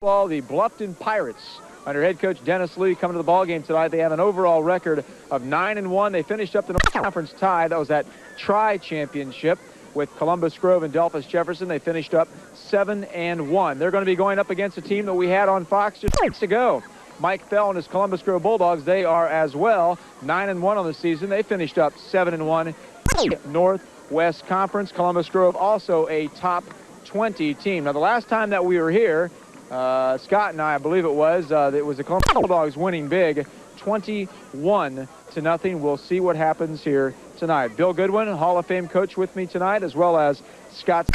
The Bluffton Pirates, under head coach Dennis Lee, coming to the ballgame tonight. They have an overall record of 9-1. They finished up the North Conference tie. That was that tri-championship with Columbus Grove and Delphus Jefferson. They finished up 7-1. They're going to be going up against a team that we had on Fox just weeks ago. Mike Fell and his Columbus Grove Bulldogs, they are as well 9-1 on the season. They finished up 7-1. Northwest Conference, Columbus Grove also a top 20 team. Now, the last time that we were here, Scott and I believe it was the Columbus Bulldogs winning big, 21-0. We'll see what happens here tonight. Bill Goodwin, Hall of Fame coach, with me tonight, as well as Scott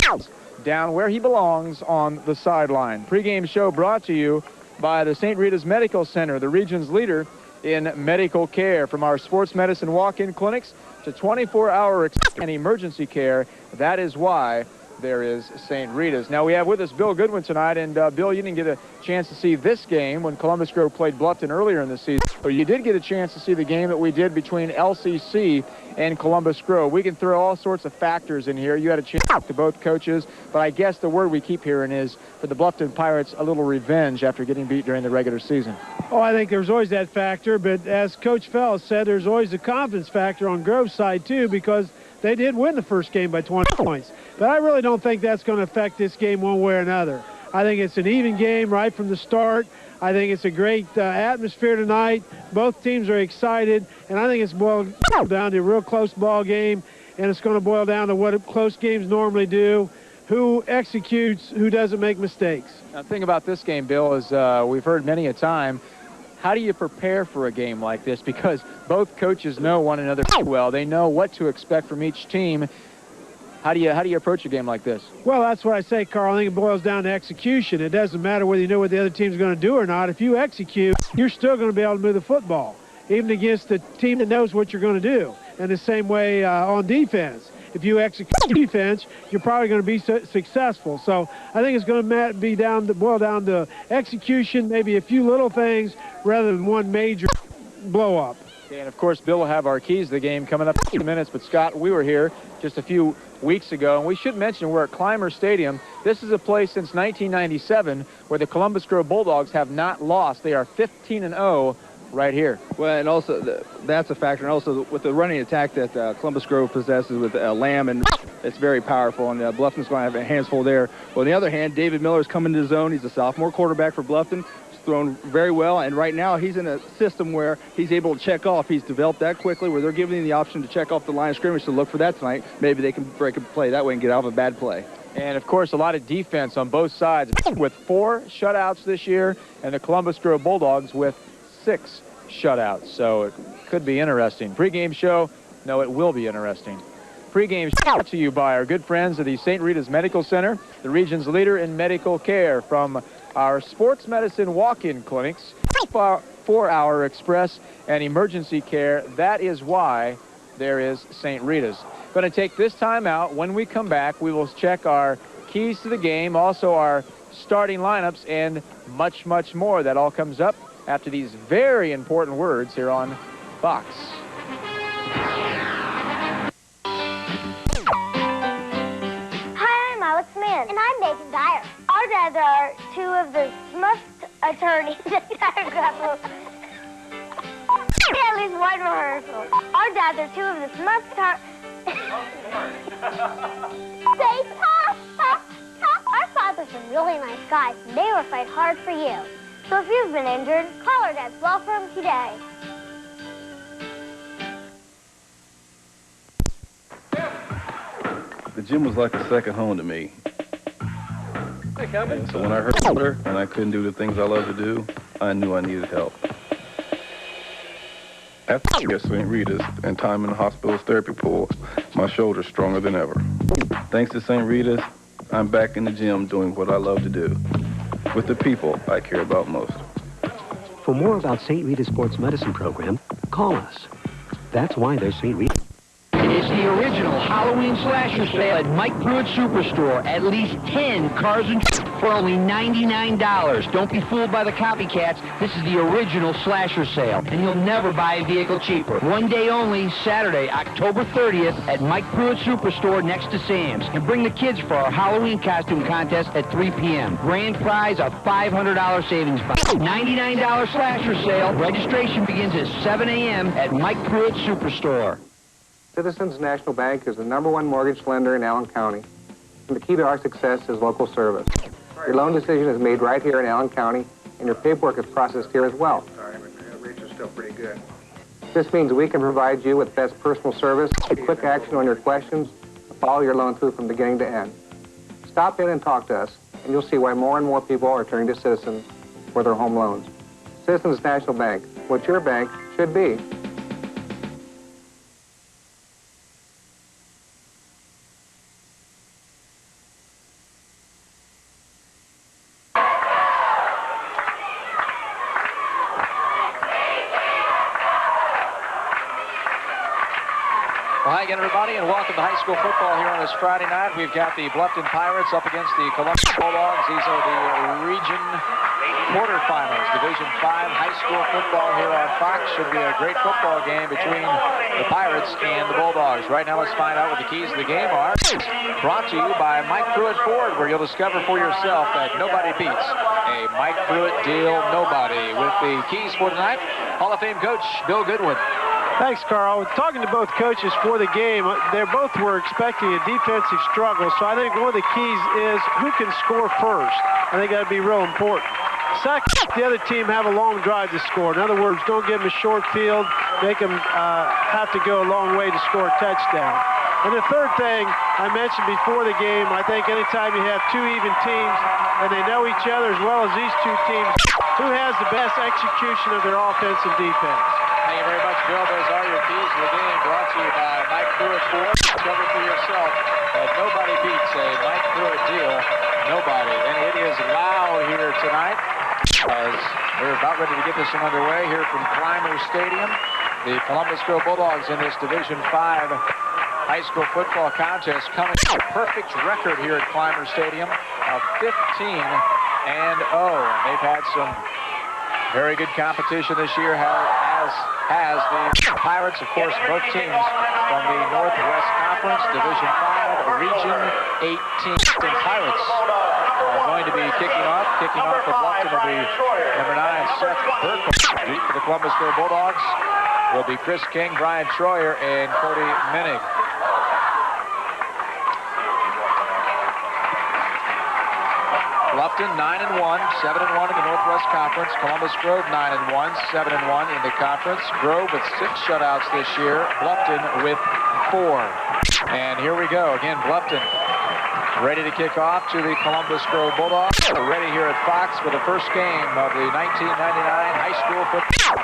down where he belongs on the sideline. Pre-game show brought to you by the St. Rita's Medical Center, the region's leader in medical care. From our sports medicine walk-in clinics to 24-hour and emergency care, that is why there is St. Rita's. Now, we have with us Bill Goodwin tonight, and Bill, you didn't get a chance to see this game when Columbus Grove played Bluffton earlier in the season, but you did get a chance to see the game that we did between LCC and Columbus Grove. We can throw all sorts of factors in here. You had a chance to talk to both coaches, but I guess the word we keep hearing is, for the Bluffton Pirates, a little revenge after getting beat during the regular season. Oh, I think there's always that factor, but as Coach Fell said, there's always a confidence factor on Grove's side, too, because they did win the first game by 20 points. But I really don't think that's going to affect this game one way or another. I think it's an even game right from the start. I think it's a great atmosphere tonight. Both teams are excited, and I think it's boiled down to a real close ball game, and it's going to boil down to what close games normally do. Who executes, who doesn't make mistakes. Now, the thing about this game, Bill, is we've heard many a time, how do you prepare for a game like this? Because both coaches know one another well. They know what to expect from each team. How do you approach a game like this? Well, that's what I say, Carl. I think it boils down to execution. It doesn't matter whether you know what the other team's going to do or not. If you execute, you're still going to be able to move the football, even against the team that knows what you're going to do. And the same way on defense. If you execute defense, you're probably going to be successful. So I think it's going to boil down to execution, maybe a few little things rather than one major blow-up. And, of course, Bill will have our keys to the game coming up in a few minutes. But, Scott, we were here just a few weeks ago, and we should mention we're at Clymer Stadium. This is a place since 1997 where the Columbus Grove Bulldogs have not lost. They are 15-0 right here. Well, and also that's a factor, and also with the running attack that Columbus Grove possesses with Lamb, and it's very powerful, and Bluffton's going to have a hands full there. Well, on the other hand, David Miller's coming to the zone. He's a sophomore quarterback for Bluffton. He's thrown very well, and right now he's in a system where he's able to check off. He's developed that quickly, where they're giving him the option to check off the line of scrimmage, so look for that tonight. Maybe they can break a play that way and get out of a bad play. And, of course, a lot of defense on both sides, with 4 shutouts this year, and the Columbus Grove Bulldogs with 6 shutouts. So it could be interesting. Pre-game show, no, it will be interesting. Pre-game show to you by our good friends of the St. Rita's Medical Center, the region's leader in medical care. From our sports medicine walk-in clinics, 4-hour express and emergency care, that is why there is St. Rita's. Going to take this time out. When we come back, we will check our keys to the game, also our starting lineups, and much, much more. That all comes up after these very important words here on Fox. Hi, I'm Alex Mann. And I'm Nathan Dyer. Our dads are 2 of the smartest attorneys in Dyer Grapple. At least one rehearsal. Our dads are 2 of the smartest Say, Pop. Our fathers are really nice guys. They will fight hard for you. So if you've been injured, call our dad's law firm today. The gym was like a second home to me. Hey, Kevin. So when I heard her and I couldn't do the things I love to do, I knew I needed help. After I got St. Rita's and time in the hospital's therapy pool, my shoulder's stronger than ever. Thanks to St. Rita's, I'm back in the gym doing what I love to do, with the people I care about most. For more about St. Rita's Sports Medicine Program, call us. That's why there's St. Rita. It's the original Halloween slasher sale at Mike Pruitt Superstore. At least 10 cars and for only $99. Don't be fooled by the copycats. This is the original slasher sale, and you'll never buy a vehicle cheaper. One day only, Saturday, October 30th at Mike Pruitt Superstore next to Sam's. And bring the kids for our Halloween costume contest at 3 p.m. Grand prize of $500 savings bonus. $99 slasher sale. Registration begins at 7 a.m. at Mike Pruitt Superstore. Citizens National Bank is the #1 mortgage lender in Allen County. And the key to our success is local service. Your loan decision is made right here in Allen County, and your paperwork is processed here as well. Sorry, but the rates are still pretty good. This means we can provide you with best personal service, quick action on your questions, and follow your loan through from beginning to end. Stop in and talk to us, and you'll see why more and more people are turning to Citizens for their home loans. Citizens National Bank, what your bank should be. Well, hi again, everybody, and welcome to high school football here on this Friday night. We've got the Bluffton Pirates up against the Columbus Bulldogs. These are the region quarterfinals, Division 5 high school football here on Fox. Should be a great football game between the Pirates and the Bulldogs. Right now, let's find out what the keys to the game are. Brought to you by Mike Pruitt Ford, where you'll discover for yourself that nobody beats a Mike Pruitt deal, nobody. With the keys for tonight, Hall of Fame coach Bill Goodwin. Thanks, Carl. Talking to both coaches for the game, they both were expecting a defensive struggle, so I think one of the keys is who can score first. I think that would be real important. Second, the other team have a long drive to score. In other words, don't give them a short field, make them have to go a long way to score a touchdown. And the third thing I mentioned before the game, I think anytime you have two even teams and they know each other as well as these two teams, who has the best execution of their offense and defense? Thank you very much, Bill. Those are your keys to the game, brought to you by Mike Pruitt Ford. Discover for yourself that nobody beats a Mike Pruitt deal. Nobody. And it is loud here tonight as we're about ready to get this one underway here from Clymer Stadium. The Columbus Bulldogs in this Division 5 high school football contest coming to a perfect record here at Clymer Stadium of 15-0. They've had some very good competition this year, has the Pirates, of course, both teams from the Northwest Conference, Division 5, Region 18. The Pirates are going to be kicking off for Bluffton will be number 9, Seth Burkle. For the Columbus Bulldogs will be Chris King, Brian Troyer, and Cody Minnick. Bluffton 9-1, 7-1 in the Northwest Conference. Columbus Grove 9-1, 7-1 in the conference. Grove with 6 shutouts this year. Bluffton with 4. And here we go again. Bluffton ready to kick off to the Columbus Grove Bulldogs. Ready here at Fox for the first game of the 1999 high school football.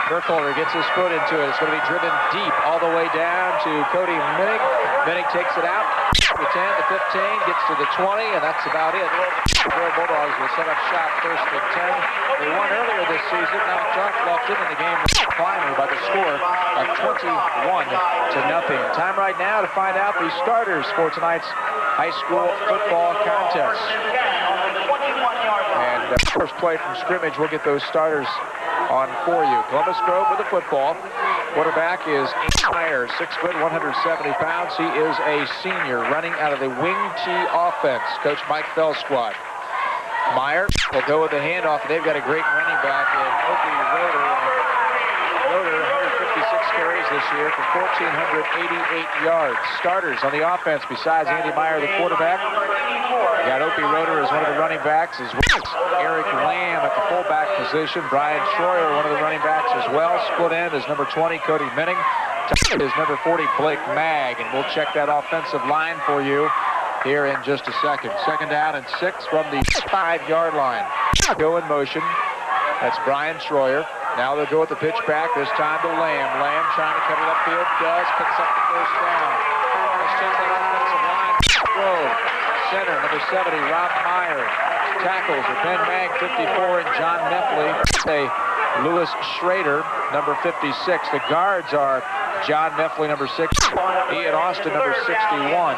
Burkholder gets his foot into it. It's going to be driven deep all the way down to Cody Minnick. Minnick takes it out. The 10, the 15, gets to the 20, and that's about it. The Grove Bulldogs will set up shop first at 10. They won earlier this season, knocked off Bluffton in the game with Clymer by the score of 21-0. Time right now to find out the starters for tonight's high school football contest. And first play from scrimmage, we'll get those starters on for you. Columbus Grove with the football. Quarterback is Meyer, 6 foot, 170 pounds. He is a senior running out of the wing tee offense. Coach Mike Fell's squad. Meyer will go with the handoff. They've got a great running back in Opie Roeder. Roeder, 156 carries this year for 1,488 yards. Starters on the offense besides Andy Meyer, the quarterback. You got Opie Roeder as one of the running backs, as well as Eric Lamb at the fullback position. Brian Troyer, one of the running backs as well. Split end is number 20, Cody Minning. Tight is number 40, Blake Mag. And we'll check that offensive line for you here in just a second. Second down and 6 from the 5-yard line. Go in motion. That's Brian Troyer. Now they'll go with the pitch back, this time to Lamb. Lamb trying to cut it upfield, does, picks up the first down. Let's check that offensive line. Grove, center, number 70, Rob Meyer. Tackles are Ben Mag, 54, and John Meffley. Lewis Schrader, number 56. The guards are John Meffley, number 6. Ian Austin, number 61.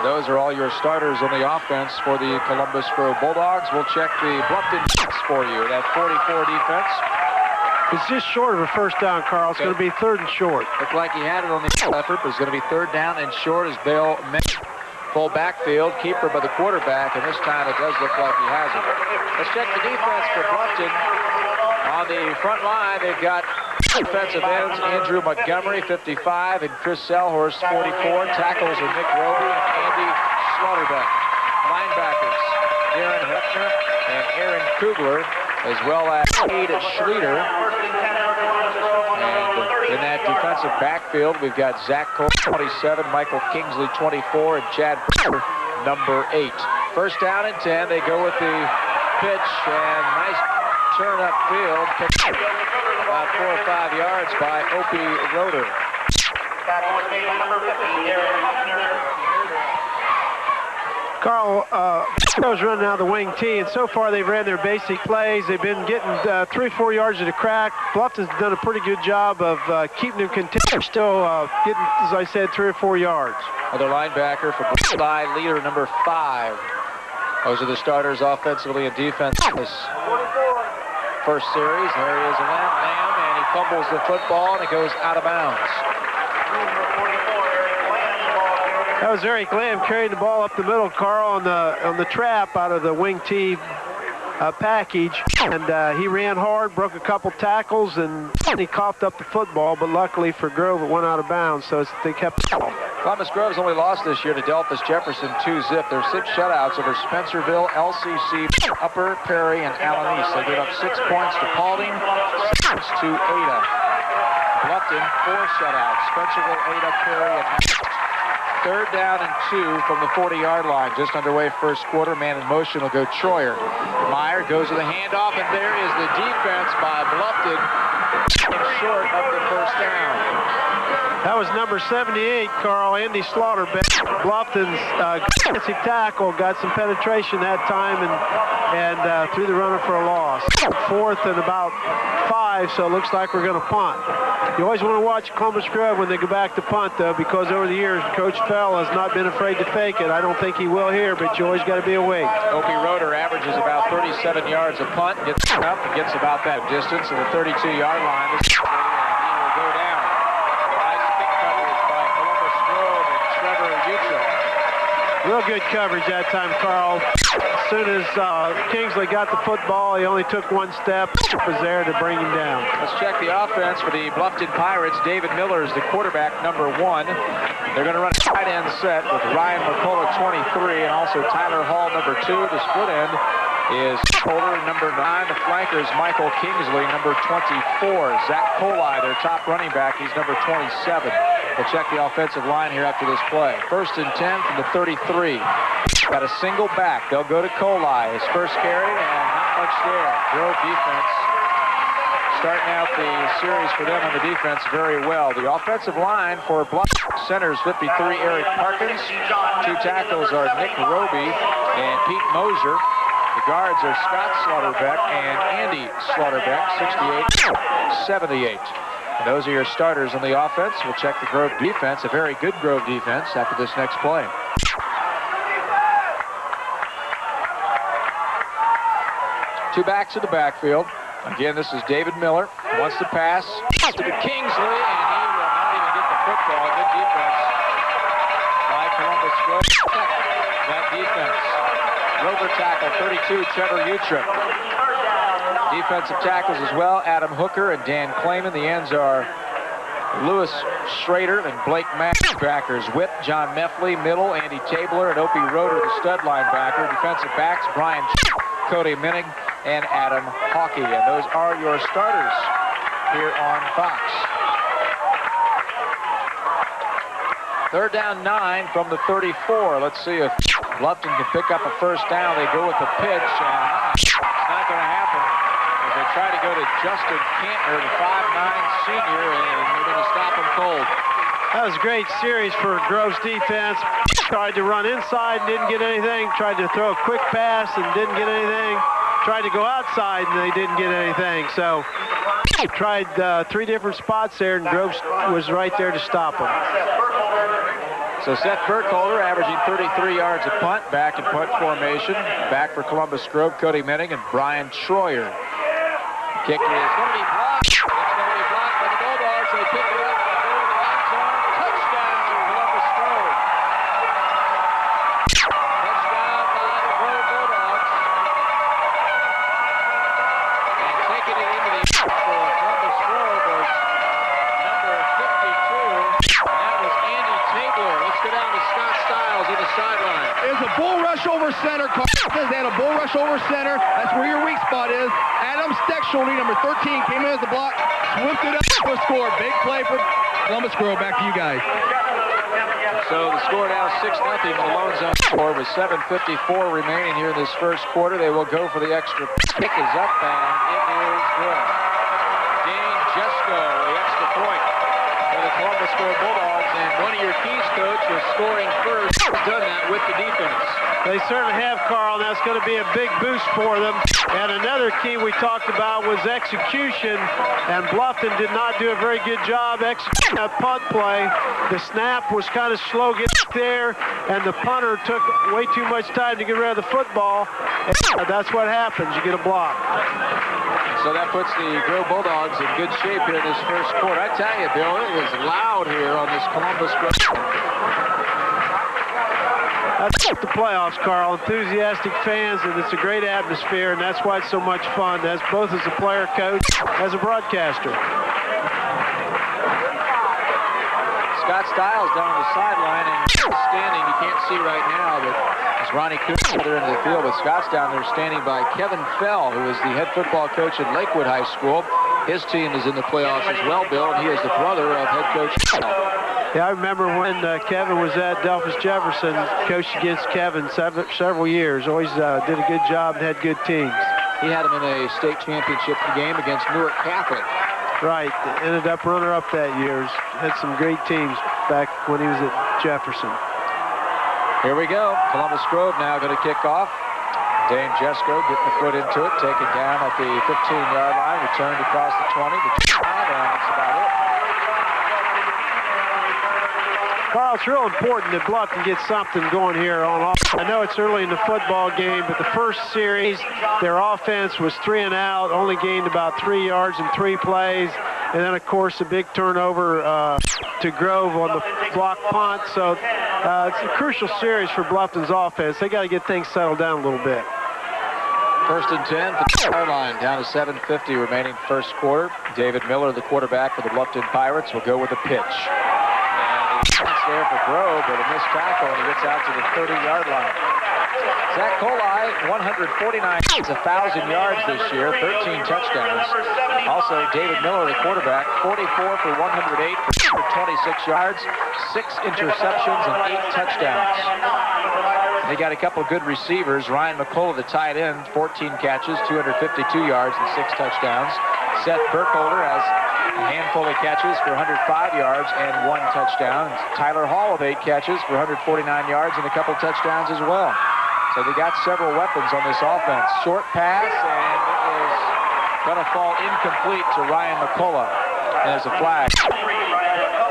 Those are all your starters on the offense for the Columbus Grove Bulldogs. We'll check the Bluffton for you. That 44 defense. It's just short of a first down, Carl. It's going to be 3rd and short. Looked like he had it on the effort, but it's going to be 3rd down and short as Bale mentioned. Full backfield, keeper by the quarterback, and this time it does look like he has it. Let's check the defense for Bluffton. On the front line, they've got defensive ends Andrew Montgomery, 55, and Chris Selhorst, 44. Tackles are Nick Roby and Andy Slaughterbeck. Linebackers, Darren Hefner and Aaron Kugler, as well as Cade Schluter. And in that defensive backfield, we've got Zach Cole, 27, Michael Kingsley, 24, and Chad Porter, number 8. First down and 10. They go with the pitch, and nice turn upfield. Picked about 4 or 5 yards by Opie Roeder. Carl, was running out of the wing tee, and so far they've ran their basic plays. They've been getting 3 or 4 yards at a crack. Bluffton's done a pretty good job of keeping them contained, still getting, as I said, 3 or 4 yards. Another linebacker for Bullseye, leader number 5. Those are the starters offensively and defensively. First series, there he is, Lamb, and he fumbles the football, and it goes out of bounds. That was Eric Lamb carrying the ball up the middle, Carl, on the trap out of the wing tee package, and he ran hard, broke a couple tackles, and he coughed up the football, but luckily for Grove, it went out of bounds, so they kept it. Columbus Grove's only lost this year to Delphus Jefferson 2-zip. Their 6 shutouts over Spencerville, LCC, Upper Perry, and Allen East. They gave up 6 points to Paulding, 6 to Ada. Bluffton, 4 shutouts. Spencerville, Ada, Perry, and Allen. 3rd down and 2 from the 40-yard line. Just underway first quarter. Man in motion will go Troyer. Meyer goes to the handoff, and there is the defense by Bluffton. Short of the first down. That was number 78, Carl, Andy Slaughterbeck. Bluffton's defensive tackle got some penetration that time and threw the runner for a loss. 4th and about 5, so it looks like we're going to punt. You always want to watch Columbus Grove when they go back to punt, though, because over the years, Coach Fell has not been afraid to fake it. I don't think he will here, but you always got to be awake. Opie Roeder averages about 37 yards a punt, gets up and gets about that distance to the 32-yard line. He will go down. Nice stick coverage by Columbus Grove and Trevor Utrecht. Real good coverage that time, Carl. As soon as Kingsley got the football, he only took 1 step. Was there to bring him down. Let's check the offense for the Bluffton Pirates. David Miller is the quarterback, number 1. They're going to run a tight end set with Ryan McCullough, 23, and also Tyler Hall, number 2. The split end is Kohli, number 9. The flanker is Michael Kingsley, number 24. Zach Kohli, their top running back, he's number 27. We'll check the offensive line here after this play. 1st and 10 from the 33. Got a single back. They'll go to Kohli. His first carry, and not much there. Grove defense starting out the series for them on the defense very well. The offensive line for Bluffton centers 53, Eric Parkins. 2 tackles are Nick Roby and Pete Moser. The guards are Scott Slaughterbeck and Andy Slaughterbeck, 68, 78. And those are your starters on the offense. We'll check the Grove defense, a very good Grove defense, after this next play. Two backs in the backfield. Again, this is David Miller. Wants to pass to Kingsley, and he will not even get the football. Good defense by Columbus Grove. That defense. Rover tackle, 32, Trevor Utrecht. Defensive tackles as well, Adam Hooker and Dan Clayman. The ends are Lewis Schrader and Blake Mack. Backers, Whip, John Meffley, middle, Andy Tabler, and Opie Roeder, the stud linebacker. Defensive backs, Brian Cody Minnig, and Adam Hawkey. And those are your starters here on Fox. 3rd down 9 from the 34. Let's see if Bluffton can pick up a first down. They go with the pitch, and it's not going to happen. As they try to go to Justin Cantner, the 5'9" senior, and they're going to stop him cold. That was a great series for Grove's defense. Tried to run inside, didn't get anything. Tried to throw a quick pass and didn't get anything. Tried to go outside, and they didn't get anything. So tried 3 different spots there, and Grove was right there to stop them. So So Seth Burkholder averaging 33 yards a punt, back in punt formation. Back for Columbus Grove, Cody Menning and Brian Troyer. Kick is going to be blocked. It's going to be blocked by the Bulldogs. They pick it up. They go to the end zone. Touchdown, Columbus Grove. Touchdown by the Grove Bulldogs. And taking it into the end for Columbus Grove was number 52. That was Andy Tabler. Let's go down to Scott Stiles on the sideline. There's a bull rush over center. They had a bull rush over center. That's where your weak spot is. Adam Steckschulte, number 13, came in as the block, swooped it up for a score. Big play for Columbus Grove. Back to you guys. So the score now 6-0 in the lone zone score with 7:54 remaining here in this first quarter. They will go for the extra. Kick is up and it is good. Dane Jesko, the extra point for the Columbus Grove Bulldogs. And one of your keys, Coach, was scoring first. He's done that with the defense. They certainly have, Carl, and that's going to be a big boost for them. And another key we talked about was execution, and Bluffton did not do a very good job executing that punt play. The snap was kind of slow getting there, and the punter took way too much time to get rid of the football. And that's what happens. You get a block. So that puts the Grove Bulldogs in good shape here in this first quarter. I tell you, Bill, it is loud here on this Columbus Grove. That's the playoffs, Carl. Enthusiastic fans, and it's a great atmosphere, and that's why it's so much fun, as both as a player, coach, as a broadcaster. Scott Stiles down on the sideline and standing. You can't see right now, but as Ronnie Cooper there into the field, but Scott's down there standing by Kevin Fell, who is the head football coach at Lakewood High School. His team is in the playoffs as well, Bill, and he is the brother of head coach Fell. Yeah, I remember when Kevin was at Delphus Jefferson, coached against Kevin several years. Always did a good job and had good teams. He had him in a state championship game against Newark Catholic. Right, ended up runner-up that year. Had some great teams back when he was at Jefferson. Here we go. Columbus Grove now going to kick off. Dane Jesko getting the foot into it, taken down at the 15-yard line, returned across the 20, and that's about it. Carl, it's real important that Bluffton gets something going here on offense. I know it's early in the football game, but the first series, their offense was 3 and out, only gained about 3 yards in 3 plays, and then, of course, a big turnover to Grove on the block punt. So it's a crucial series for Bluffton's offense. They got to get things settled down a little bit. 1st and 10 for the star line, down to 7:50 remaining first quarter. David Miller, the quarterback for the Bluffton Pirates, will go with a pitch. It's there for Grove, but a missed tackle, and he gets out to the 30-yard line. Zach Kohli, 149, 1,000 yards this year, 13 touchdowns. Also, David Miller, the quarterback, 44 for 108 for 26 yards, 6 interceptions, and 8 touchdowns. They got a couple of good receivers. Ryan McCullough, the tight end, 14 catches, 252 yards, and 6 touchdowns. Seth Burkholder has a handful of catches for 105 yards and 1 touchdown. Tyler Hall with 8 catches for 149 yards and a couple touchdowns as well. So they got several weapons on this offense. Short pass, and it is going to fall incomplete to Ryan McCullough. And there's a flag.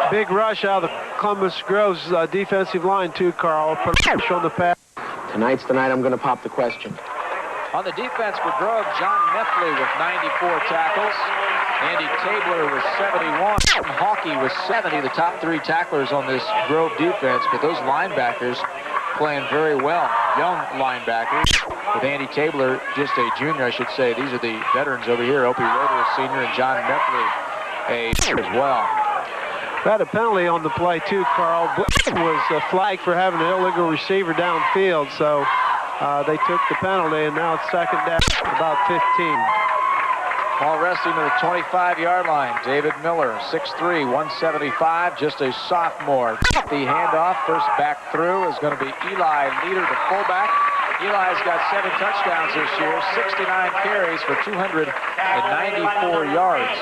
Big rush out of the Columbus Grove's defensive line too, Carl. Put pressure on the pass. Tonight's the night I'm going to pop the question. On the defense for Grove, John Neffley with 94 tackles. Andy Tabler with 71. Hawkey with 70, the top 3 tacklers on this Grove defense. But those linebackers playing very well. Young linebackers. With Andy Tabler, just a junior, I should say. These are the veterans over here. Opie Roeder, a senior, and John Neffley as well. Had a penalty on the play too, Carl. Was flagged for having an illegal receiver downfield, so they took the penalty, and now it's 2nd down, about 15. Ball resting to the 25-yard line. David Miller, 6'3", 175, just a sophomore. The handoff, first back through, is going to be Eli Leader, the fullback. Eli's got 7 touchdowns this year, 69 carries for 294 yards.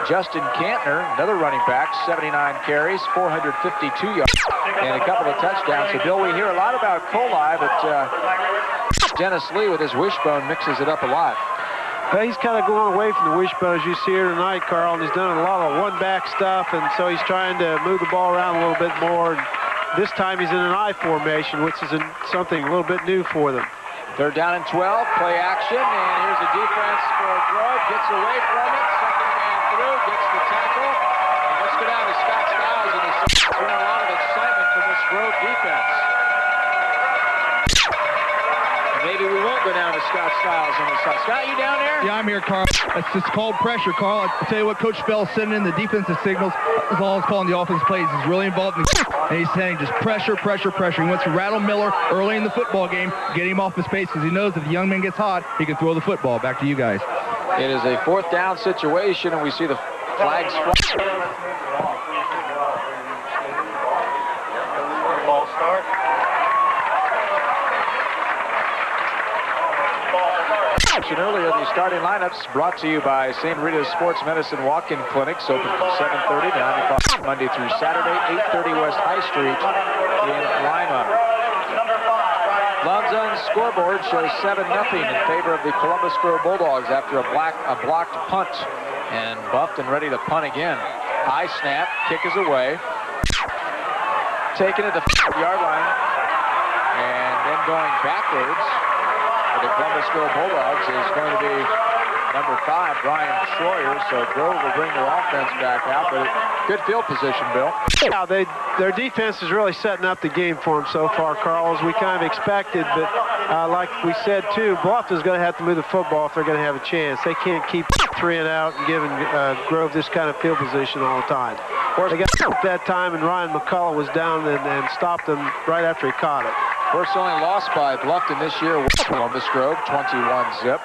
Justin Cantner, another running back, 79 carries, 452 yards, and a couple of touchdowns. So, Bill, we hear a lot about Kohli, but Dennis Lee with his wishbone mixes it up a lot. Well, he's kind of going away from the wishbone, as you see here tonight, Carl, and he's done a lot of one-back stuff, and so he's trying to move the ball around a little bit more and This time he's in an I formation, which is something a little bit new for them. They're down in 12, play action, and here's a defense for Grove. Gets away from it, second man through, gets the tackle. And let's go down to Scott Stiles in the second. There's been a lot of excitement from this Grove defense. Maybe we won't go down to Scott Stiles on the side. Scott, you down there? Yeah, I'm here, Carl. It's just called pressure, Carl. I'll tell you what, Coach Bell's sending in the defensive signals as well as calling the offensive plays. He's really involved in and he's saying just pressure, pressure, pressure. He wants to rattle Miller early in the football game, get him off his pace because he knows if the young man gets hot, he can throw the football. Back to you guys. It is a fourth down situation, and we see the flags fly. Ball start. Earlier, the starting lineups brought to you by St. Rita's Sports Medicine Walk-In Clinics, open from 7:30 to 9 o'clock Monday through Saturday, 830 West High Street in Lima. Lonzon's scoreboard shows 7-0 in favor of the Columbus Grove Bulldogs after a blocked punt. And Bluffton ready to punt again. High snap, kick is away. Taken at the 5-yard line, and then going backwards. The Columbus Grove Bulldogs is going to be number 5, Brian Schroyer. So Grove will bring their offense back out, but good field position, Bill. Yeah, their defense is really setting up the game for them so far, Carl, as we kind of expected. But like we said, too, Bluffton's going to have to move the football if they're going to have a chance. They can't keep 3 and out and giving Grove this kind of field position all the time. They got at that time, and Ryan McCullough was down and stopped them right after he caught it. First only loss by Bluffton this year was Columbus Grove, 21-0.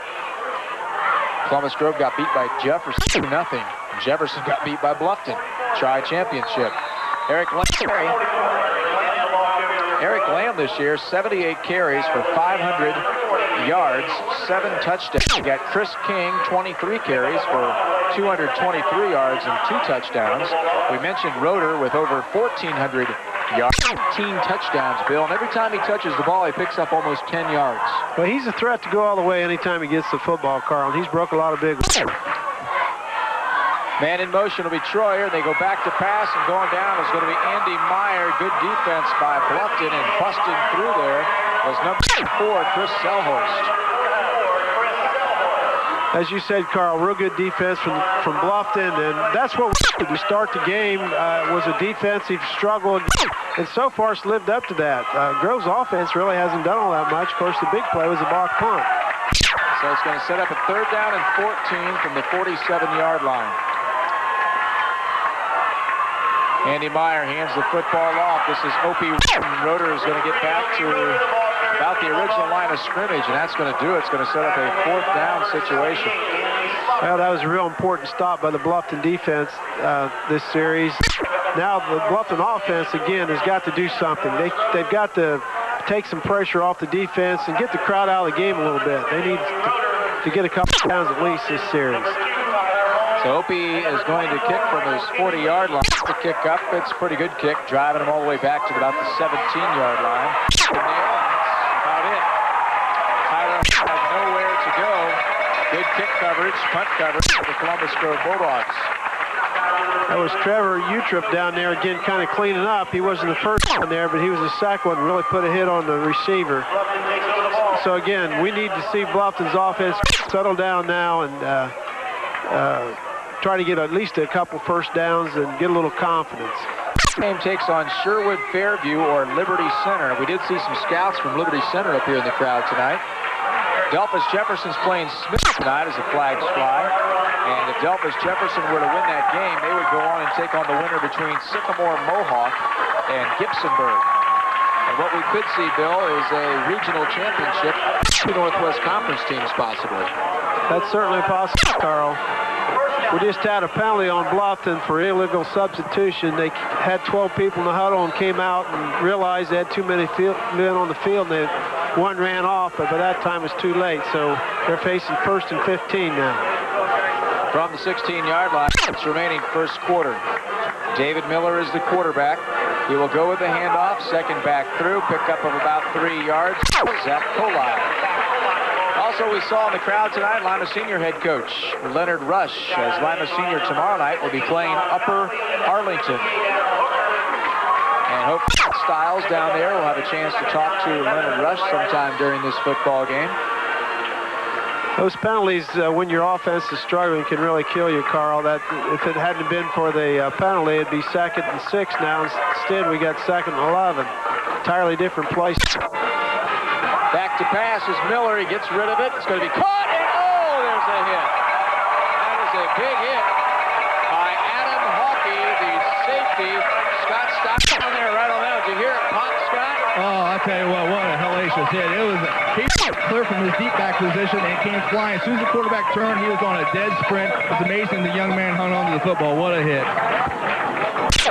Columbus Grove got beat by Jefferson, 2-0. Jefferson got beat by Bluffton. Tri-championship. Eric Lamb this year, 78 carries for 500 yards, 7 touchdowns. We got Chris King, 23 carries for 223 yards and 2 touchdowns. We mentioned Roeder with over 1,400 yards, 18 touchdowns, Bill. And every time he touches the ball, he picks up almost 10 yards. Well, he's a threat to go all the way anytime he gets the football, Carl. And he's broke a lot of big ones. Man in motion will be Troyer. They go back to pass, and going down is going to be Andy Meyer. Good defense by Bluffton, and busting through there was number 4, Chris Selhorst. As you said, Carl, real good defense from Bluffton, and that's what we did to start the game. Was a defensive struggle, and so far it's lived up to that. Grove's offense really hasn't done all that much. Of course, the big play was a block punt. So it's going to set up a 3rd down and 14 from the 47-yard line. Andy Meyer hands the football off. This is Opie. Roeder is going to get back to about the original line of scrimmage, and that's going to do it. It's going to set up a 4th down situation. Well, that was a real important stop by the Bluffton defense this series. Now the Bluffton offense, again, has got to do something. They've got to take some pressure off the defense and get the crowd out of the game a little bit. They need to get a couple downs at least this series. So Opie is going to kick from his 40-yard line. The kick up, it's a pretty good kick, driving him all the way back to about the 17-yard line. And that's about it. Tyler has nowhere to go. Good kick coverage, punt coverage for the Columbus Grove Bulldogs. That was Trevor Utrip down there again, kind of cleaning up. He wasn't the first one there, but he was the second one, really put a hit on the receiver. So again, we need to see Bluffton's offense settle down now and try to get at least a couple first downs and get a little confidence. Game takes on Sherwood Fairview or Liberty Center. We did see some scouts from Liberty Center up here in the crowd tonight. Delphus Jefferson's playing Smith tonight as the flags fly. And if Delphus Jefferson were to win that game, they would go on and take on the winner between Sycamore Mohawk and Gibsonburg. And what we could see, Bill, is a regional championship, two Northwest Conference teams possibly. That's certainly possible, Carl. We just had a penalty on Bluffton for illegal substitution. They had 12 people in the huddle and came out and realized they had too many men on the field, and one ran off, but by that time it was too late. So they're facing 1st and 15 now. From the 16-yard line, it's remaining first quarter. David Miller is the quarterback. He will go with the handoff, second back through, pick up of about 3 yards. Zach Kohli. Also, we saw in the crowd tonight, Lima Senior head coach Leonard Rush, as Lima Senior tomorrow night will be playing Upper Arlington. And hope Stiles down there. We'll have a chance to talk to Leonard Rush sometime during this football game. Those penalties, when your offense is struggling, can really kill you, Carl. That if it hadn't been for the penalty, it'd be 2nd and 6 now. Instead, we got 2nd and 11. Entirely different place. Back to pass is Miller. He gets rid of it. It's going to be caught, and oh, there's a hit. That is a big hit by Adam Hawkey, the safety. Scott stopped on there right on that. Did you hear it pop, Scott? Oh, I'll tell you what a hellacious hit. It was clear from his deep back position and came flying. As soon as the quarterback turned, he was on a dead sprint. It's amazing the young man hung on to the football. What a hit.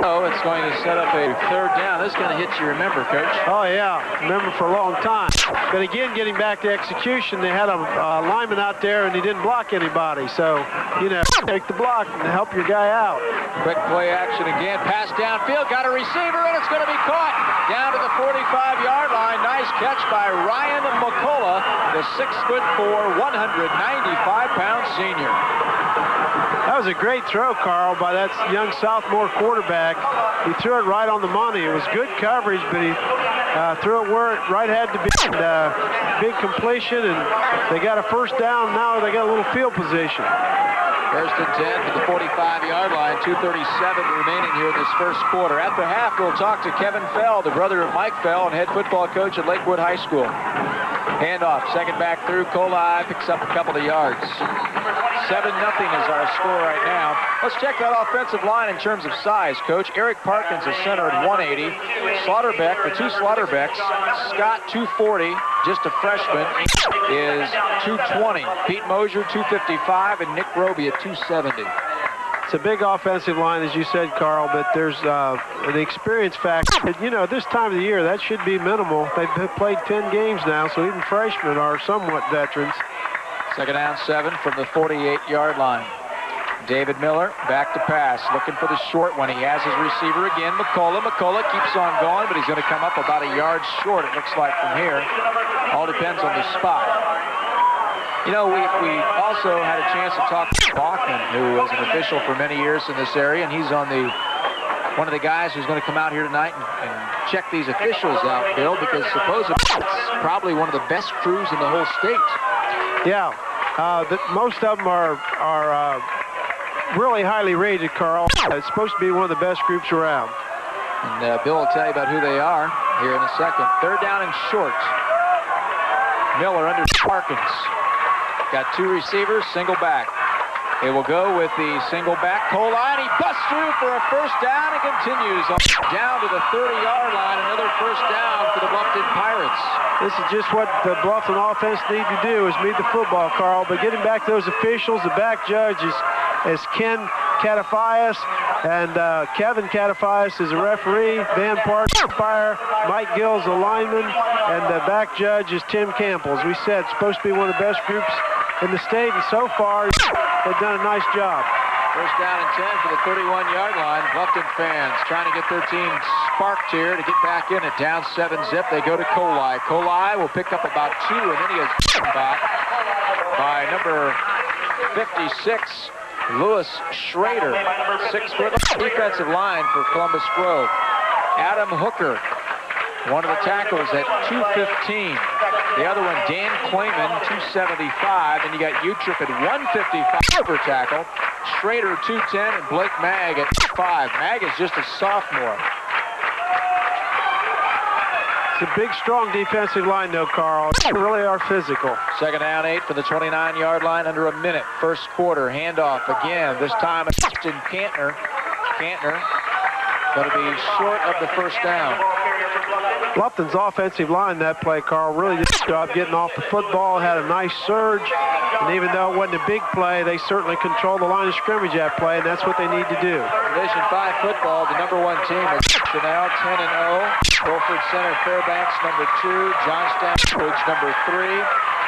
Oh, it's going to set up a 3rd down. This is going to hit you, remember, Coach? Oh, yeah. Remember for a long time. But again, getting back to execution, they had a lineman out there, and he didn't block anybody. So, you know, take the block and help your guy out. Quick play action again. Pass downfield. Got a receiver, and it's going to be caught down to the 45-yard line. Nice catch by Ryan McCullough, the 6'4", 195-pound senior. That was a great throw, Carl, by that young sophomore quarterback. He threw it right on the money. It was good coverage, but he threw it where it right had to be. Big completion, and they got a 1st down. Now they got a little field position. 1st and 10 for the 45-yard line. 2:37 remaining here in this 1st quarter. At the half, we'll talk to Kevin Fell, the brother of Mike Fell and head football coach at Lakewood High School. Handoff, 2nd back through. Kohli picks up a couple of yards. 7-0 is our score right now. Let's check that offensive line in terms of size, Coach. Eric Parkins is center at 180. Slaughterbeck, the 2 Slaughterbecks, Scott 240, just a freshman, is 220. Pete Mosier 255 and Nick Roby at 270. It's a big offensive line, as you said, Carl, but there's an experience factor. You know, this time of the year, that should be minimal. They've played 10 games now, so even freshmen are somewhat veterans. 2nd down 7 from the 48-yard line. David Miller back to pass, looking for the short one. He has his receiver again, McCullough. McCullough keeps on going, but he's going to come up about a yard short, it looks like, from here. All depends on the spot. You know, we also had a chance to talk to Bachman, who was an official for many years in this area, and he's on one of the guys who's going to come out here tonight and check these officials out, Bill, because supposedly it's probably one of the best crews in the whole state. Yeah, most of them are really highly rated, Carl. It's supposed to be one of the best groups around. And Bill will tell you about who they are here in a second. 3rd down and short. Miller under Parkins. Got 2 receivers, single back. They will go with the single back. Kohli, and he busts through for a 1st down and continues down to the 30-yard line. Another 1st down for the Bluffton Pirates. This is just what the Bluffton offense need to do, is move the football, Carl. But getting back to those officials, the back judge is Ken Catafias, and Kevin Catafias is a referee. Van Park, umpire. Mike Gill's a lineman, and the back judge is Tim Campbell. As we said, it's supposed to be one of the best groups in the state, and so far they've done a nice job. 1st down and 10 for the 31-yard line. Bluffton fans trying to get their team sparked here to get back in it. Down 7-zip. They go to Kohli. Kohli will pick up about 2, and then he is back by number 56, Lewis Schrader. 6-foot defensive line for Columbus Grove. Adam Hooker, one of the tackles at 215. The other one, Dan Clayman, 275. And you got Utrick at 155 per tackle. Schrader, 210, and Blake Mag at 5. Mag is just a sophomore. It's a big, strong defensive line, though, Carl. They really are physical. 2nd down 8 for the 29-yard line, under a minute. 1st quarter, handoff again. This time, Justin Cantner. Cantner going to be short of the 1st down. Bluffton's offensive line that play, Carl, really did a good job getting off the football, had a nice surge, and even though it wasn't a big play, they certainly controlled the line of scrimmage that play, and that's what they need to do. Division 5 football, the number 1 team is Chanel, 10-0. Beaufort Center, Fairbanks, number 2. Johnstown, Ridge, number 3.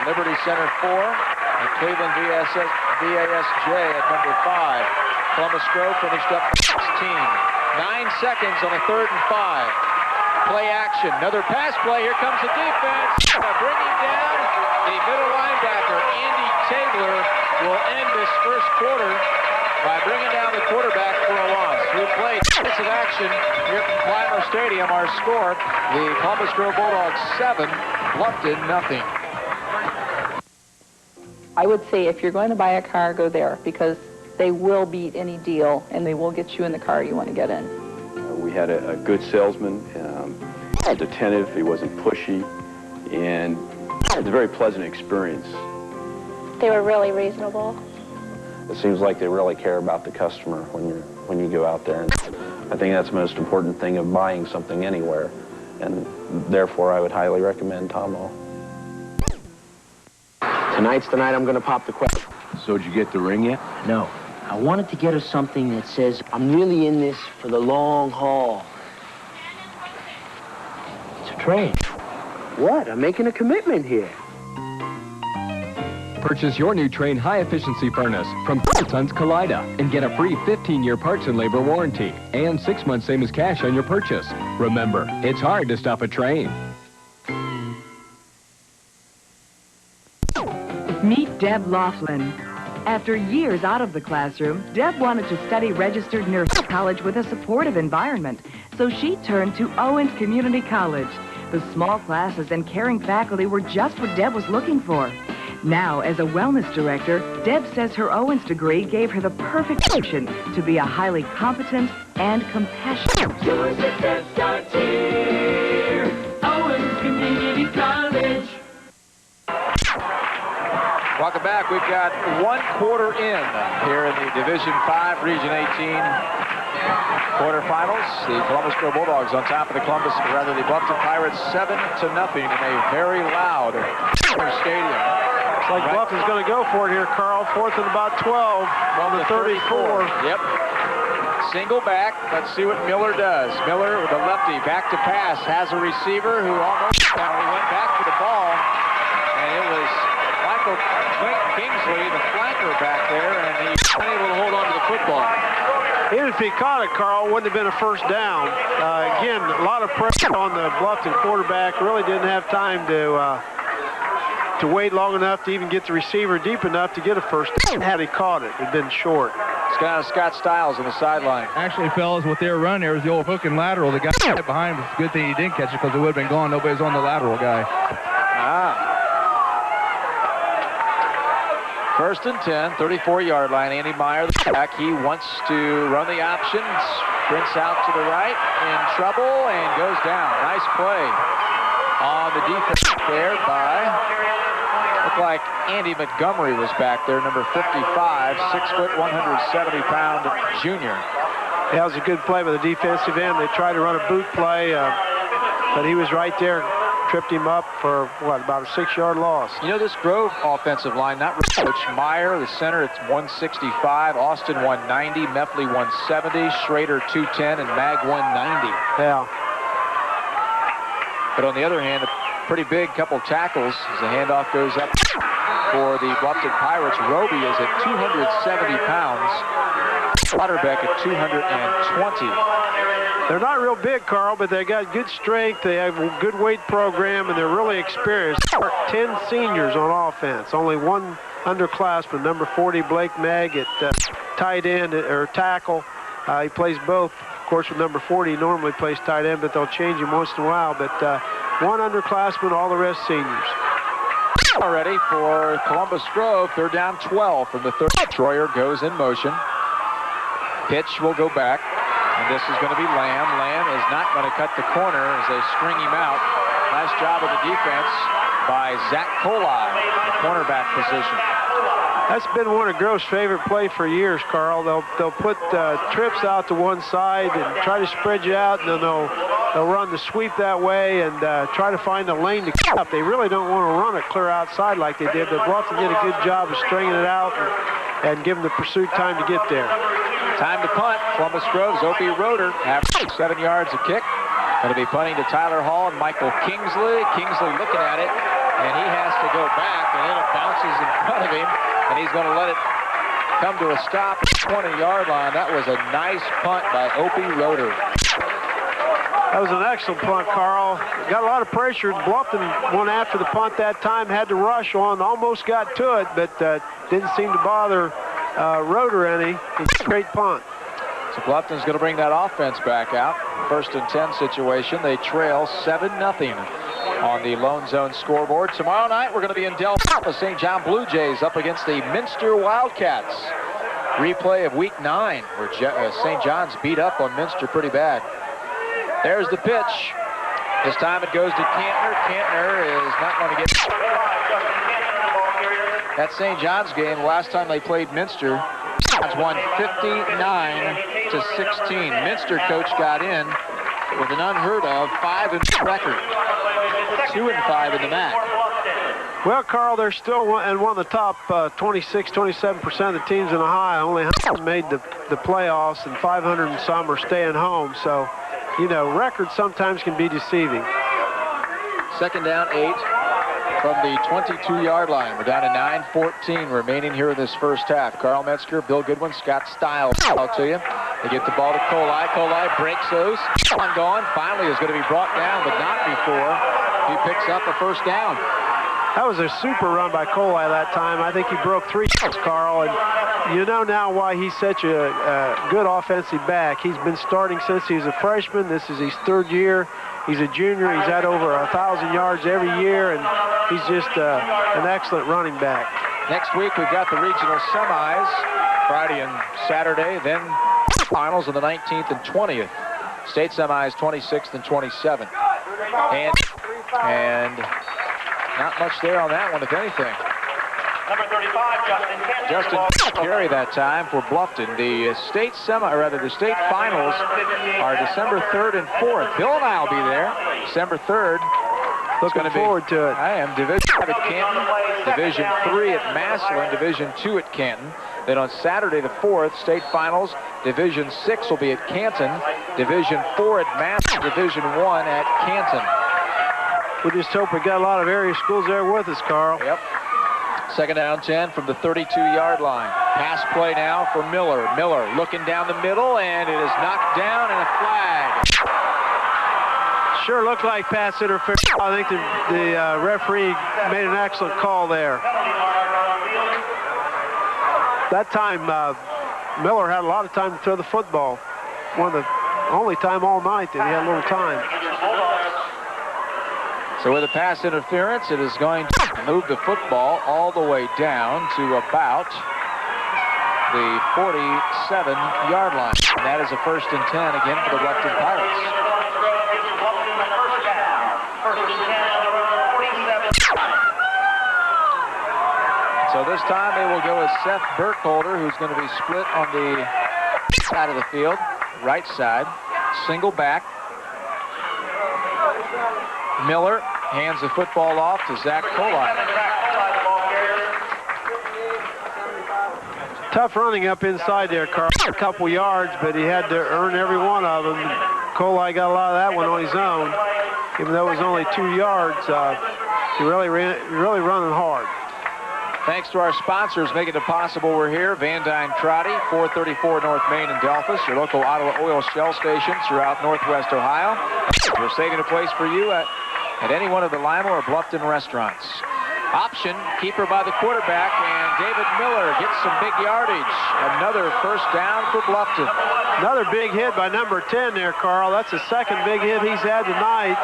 Liberty Center, 4. And Cleveland VASJ at number 5. Columbus Grove finished up 16. 9 seconds on a 3rd and 5. Play action, another pass play. Here comes the defense. Bringing down the middle linebacker, Andy Tabler, will end this 1st quarter by bringing down the quarterback for a loss. We played minutes of action here at Clymer Stadium. Our score, the Columbus Grove Bulldogs 7, Bluffton nothing. I would say if you're going to buy a car, go there, because they will beat any deal and they will get you in the car you want to get in. We had a good salesman. He was attentive, he wasn't pushy, and it was a very pleasant experience. They were really reasonable. It seems like they really care about the customer when you go out there. And I think that's the most important thing of buying something anywhere, and therefore I would highly recommend Tomo. Tonight's the night I'm going to pop the question. So did you get the ring yet? No. I wanted to get her something that says, I'm really in this for the long haul. It's a trade. What? I'm making a commitment here. Purchase your new Train high-efficiency furnace from Sons Kaleida and get a free 15-year parts and labor warranty and 6 months same as cash on your purchase. Remember, it's hard to stop a train. Meet Deb Laughlin. After years out of the classroom, Deb wanted to study registered nurse college with a supportive environment, so she turned to Owens Community College. The small classes and caring faculty were just what Deb was looking for. Now, as a wellness director, Deb says her Owens degree gave her the perfect option to be a highly competent and compassionate. Your success starts here, Owens Community College. Welcome back. We've got 1 quarter in here in the Division 5 Region 18 quarterfinals. The Columbus Grove Bulldogs on top of the Bluffton Pirates 7-0 in a very loud stadium. Looks like Bluffton's going to go for it here, Carl. 4th and about 12 on the 34. Yep. Single back. Let's see what Miller does. Miller with a lefty, back to pass, has a receiver who almost went back to the ball, and it was Michael Kingsley, the flanker back there, and he's unable to hold on to the football. Even if he caught it, Carl, wouldn't have been a first down. Again, a lot of pressure on the Bluffton quarterback. Really didn't have time to wait long enough to even get the receiver deep enough to get a first down. Had he caught it, it'd been short. Scott Stiles on the sideline. Actually, fellas, what they were running there was the old hook and lateral. The guy behind him, it's a good thing he didn't catch it because it would have been gone. Nobody's on the lateral guy. First and 10, 34-yard line. Andy Meyer, the back. He wants to run the option. Sprints out to the right, in trouble, and goes down. Nice play on the defense there by, looked like Andy Montgomery was back there, number 55, 6 foot, 170-pound junior. That was a good play by the defensive end. They tried to run a boot play, but he was right there. Tripped him up for, what, about a 6-yard loss. You know, this Grove offensive line, not Coach Meyer, the center, it's 165, Austin 190, Meffley 170, Schrader 210, and Mag 190. Yeah. But on the other hand, a pretty big couple tackles as the handoff goes up for the Bluffton Pirates. Roby is at 270 pounds, Slaughterbeck at 220. They're not real big, Carl, but they got good strength. They have a good weight program, and they're really experienced. 10 seniors on offense. Only one underclassman, number 40, Blake Mag, at tight end or tackle. He plays both. Of course, with number 40, he normally plays tight end, but they'll change him once in a while. But one underclassman, all the rest seniors. Already for Columbus Grove, 3rd down 12 from the 3rd. Troyer goes in motion. Pitch will go back. And this is going to be Lamb. Lamb is not going to cut the corner as they string him out. Nice job of the defense by Zach Kohli, cornerback position. That's been one of Grove's favorite play for years, Carl. They'll put trips out to one side and try to spread you out, and then they'll run the sweep that way and try to find a lane to cut up. They really don't want to run it clear outside like they did, but Bluffton did a good job of stringing it out and giving the pursuit time to get there. Time to punt. Columbus Grove's Opie Roeder, average 7 yards a kick. Going to be punting to Tyler Hall and Michael Kingsley. Kingsley looking at it, and he has to go back, and then it bounces in front of him, and he's going to let it come to a stop at the 20-yard line. That was a nice punt by Opie Roeder. That was an excellent punt, Carl. Got a lot of pressure. Bluffton went after the punt that time, had to rush on, almost got to it, but didn't seem to bother rotor any. It's a great punt. So Bluffton's going to bring that offense back out. 1st and 10 situation. They trail 7-0 on the Lone Zone scoreboard. Tomorrow night, we're going to be in Delta. The St. John Blue Jays up against the Minster Wildcats. Replay of Week 9, where St. John's beat up on Minster pretty bad. There's the pitch. This time it goes to Cantner. Cantner is not going to get... That St. John's game, last time they played Minster, John's won 59-16. Minster coach got in with an unheard of 5-and record. 2-5 in the MAC. Well, Carl, they're still in one of the top 26-27% of the teams in Ohio. Only 100 made the playoffs, and 500 and some are staying home. So, you know, records sometimes can be deceiving. 2nd down, 8 from the 22-yard line. We're down to 9:14 remaining here in this first half. Carl Metzger, Bill Goodwin, Scott Stiles out to you. They get the ball to Kohli. Kohli breaks those. On going. Finally is going to be brought down, but not before he picks up a 1st down. That was a super run by Kohli that time. I think he broke 3 shots, Carl, and you know now why he's such a good offensive back. He's been starting since he was a freshman. This is his 3rd year. He's a junior. He's had over 1,000 yards every year, and he's just an excellent running back. Next week, we've got the regional semis, Friday and Saturday, then finals on the 19th and 20th. State semis, 26th and 27th. And not much there on that one, if anything. Number 35, Justin Carey that time for Bluffton. The state the state finals are December 3rd and 4th. Bill and I will be there December 3rd. Looking forward to it. I am. Division 5 at Canton, Division 3 at Massillon, Division 2 at Canton. Then on Saturday the 4th, state finals, Division 6 will be at Canton, Division 4 at Massillon, Division 1 at Canton. We just hope we got a lot of area schools there with us, Carl. Yep. 2nd down 10 from the 32-yard line. Pass play now for Miller. Miller looking down the middle, and it is knocked down and a flag. Sure looked like pass interference. I think the referee made an excellent call there. That time, Miller had a lot of time to throw the football. One of the only time all night that he had a little time. So with a pass interference, it is going to move the football all the way down to about the 47-yard line. And that is a 1st and 10 again for the Bluffton Pirates. So this time they will go with Seth Burkholder, who's going to be split on the side of the field, right side, single back. Miller hands the football off to Zach Kohli. Tough running up inside there, Carl. A couple yards, but he had to earn every one of them. Kohli got a lot of that one on his own. Even though it was only 2 yards, he really running hard. Thanks to our sponsors making it possible we're here. Van Dyne Trotty, 434 North Main in Delphus, your local Ottawa oil shell stations throughout Northwest Ohio. We're saving a place for you at any one of the Lima or Bluffton restaurants. Option, keeper by the quarterback, and David Miller gets some big yardage. Another 1st down for Bluffton. Another big hit by number 10 there, Carl. That's the 2nd big hit he's had tonight.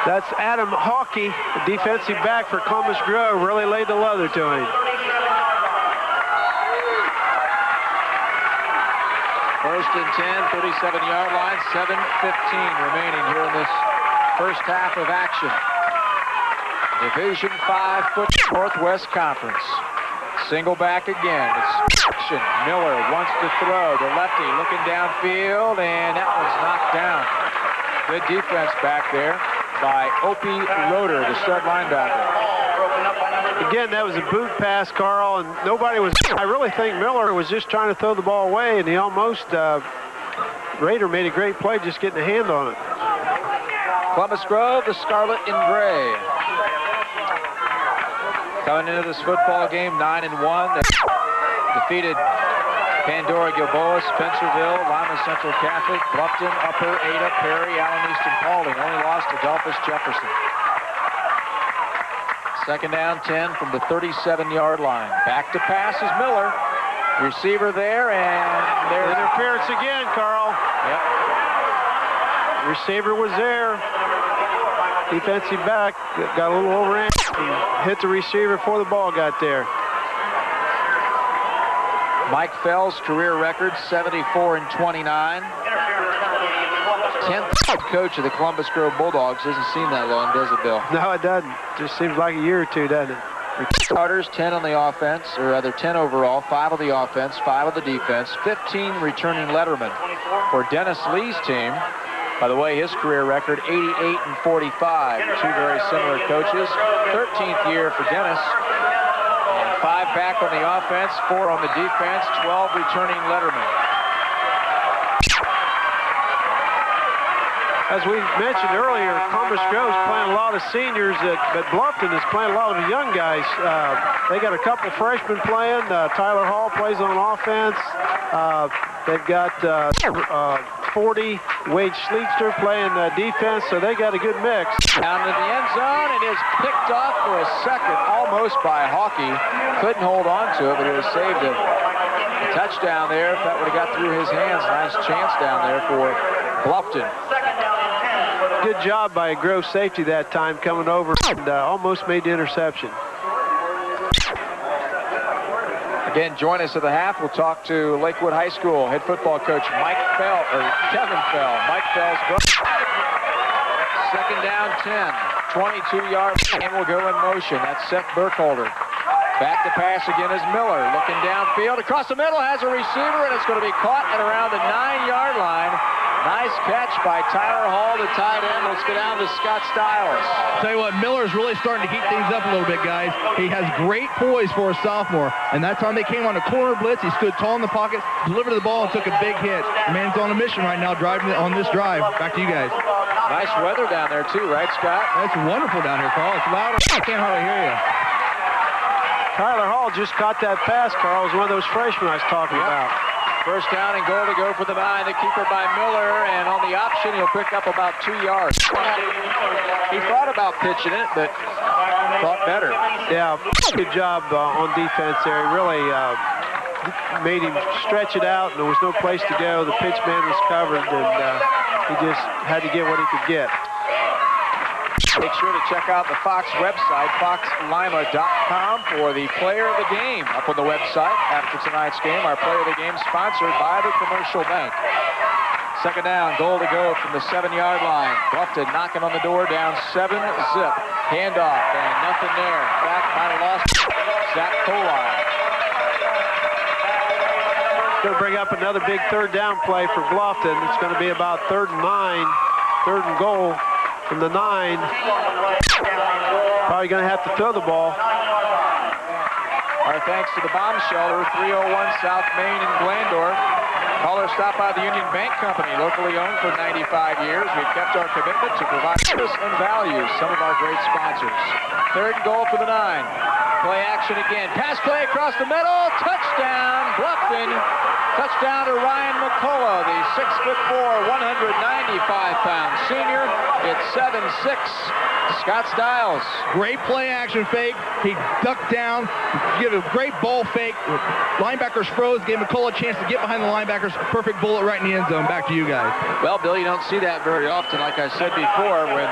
That's Adam Hawkey, the defensive back for Columbus Grove, really laid the leather to him. 1st and 10, 37-yard line, 7:15 remaining here in this first half of action. Division 5 foot Northwest Conference. Single back again. It's action. Miller wants to throw. The lefty looking downfield, and that one's knocked down. Good defense back there by Opie Roeder, the stud linebacker. Again, that was a boot pass, Carl, and nobody was... I really think Miller was just trying to throw the ball away, and he almost... Rader made a great play just getting a hand on it. Columbus Grove, the Scarlet and Gray. Coming into this football game, 9-1. They defeated Pandora, Gilboa, Spencerville, Lima Central Catholic, Bluffton, Upper, Ada, Perry, Allen Easton, Paulding. Only lost to Delphus Jefferson. Second down, 10 from the 37-yard line. Back to pass is Miller. Receiver there, and there's interference again, Carl. Yep. Receiver was there. Defensive back got a little overhand. Hit the receiver before the ball got there. Mike Fell's career record, 74-29. 10th head coach of the Columbus Grove Bulldogs. Doesn't seem that long, does it, Bill? No, it doesn't. Just seems like a year or two, doesn't it? Starters, 10 on the offense, or rather 10 overall, 5 on the offense, 5 on the defense, 15 returning lettermen for Dennis Lee's team. By the way, his career record, 88-45. Two very similar coaches. 13th year for Dennis. And 5 back on the offense, 4 on the defense, 12 returning lettermen. As we mentioned earlier, Columbus Grove's playing a lot of seniors, but Bluffton is playing a lot of young guys. They got a couple freshmen playing. Tyler Hall plays on offense. They've got 40, Wade Schleetster playing defense, so they got a good mix. Down to the end zone, it is picked off for a second, almost by Hawkey. Couldn't hold on to it, but it was saved a touchdown there. If that would have got through his hands, nice chance down there for Bluffton. Good job by a Grove safety that time coming over and almost made the interception. Again, join us at the half. We'll talk to Lakewood High School head football coach Kevin Fell. Mike Fell's brother. Second down, 10. 22-yard and will go in motion. That's Seth Burkholder. Back to pass again is Miller. Looking downfield. Across the middle has a receiver, and it's going to be caught at around the 9-yard line. Nice catch by Tyler Hall, the tight end. Let's go down to Scott Stiles. Tell you what, Miller's really starting to heat things up a little bit, guys. He has great poise for a sophomore. And that time they came on a corner blitz, he stood tall in the pocket, delivered the ball, and took a big hit. The man's on a mission right now, driving on this drive. Back to you guys. Nice weather down there, too, right, Scott? That's wonderful down here, Carl. It's loud. I can't hardly hear you. Tyler Hall just caught that pass, Carl. It was one of those freshmen I was talking about. First down and goal to go for the 9. The keeper by Miller, and on the option, he'll pick up about 2 yards. He thought about pitching it, but thought better. Yeah, good job on defense there. He really made him stretch it out, and there was no place to go. The pitch man was covered, and he just had to get what he could get. Make sure to check out the Fox website, foxlima.com, for the player of the game up on the website after tonight's game. Our player of the game sponsored by the Commercial Bank. Second down, goal to go from the 7-yard line. Bluffton knocking on the door, down 7-zip. Handoff, and nothing there. In fact, might have lost Zach Kohli. Going to bring up another big third down play for Bluffton. It's going to be about 3rd and 9, 3rd and goal. From the 9, probably going to have to throw the ball. Our thanks to the bomb shelter, 301 South Main in Glandorf. Caller stopped by the Union Bank Company, locally owned for 95 years. We've kept our commitment to provide service and value, some of our great sponsors. 3rd and goal for the 9. Play action again. Pass play across the middle. Touchdown, Bluffton. Touchdown to Ryan McCullough, the 6'4", 195-pound senior. It's 7-6. Scott Stiles. Great play action fake. He ducked down, give a great ball fake. Linebackers froze, gave McCullough a chance to get behind the linebackers. Perfect bullet right in the end zone. Back to you guys. Well, Bill, you don't see that very often. Like I said before, when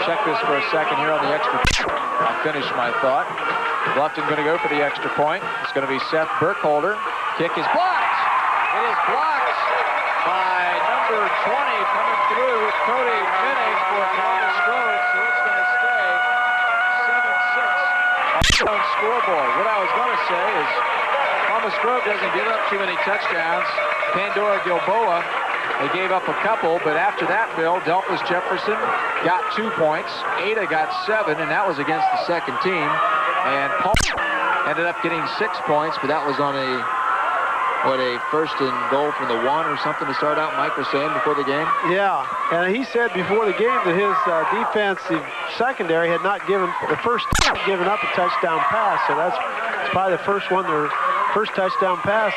check this for a second here on the extra. I'll finish my thought. Bluffton going to go for the extra point. It's going to be Seth Burkholder. Kick is blocked. It is blocked by number 20 coming through, Cody Minnick for Columbus Grove. So it's going to stay 7-6 on scoreboard. What I was going to say is Columbus Grove doesn't give up too many touchdowns. Pandora Gilboa, they gave up a couple, but after that, Bill, Delphus Jefferson got 2 points. Ada got 7, and that was against the second team. And Paul ended up getting 6 points, but that was on a 1st and goal from the 1 or something to start out, Mike was saying before the game? Yeah, and he said before the game that his defensive secondary had not given up a touchdown pass, so that's probably the first one, their first touchdown pass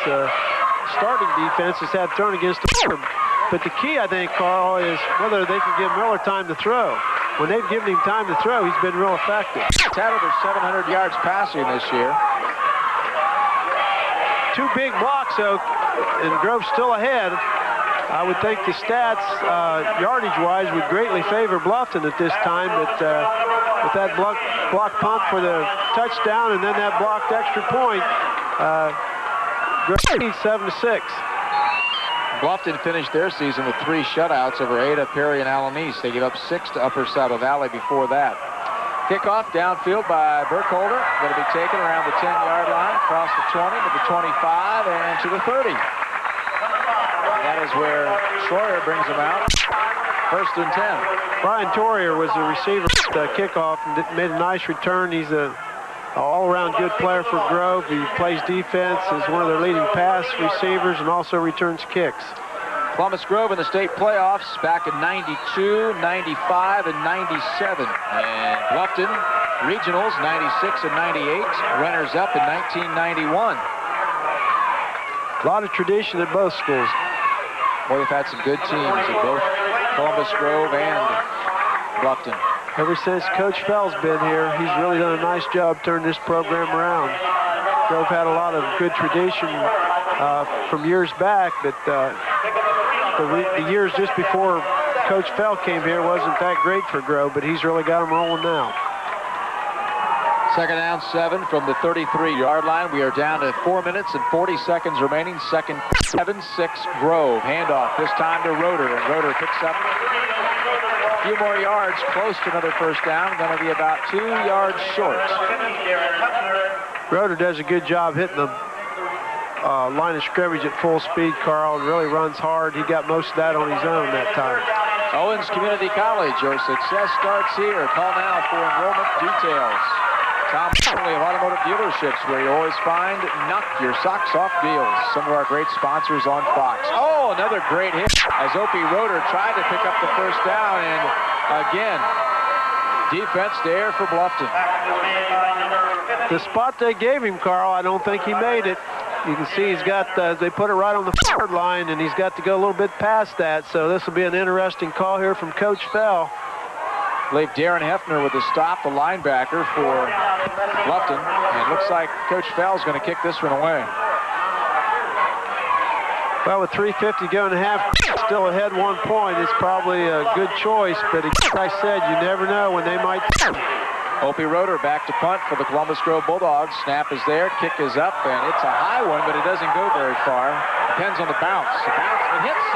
starting defense has had thrown against the board. But the key, I think, Carl, is whether they can give Miller time to throw. when they've given him time to throw, he's been real effective. He's had over 700 yards passing this year. 2 big blocks, though, and Grove's still ahead. I would think the stats, yardage-wise, would greatly favor Bluffton at this time, but with that block punt for the touchdown and then that blocked extra point, Grove leads 7-6. Bluffton finished their season with 3 shutouts over Ada, Perry, and Allen East. They gave up 6 to Upper Saddle Valley before that. Kickoff downfield by Burkholder. Going to be taken around the 10-yard line, across the 20 to the 25 and to the 30. That is where Schroyer brings them out. 1st and 10. Brian Torrier was the receiver at the kickoff and made a nice return. He's an all-around good player for Grove. He plays defense, is one of their leading pass receivers, and also returns kicks. Columbus Grove in the state playoffs back in 92, 95, and 97. And Bluffton regionals 96 and 98. Runners-up in 1991. A lot of tradition at both schools. Boy, they've had some good teams at both Columbus Grove and Bluffton. Ever since Coach Fell's been here, he's really done a nice job turning this program around. Grove had a lot of good tradition from years back, but the years just before Coach Fell came here wasn't that great for Grove, but he's really got them rolling now. 2nd down 7 from the 33-yard line. We are down to 4 minutes and 40 seconds remaining. 7-6 Grove. Handoff this time to Roeder, and Roeder picks up a few more yards, close to another 1st down. Going to be about 2 yards short. Roeder does a good job hitting the line of scrimmage at full speed, Carl, and really runs hard. He got most of that on his own that time. Owens Community College, your success starts here. Call now for enrollment details. Tom Conley of Automotive Dealerships, where you always find knock your socks off deals. Some of our great sponsors on Fox. Oh, another great hit as Opie Roeder tried to pick up the 1st down, and again, defense there for Bluffton. The spot they gave him, Carl, I don't think he made it. You can see he's got, they put it right on the forward line, and he's got to go a little bit past that, so this will be an interesting call here from Coach Fell. I believe Darren Hefner with the stop, the linebacker for Bluffton. And it looks like Coach Fell's going to kick this one away. Well, with 3:50 going to half, still ahead 1 point, it's probably a good choice, but like I said, you never know when they might. Opie Roeder back to punt for the Columbus Grove Bulldogs. Snap is there, kick is up, and it's a high one, but it doesn't go very far. Depends on the bounce. The bounce, it hits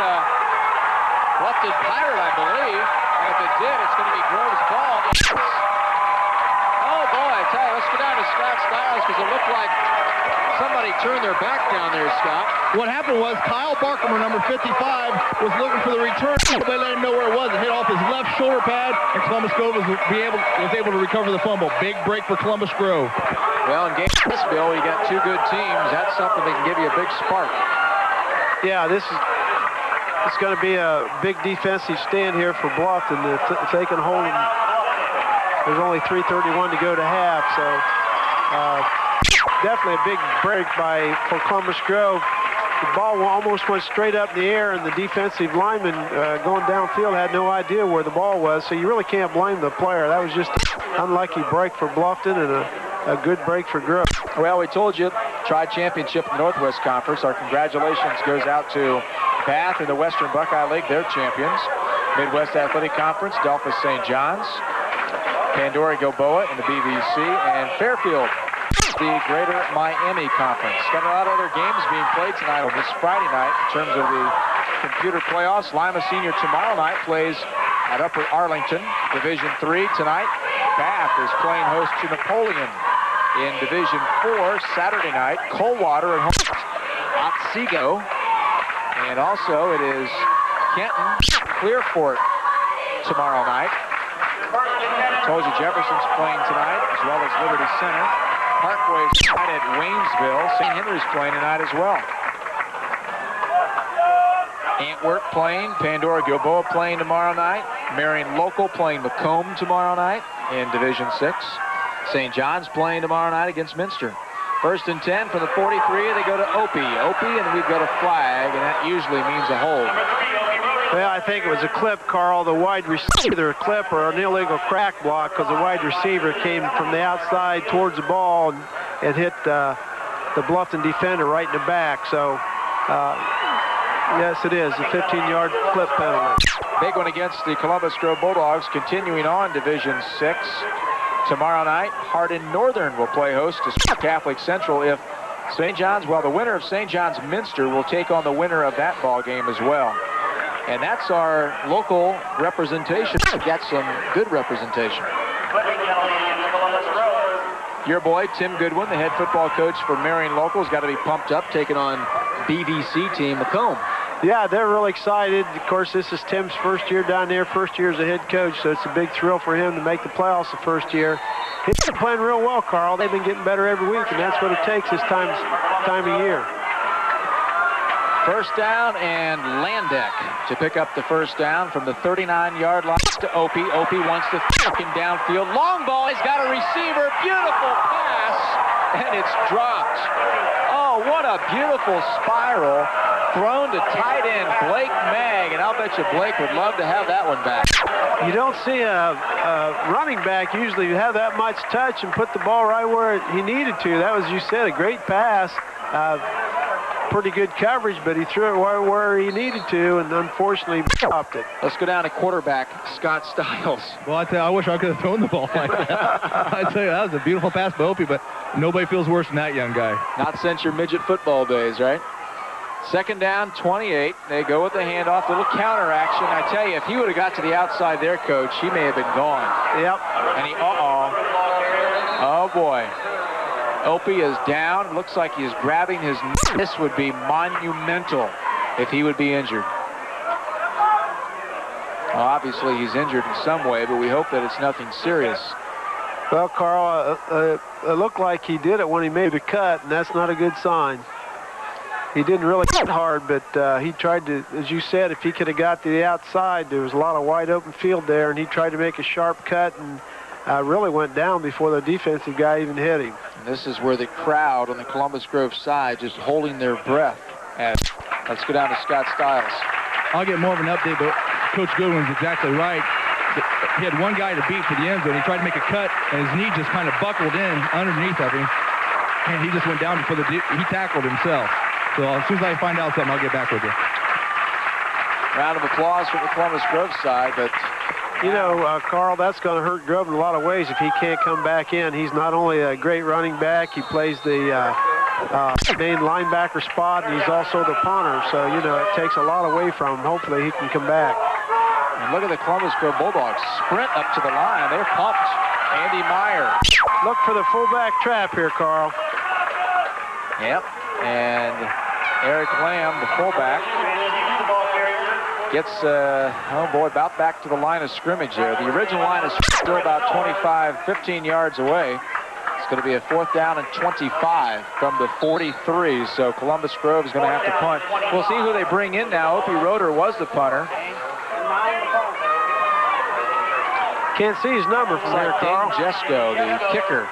Bluffton Pirate, I believe. And if it did, it's going to be Grove's ball. Oh, boy, I tell you, let's go down to Scott Stiles because it looked like somebody turned their back down there, Scott. What happened was Kyle Barkermer, number 55, was looking for the return. They let him know where it was. It hit off his left shoulder pad, and Columbus Grove was able to recover the fumble. Big break for Columbus Grove. Well, in Gainesville, you got 2 good teams. That's something that can give you a big spark. Yeah, it's going to be a big defensive stand here for Bluffton. If they can hold them, there's only 3:31 to go to half, so definitely a big break for Columbus Grove. The ball almost went straight up in the air, and the defensive lineman going downfield had no idea where the ball was, so you really can't blame the player. That was just an unlucky break for Bluffton and a good break for Grove. Well, we told you, Tri-Championship in the Northwest Conference. Our congratulations goes out to Bath and the Western Buckeye League, they're champions. Midwest Athletic Conference, Delphus St. John's, Pandora Gilboa in the BVC, and Fairfield, the Greater Miami Conference. Got a lot of other games being played tonight on this Friday night in terms of the computer playoffs. Lima Senior tomorrow night plays at Upper Arlington, Division III tonight. Bath is playing host to Napoleon in Division IV Saturday night. Coldwater at home, Otsego. And also it is Kenton, Clearport tomorrow night. Told you Jefferson's playing tonight, as well as Liberty Center. Parkway's tonight at Waynesville. St. Henry's playing tonight as well. Antwerp playing, Pandora Gilboa playing tomorrow night. Marion Local playing Macomb tomorrow night in Division VI. St. John's playing tomorrow night against Minster. 1st and 10 from the 43, they go to Opie, and we've got a flag, and that usually means a hold. Well, I think it was a clip, Carl. The wide receiver, either a clip or an illegal crack block, because the wide receiver came from the outside towards the ball and it hit the Bluffton defender right in the back. So, yes, it is a 15-yard clip penalty. Big one against the Columbus Grove Bulldogs, continuing on Division 6. Tomorrow night, Hardin Northern will play host to Catholic Central if St. John's, well, the winner of St. John's Minster will take on the winner of that ball game as well. And that's our local representation. Got some good representation. Your boy, Tim Goodwin, the head football coach for Marion Locals, got to be pumped up, taking on BVC team Macomb. Yeah, they're really excited. Of course, this is Tim's first year down there, first year as a head coach, so it's a big thrill for him to make the playoffs the first year. He's been playing real well, Carl. They've been getting better every week, and that's what it takes this time of year. First down, and Landeck to pick up the first down from the 39-yard line to Opie. Opie wants to fucking downfield. Long ball, he's got a receiver. Beautiful pass, and it's dropped. Oh, what a beautiful spiral. Thrown to tight end Blake Magg, and I'll bet you Blake would love to have that one back. You don't see a running back usually have that much touch and put the ball right where he needed to. That was, you said, a great pass. Pretty good coverage, but he threw it where he needed to, and unfortunately dropped it. Let's go down to quarterback Scott Stiles. Well, I tell you, I wish I could have thrown the ball like that. I tell you, that was a beautiful pass by Opie, but nobody feels worse than that young guy. Not since your midget football days, right? Second down, 28. They go with the handoff, little counter action. I tell you, if he would have got to the outside there, Coach, he may have been gone. Yep. And he, oh boy. Opie is down. Looks like he's grabbing his knee. This would be monumental if he would be injured. Well, obviously, he's injured in some way, but we hope that it's nothing serious. Well, Carl, it looked like he did it when he made the cut, and that's not a good sign. He didn't really hit hard, but he tried to, as you said, if he could have got to the outside, there was a lot of wide open field there, and he tried to make a sharp cut and really went down before the defensive guy even hit him. And this is where the crowd on the Columbus Grove side just holding their breath. And let's go down to Scott Stiles. I'll get more of an update, but Coach Goodwin's exactly right. He had one guy to beat for the end zone. He tried to make a cut, and his knee just kind of buckled in underneath of him, and he just went down before he tackled himself. So as soon as I find out something, I'll get back with you. Round of applause from the Columbus Grove side, but you know, Carl, that's going to hurt Grove in a lot of ways if he can't come back in. He's not only a great running back, he plays the main linebacker spot, and he's also the punter. So, you know, it takes a lot away from him. Hopefully he can come back. And look at the Columbus Grove Bulldogs sprint up to the line. They're pumped. Andy Meyer. Look for the fullback trap here, Carl. Yep. And Eric Lamb, the fullback, gets, oh boy, about back to the line of scrimmage there. The original line is still about 15 yards away. It's going to be a 4th down and 25 from the 43. So Columbus Grove is going to have to punt. We'll see who they bring in now. Opie Roeder was the punter. Can't see his number from there, Carl. Jesko, the kicker.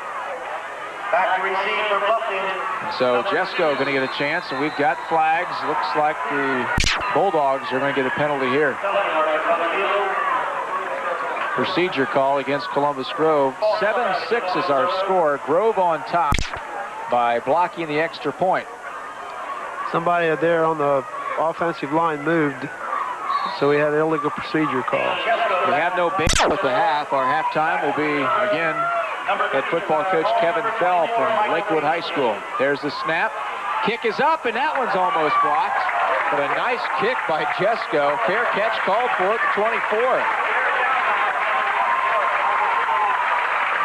Back to receive for Bluffton. So Jesko going to get a chance, and we've got flags. Looks like the Bulldogs are going to get a penalty here. Procedure call against Columbus Grove. 7-6 is our score. Grove on top by blocking the extra point. Somebody there on the offensive line moved, so we had an illegal procedure call. We have no bench at the half. Our halftime will be, again, head football coach Kevin Fell from Lakewood High School. There's the snap. Kick is up, and that one's almost blocked. But a nice kick by Jesko. Fair catch called for at the 24.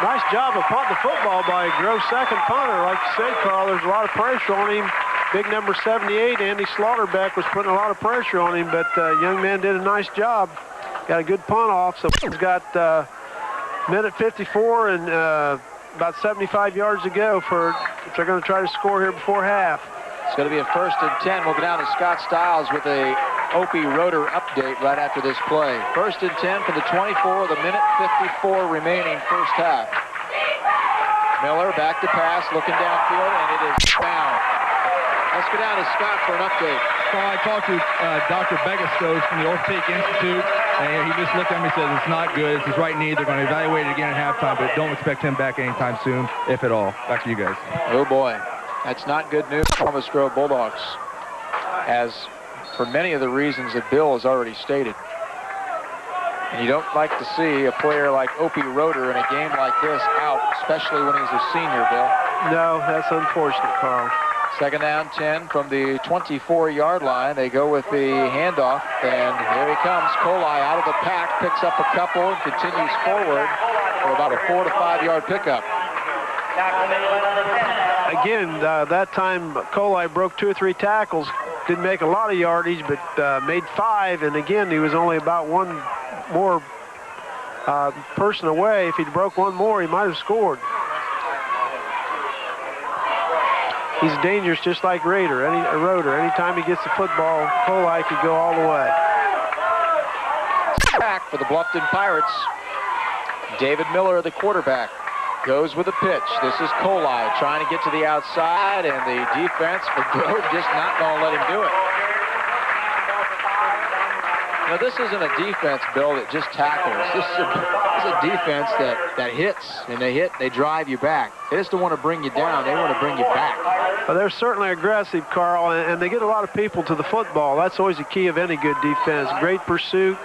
Nice job of punting the football by Grove's second punter. Like you said, Carl, there's a lot of pressure on him. Big number 78, Andy Slaughterbeck, was putting a lot of pressure on him, but young man did a nice job. Got a good punt off, so he's got minute 54 and about 75 yards to go if they're going to try to score here before half. It's going to be a 1st and 10. We'll go down to Scott Stiles with a Opie Roeder update right after this play. 1st and 10 for the 24, the minute 54 remaining first half. Miller back to pass, looking downfield, and it is found. Let's go down to Scott for an update. Carl, I talked to Dr. Begastove from the Orthopedic Institute, and he just looked at me and said, it's not good. It's his right knee. They're going to evaluate it again at halftime, but don't expect him back anytime soon, if at all. Back to you guys. Oh, boy. That's not good news for Columbus Grove Bulldogs, as for many of the reasons that Bill has already stated. And you don't like to see a player like Opie Roeder in a game like this out, especially when he's a senior, Bill. No, that's unfortunate, Carl. Second down, 10 from the 24-yard line. They go with the handoff, and here he comes. Kohli out of the pack, picks up a couple, and continues forward for about a 4 to 5 yard pickup. Again, that time Kohli broke 2 or 3 tackles. Didn't make a lot of yardage, but made 5. And again, he was only about one more person away. If he'd broke one more, he might have scored. He's dangerous just like Roeder. Anytime he gets the football, Kohli could go all the way. Back for the Bluffton Pirates. David Miller, the quarterback, goes with a pitch. This is Kohli trying to get to the outside, and the defense for Grove just not going to let him do it. You know, this isn't a defense, Bill, that just tackles. This is a defense that hits, and they drive you back. They just don't want to bring you down. They want to bring you back. Well, they're certainly aggressive, Carl, and they get a lot of people to the football. That's always the key of any good defense. Great pursuit,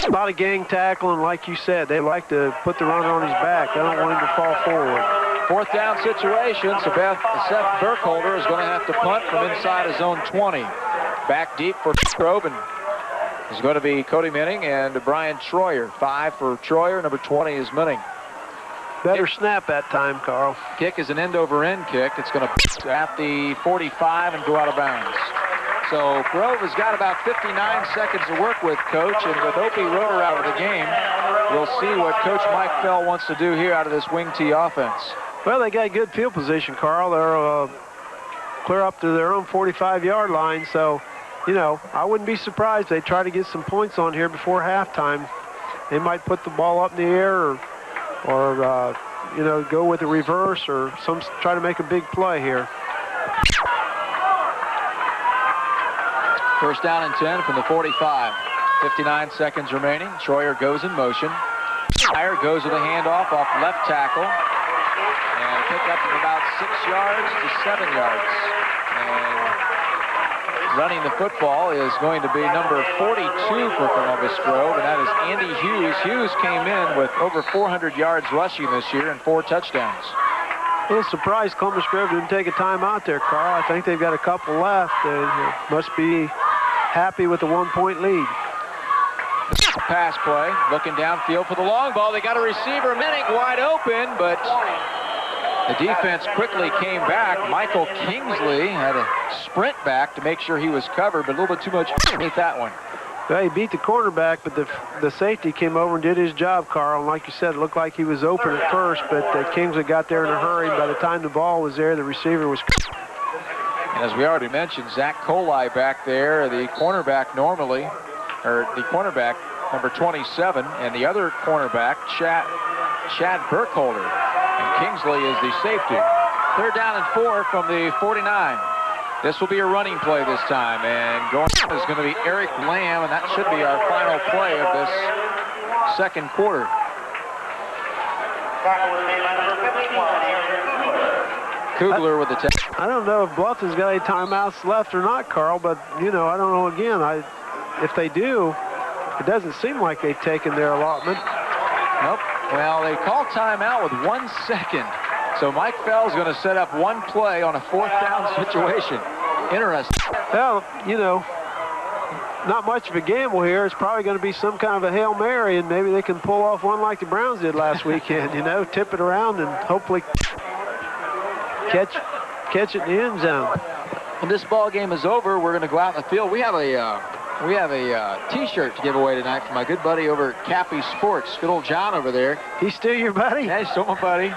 a lot of gang tackling, like you said. They like to put the runner on his back. They don't want him to fall forward. 4th down situation. Seth Burkholder is going to have to punt from inside his own 20. Back deep for Grove, and is going to be Cody Minning and Brian Troyer. 5 for Troyer. Number 20 is Minning. Better snap that time, Carl. Kick is an end-over-end kick. It's going to at the 45 and go out of bounds. So Grove has got about 59 seconds to work with, Coach, and with Opie Roeder out of the game, we'll see what Coach Mike Fell wants to do here out of this wing T offense. Well, they got good field position, Carl. They're clear up to their own 45-yard line, so, you know, I wouldn't be surprised they try to get some points on here before halftime. They might put the ball up in the air or you know, go with a reverse or try to make a big play here. First down and 10 from the 45. 59 seconds remaining. Troyer goes in motion. Meyer goes with a handoff off left tackle. And a pickup of about 6 yards to 7 yards. And running the football is going to be number 42 for Columbus Grove, and that is Andy Hughes. Hughes came in with over 400 yards rushing this year and 4 touchdowns. A little surprised Columbus Grove didn't take a timeout there, Carl. I think they've got a couple left. They must be happy with the 1-point lead. Pass play, looking downfield for the long ball. They got a receiver, Minnick, wide open, but the defense quickly came back. Michael Kingsley had a sprint back to make sure he was covered, but a little bit too much underneath that one. Well, he beat the cornerback, but the safety came over and did his job, Carl. And like you said, it looked like he was open at first, but Kingsley got there in a hurry. By the time the ball was there, the receiver was... And as we already mentioned, Zach Kohli back there, the cornerback normally, or the cornerback number 27, and the other cornerback, Chad Burkholder. And Kingsley is the safety. 3rd down and 4 from the 49. This will be a running play this time, and going is going to be Eric Lamb, and that should be our final play of this second quarter. Kugler with the tackle. I don't know if Bluffton's got any timeouts left or not, Carl, but, you know, I don't know again. If they do, it doesn't seem like they've taken their allotment. Nope. Well, they call timeout with 1 second. So Mike Fell's going to set up one play on a 4th down situation. Interesting. Well, you know, not much of a gamble here. It's probably going to be some kind of a Hail Mary, and maybe they can pull off one like the Browns did last weekend, you know, tip it around and hopefully catch it in the end zone. When this ball game is over, we're going to go out in the field. We have a T-shirt to give away tonight from my good buddy over at Cappy Sports. Good old John over there. He's still your buddy? Yeah, he's still my buddy.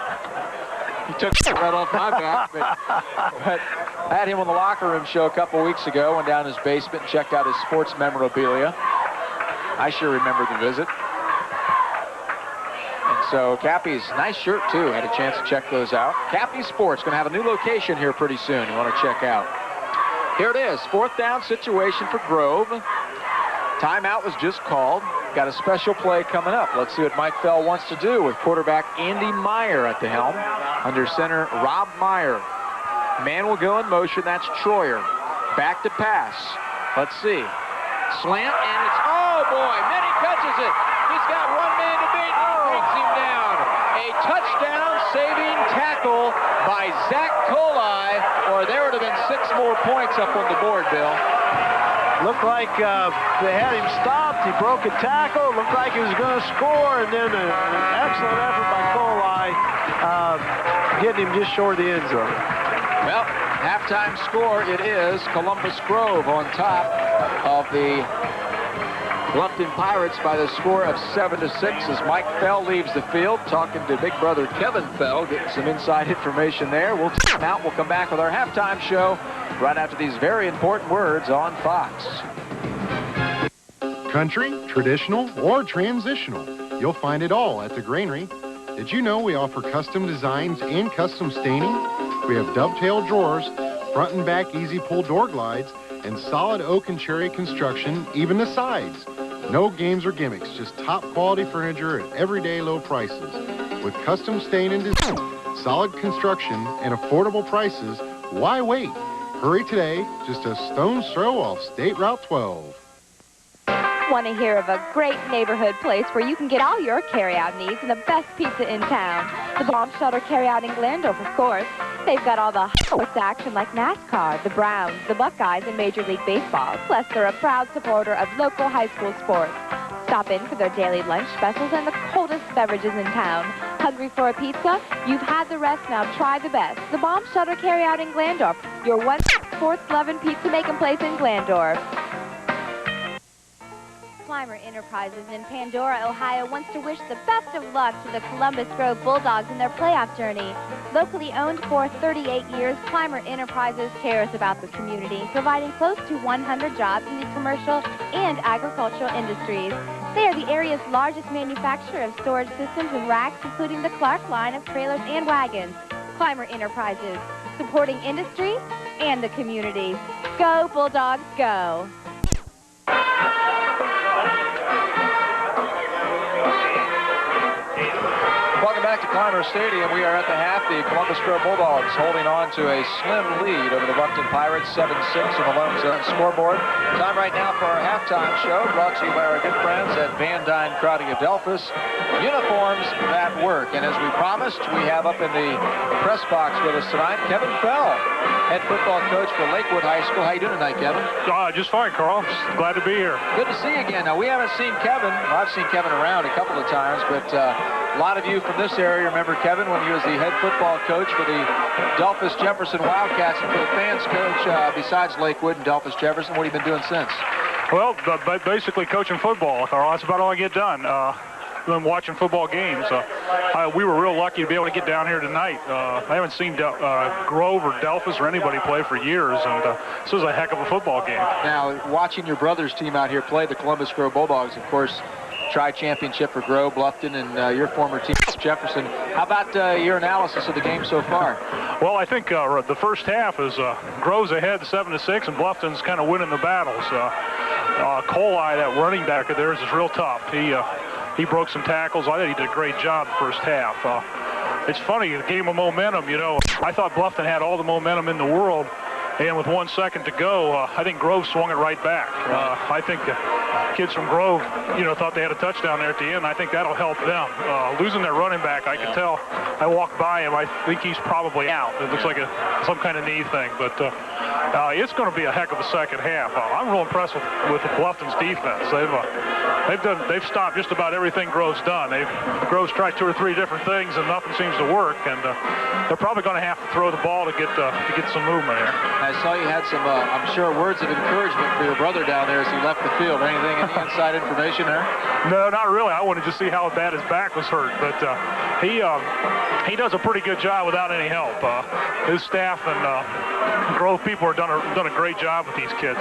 He took it right off my back, but I had him on the Locker Room show a couple weeks ago. Went down his basement and checked out his sports memorabilia. I sure remember the visit. And so Cappy's nice shirt too. Had a chance to check those out. Cappy Sports going to have a new location here pretty soon. You want to check out. Here it is, 4th down situation for Grove. Timeout was just called. Got a special play coming up. Let's see what Mike Fell wants to do with quarterback Andy Meyer at the helm. Under center, Rob Meyer. Man will go in motion. That's Troyer. Back to pass. Let's see. Slant, and it's, oh boy, Many catches it. He's got one man to beat. He takes him down. A touchdown-saving tackle by Zach Kohli, or there would have been 6 more points up on the board, Bill. Looked like they had him stopped. He broke a tackle. Looked like he was going to score, and then an excellent effort by Kohli, getting him just short of the end zone. Well, halftime score, it is Columbus Grove on top of the Bluffton Pirates by the score of 7-6 as Mike Fell leaves the field, talking to big brother Kevin Fell, getting some inside information there. We'll take him out. We'll come back with our halftime show right after these very important words on Fox. Country, traditional, or transitional, you'll find it all at the Granary. Did you know we offer custom designs and custom staining? We have dovetail drawers, front and back easy pull door glides, and solid oak and cherry construction, even the sides. No games or gimmicks, just top quality furniture at everyday low prices. With custom stain and design, solid construction, and affordable prices, why wait? Hurry today, just a stone's throw off State Route 12. Want to hear of a great neighborhood place where you can get all your carry-out needs and the best pizza in town? The Bomb Shelter Carry-Out in Glandorf, of course. They've got all the hottest action like NASCAR, the Browns, the Buckeyes, and Major League Baseball. Plus, they're a proud supporter of local high school sports. Stop in for their daily lunch specials and the coldest beverages in town. Hungry for a pizza? You've had the rest, now try the best. The Bomb Shelter Carry-Out in Glandorf, your 1/4-11 pizza making place in Glandorf. Climber Enterprises in Pandora, Ohio wants to wish the best of luck to the Columbus Grove Bulldogs in their playoff journey. Locally owned for 38 years, Climber Enterprises cares about the community, providing close to 100 jobs in the commercial and agricultural industries. They are the area's largest manufacturer of storage systems and racks, including the Clark line of trailers and wagons. Climber Enterprises, supporting industry and the community. Go Bulldogs, go! Welcome back to Climber Stadium. We are at the half. The Columbus Grove Bulldogs holding on to a slim lead over the Bluffton Pirates, 7-6 on the Lone Zone scoreboard. Time right now for our halftime show, brought to you by our good friends at Van Dyne Crowdy Adelphus. Uniforms that work. And as we promised, we have up in the press box with us tonight, Kevin Fell, head football coach for Lakewood High School. How you doing tonight, Kevin? Just fine, Carl. Just glad to be here. Good to see you again. Now, we haven't seen Kevin. Well, I've seen Kevin around a couple of times, but a lot of you from this area remember Kevin when he was the head football coach for the Delphus Jefferson Wildcats. And for the fans, coach, besides Lakewood and Delphus Jefferson, what have you been doing since? Well, basically coaching football, Carl. That's about all I get done. Been watching football games. We were real lucky to be able to get down here tonight. I haven't seen Grove or Delphus or anybody play for years, and this was a heck of a football game. Now, watching your brother's team out here play, the Columbus Grove Bulldogs, of course, tri-championship for Grove, Bluffton, and your former team, Jefferson. How about your analysis of the game so far? Well, I think the first half is Grove's ahead 7-6, and Bluffton's kind of winning the battles. Kohli, that running back of theirs, is real tough. He broke some tackles. I thought he did a great job the first half. It's funny, the game of momentum, you know. I thought Bluffton had all the momentum in the world, and with 1 second to go, I think Grove swung it right back. I think kids from Grove, thought they had a touchdown there at the end. I think that'll help them. Losing their running back, I could tell. I walked by him. I think he's probably out. It looks like some kind of knee thing, but it's going to be a heck of a second half. I'm real impressed with the Bluffton's defense. They've stopped just about everything Grove's done. Grove's tried 2 or 3 different things and nothing seems to work, and they're probably going to have to throw the ball to get some movement here. I saw you had some, I'm sure, words of encouragement for your brother down there as he left the field. Any inside information there? No, not really. I wanted to see how bad his back was hurt, but he does a pretty good job without any help. His staff and Grove people have done a great job with these kids.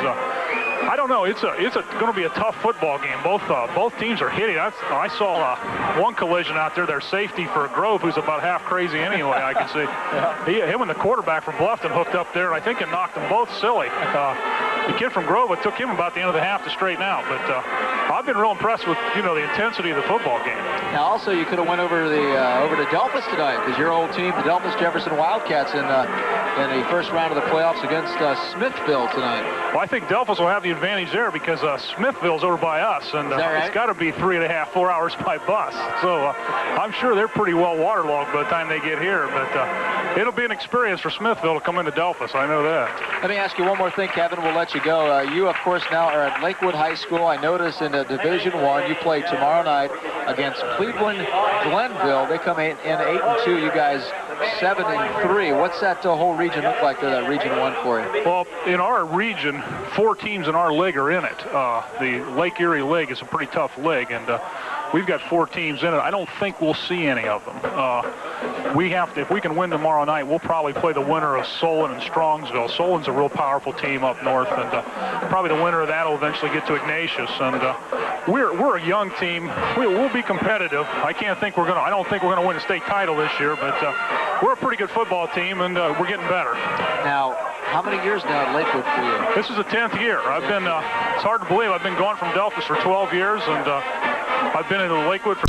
I don't know. It's going to be a tough football game. Both teams are hitting. I saw one collision out there. Their safety for Grove, who's about half crazy anyway. I can see him and the quarterback from Bluffton hooked up there, and I think it knocked them both silly. The kid from Grove, it took him about the end of the half to straighten out. But I've been real impressed with the intensity of the football game. Now, also, you could have went over to Delphus tonight, because your old team, the Delphus Jefferson Wildcats, in the first round of the playoffs against Smithville tonight. Well, I think Delphus will have the advantage there because Smithville's over by us, and it's got to be 3.5, 4 hours by bus. So I'm sure they're pretty well waterlogged by the time they get here. But it'll be an experience for Smithville to come into Delphus. I know that. Let me ask you one more thing, Kevin. We'll let you go. You, of course, now are at Lakewood High School. I noticed in the Division I, you play tomorrow night against Cleveland Glenville. They come in 8-2. You guys 7-3. What's that whole region look like there, that Region 1 for you? Well, in our region, 4 teams in our league are in it. The Lake Erie League is a pretty tough league, and we've got 4 teams in it. I don't think we'll see any of them. If we can win tomorrow night, we'll probably play the winner of Solon and Strongsville. Solon's a real powerful team up north, and probably the winner of that will eventually get to Ignatius. And we're a young team. We'll be competitive. I don't think we're going to win a state title this year, but we're a pretty good football team, and we're getting better. Now, how many years now at Lakewood for you? This is the 10th year. I've been, it's hard to believe, I've been gone from Delphus for 12 years, and I've been in Lakewood for,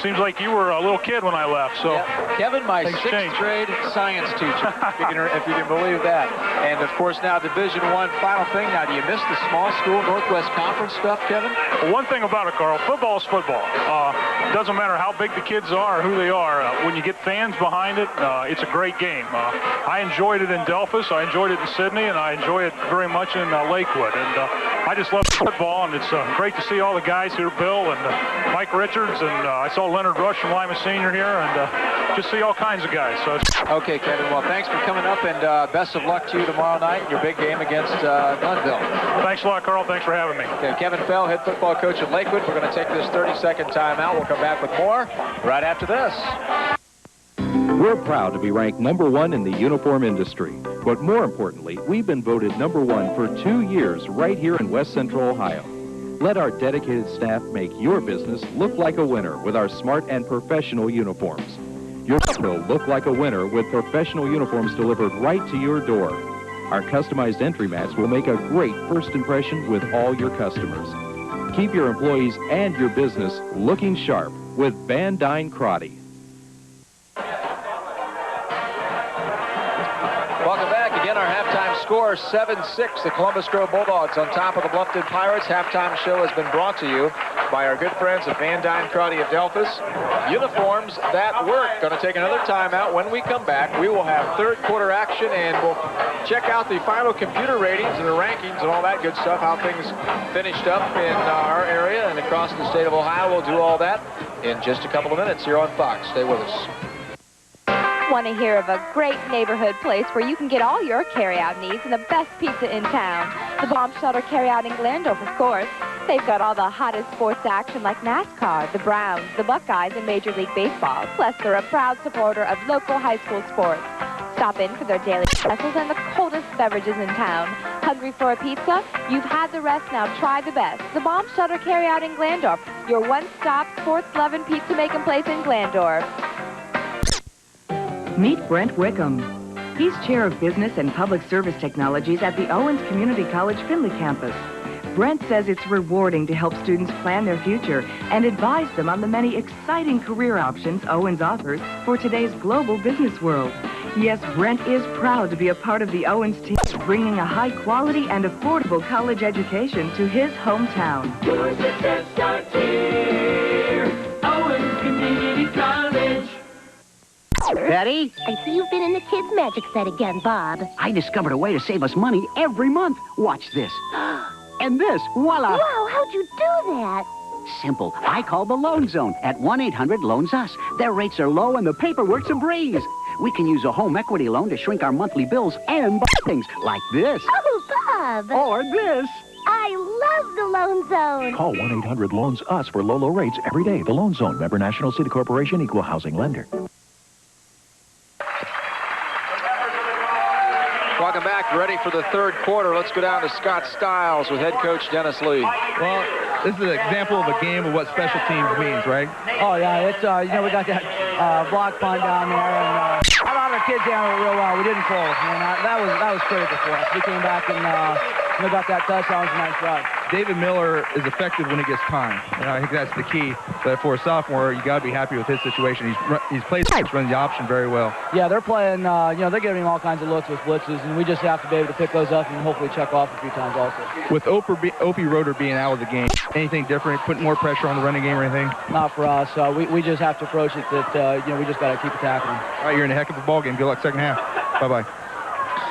seems like you were a little kid when I left, so. Yeah. Kevin, my 6th grade science teacher, if you can believe that. And of course now Division I, final thing, now do you miss the small school Northwest Conference stuff, Kevin? Well, one thing about it, Carl, football is football. It doesn't matter how big the kids are or who they are. When you get fans behind it, it's a great game. I enjoyed it in Delphus, I enjoyed it in Sydney, and I enjoy it very much in Lakewood. And I just love football, and it's great to see all the guys here, Bill and Mike Richards, and I saw Leonard Rush from Lima Senior here, and just see all kinds of guys. So. Okay, Kevin, well, thanks for coming up, and best of luck to you tomorrow night in your big game against Glenville. Thanks a lot, Carl. Thanks for having me. Okay, Kevin Fell, head football coach at Lakewood. We're going to take this 30-second timeout. We'll come back with more right after this. We're proud to be ranked #1 in the uniform industry. But more importantly, we've been voted #1 for 2 years right here in West Central Ohio. Let our dedicated staff make your business look like a winner with our smart and professional uniforms. Your will look like a winner with professional uniforms delivered right to your door. Our customized entry mats will make a great first impression with all your customers. Keep your employees and your business looking sharp with Van Dyne Crotty. Welcome back. Again, our halftime score, 7-6. The Columbus Grove Bulldogs on top of the Bluffton Pirates. Halftime show has been brought to you by our good friends at Van Dyne Crotty of Delphus. Uniforms that work. Going to take another timeout. When we come back, we will have third quarter action, and we'll check out the final computer ratings and the rankings and all that good stuff, how things finished up in our area and across the state of Ohio. We'll do all that in just a couple of minutes here on Fox. Stay with us. Want to hear of a great neighborhood place where you can get all your carry-out needs and the best pizza in town? The Bomb Shelter Carry-Out in Glandorf, of course. They've got all the hottest sports action like NASCAR, the Browns, the Buckeyes, and Major League Baseball. Plus, they're a proud supporter of local high school sports. Stop in for their daily specials and the coldest beverages in town. Hungry for a pizza? You've had the rest, now try the best. The Bomb Shelter Carry-Out in Glandorf, your one-stop sports-loving pizza-making place in Glandorf. Meet Brent Wickham. He's Chair of Business and Public Service Technologies at the Owens Community College Findlay campus. Brent says it's rewarding to help students plan their future and advise them on the many exciting career options Owens offers for today's global business world. Yes, Brent is proud to be a part of the Owens team, bringing a high-quality and affordable college education to his hometown. Your success starts here, Owens Community College. Betty? I see you've been in the kids' magic set again, Bob. I discovered a way to save us money every month. Watch this. And this, voila. Wow, how'd you do that? Simple. I call the Loan Zone at 1-800-LOANS-US. Their rates are low and the paperwork's a breeze. We can use a home equity loan to shrink our monthly bills and buy things like this. Oh, Bob. Or this. I love the Loan Zone. Call 1-800-LOANS-US for low, low rates every day. The Loan Zone, member National City Corporation, equal housing lender. Welcome back. Ready for the third quarter. Let's go down to Scott Stiles with head coach Dennis Lee. Well, this is an example of a game of what special teams means, right? Oh, yeah. It's, you know, we got that block punt down there, and a lot of our kids handled it real well. We didn't fold, and that was critical for us. We came back and got that touchdown. It was a nice drive. David Miller is effective when he gets time. I think that's the key. But for a sophomore, you got to be happy with his situation. He's played running the option very well. Yeah, they're playing. They're giving him all kinds of looks with blitzes, and we just have to be able to pick those up and hopefully check off a few times also. With Opie Roeder being out of the game, anything different? Putting more pressure on the running game or anything? Not for us. We just have to approach it that we just got to keep attacking them. All right, you're in a heck of a ball game. Good luck second half. Bye-bye.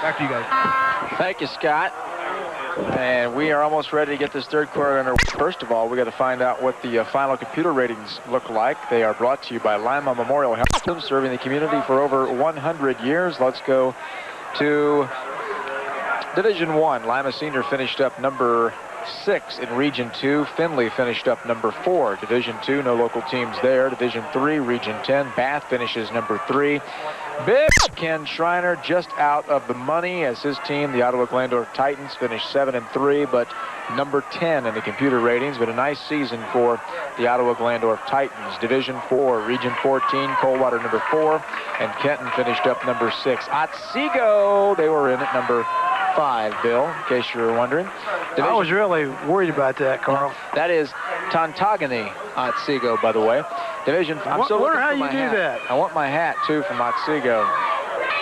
Back to you guys. Thank you, Scott. And we are almost ready to get this third quarter underway. First of all, we got to find out what the final computer ratings look like. They are brought to you by Lima Memorial Health System, serving the community for over 100 years. Let's go to Division 1. Lima Senior finished up number 6 in Region 2. Finley finished up number 4. Division 2, no local teams there. Division 3, Region 10. Bath finishes number 3. Big Ken Schreiner just out of the money as his team, the Ottawa Glandorf Titans, finished 7-3, but number 10 in the computer ratings. But a nice season for the Ottawa Glandorf Titans. Division 4, Region 14, Coldwater number 4, and Kenton finished up number 6. Otsego, they were in at number 5, Bill, in case you were wondering. I was really worried about that, Carl. That is Tontogany Otsego, by the way. Division. I'm so wonder looking how for you my do hat. that. I want my hat too from Otsego.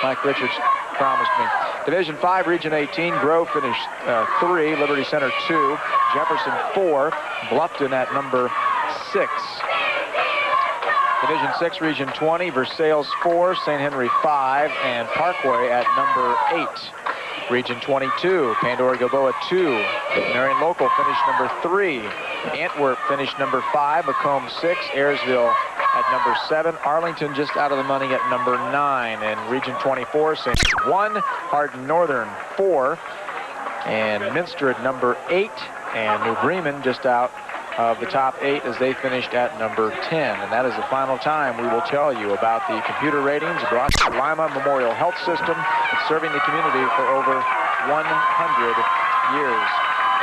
Mike Richards promised me. Division 5, Region 18. Grove finished 3. Liberty Center 2. Jefferson 4. Bluffton at number 6. Division 6, Region 20. Versailles 4. St. Henry 5. And Parkway at number 8. Region 22, Pandora Gilboa 2. Marion Local finished number 3. Antwerp finished number 5. Macomb 6. Ayersville at number 7. Arlington just out of the money at number 9. And Region 24, St. 1. Hardin Northern 4. And Minster at number 8. And New Bremen just out of the top 8 as they finished at number 10. And that is the final time we will tell you about the computer ratings brought to Lima Memorial Health System, serving the community for over 100 years.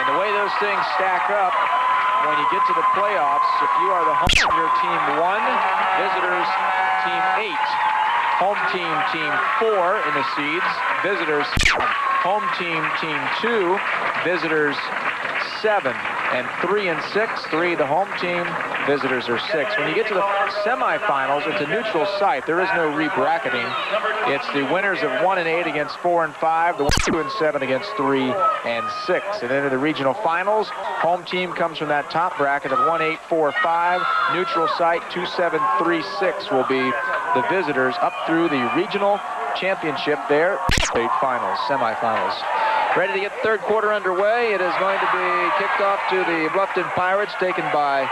And the way those things stack up, when you get to the playoffs, if you are the home team, your team 1, visitors team 8. Home team, team 4 in the seeds, visitors. Home team, team 2, visitors 7. And 3 and 6, 3 the home team, visitors are 6. When you get to the semifinals, it's a neutral site. There is no re-bracketing. It's the winners of 1 and 8 against 4 and 5, the 2 and 7 against 3 and 6. And then in the regional finals, home team comes from that top bracket of 1, 8, 4, 5. Neutral site 2, 7, 3, 6 will be the visitors up through the regional championship there. State finals, semifinals. Ready to get the third quarter underway. It is going to be kicked off to the Bluffton Pirates, taken by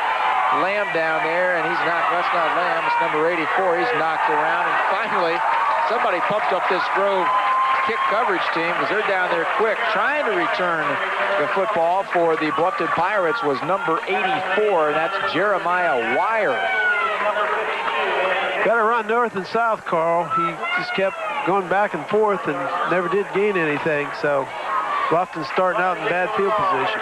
Lamb down there, and he's knocked. That's not Lamb, it's number 84. He's knocked around, and finally, somebody pumped up this Grove kick coverage team because they're down there quick. Trying to return the football for the Bluffton Pirates was number 84, and that's Jeremiah Wire. Got to run north and south, Carl. He just kept going back and forth and never did gain anything, so Bluffton's starting out in bad field position.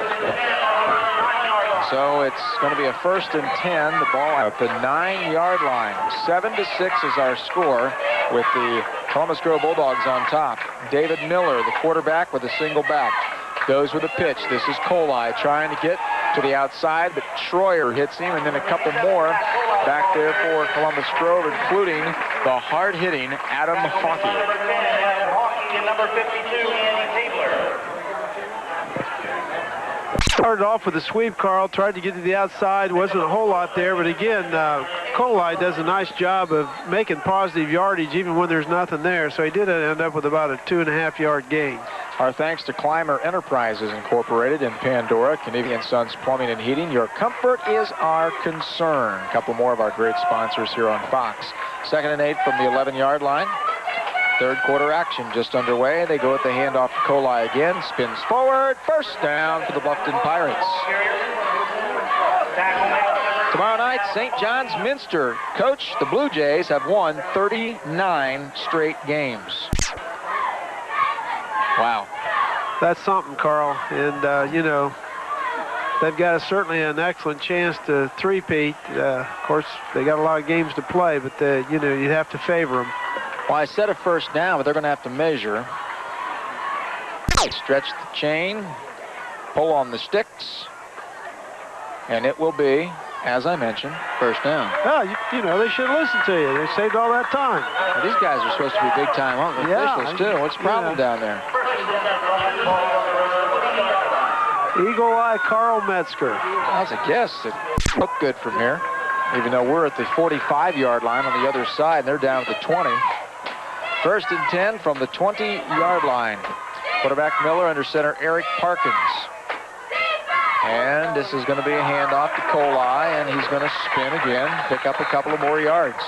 So it's going to be a 1st and 10. The ball at the 9-yard line. 7-6 is our score with the Columbus Grove Bulldogs on top. David Miller, the quarterback, with a single back. Goes with a pitch. This is Kohli trying to get to the outside, but Troyer hits him, and then a couple more back there for Columbus Grove, including the hard-hitting Adam Hockey. And number 52, Andy Tabler. Started off with a sweep, Carl. Tried to get to the outside. Wasn't a whole lot there, but again, Kohli does a nice job of making positive yardage even when there's nothing there, so he did end up with about a 2.5-yard gain. Our thanks to Clymer Enterprises Incorporated in Pandora, Canadian Sons Plumbing and Heating. Your comfort is our concern. A couple more of our great sponsors here on Fox. 2nd and 8 from the 11-yard line. Third quarter action just underway. They go with the handoff to Kohli again. Spins forward. First down for the Bluffton Pirates. Tomorrow night, St. John's Minster. Coach, the Blue Jays have won 39 straight games. Wow. That's something, Carl. And, you know, they've got certainly an excellent chance to three-peat. Of course, they got a lot of games to play, but, you know, you'd have to favor them. Well, I said a first down, but they're going to have to measure. Stretch the chain, pull on the sticks, and it will be, as I mentioned, first down. Oh, you know, they should listen to you. They saved all that time. Well, these guys are supposed to be big-time officials, too. What's the problem down there? Eagle Eye Carl Metzger. I was a guess. It looked good from here, even though we're at the 45-yard line on the other side, and they're down at the 20. First and 10 from the 20-yard line. Quarterback Miller, under center Eric Parkins. And this is going to be a handoff to Kohli, and he's going to spin again, pick up a couple of more yards.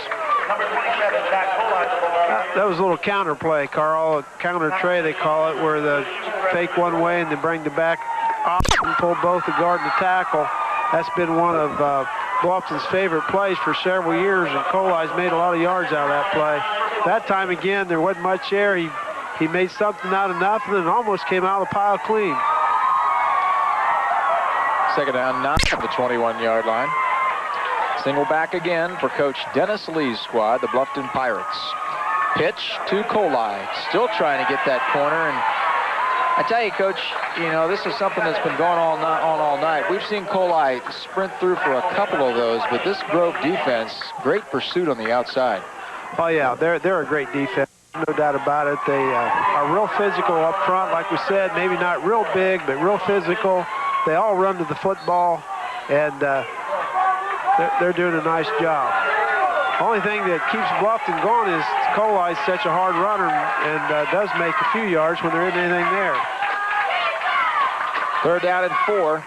That was a little counter play, Carl. A counter tray, they call it, where the fake one way and they bring the back off and pull both the guard and the tackle. That's been one of Bluffton's favorite plays for several years, and Kohli's made a lot of yards out of that play. That time, again, there wasn't much there. He made something out of nothing and almost came out of the pile clean. Second down, 9 from the 21-yard line. Single back again for Coach Dennis Lee's squad, the Bluffton Pirates. Pitch to Kohli, still trying to get that corner. And I tell you, Coach, you know, this is something that's been going on all night. We've seen Kohli sprint through for a couple of those, but this Grove defense, great pursuit on the outside. Oh, yeah, they're a great defense. No doubt about it. They are real physical up front, like we said, maybe not real big, but real physical. They all run to the football, and they're doing a nice job. Only thing that keeps Bluffton going is Kohli's such a hard runner and does make a few yards when there isn't anything there. Third down and 4.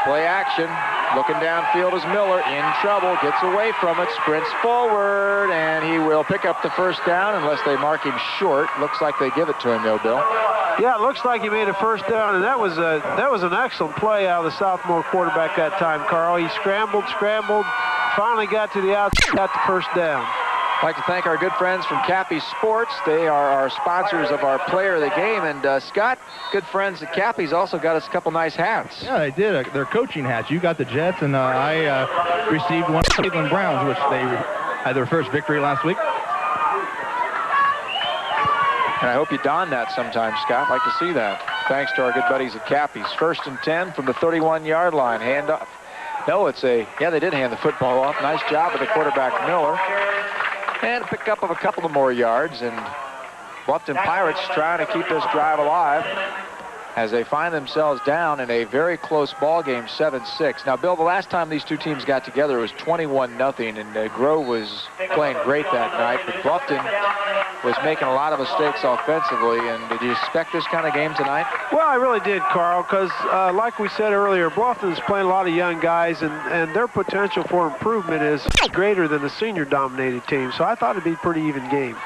Play action. Looking downfield is Miller, in trouble, gets away from it, sprints forward, and he will pick up the first down unless they mark him short. Looks like they give it to him, though, Bill. Yeah, it looks like he made a first down, and that was an excellent play out of the sophomore quarterback that time, Carl. He scrambled, finally got to the outside, got the first down. I'd like to thank our good friends from Cappy Sports. They are our sponsors of our player of the game. And Scott, good friends at Cappy's, also got us a couple nice hats. Yeah, they did. They're coaching hats. You got the Jets, and I received one of the Cleveland Browns, which they had their first victory last week. And I hope you don that sometime, Scott. I'd like to see that. Thanks to our good buddies at Cappy's. First and 10 from the 31-yard line. Hand off. No, they did hand the football off. Nice job with the quarterback, Miller. And pick up of a couple of more yards, and Bluffton Pirates trying to keep this drive alive as they find themselves down in a very close ball game, 7-6. Now, Bill, the last time these two teams got together, it was 21-0, and Grove was playing great that night, but Bluffton was making a lot of mistakes offensively. And did you expect this kind of game tonight? Well, I really did, Carl, because like we said earlier, Bluffton's playing a lot of young guys, and their potential for improvement is greater than the senior-dominated team, so I thought it'd be a pretty even game.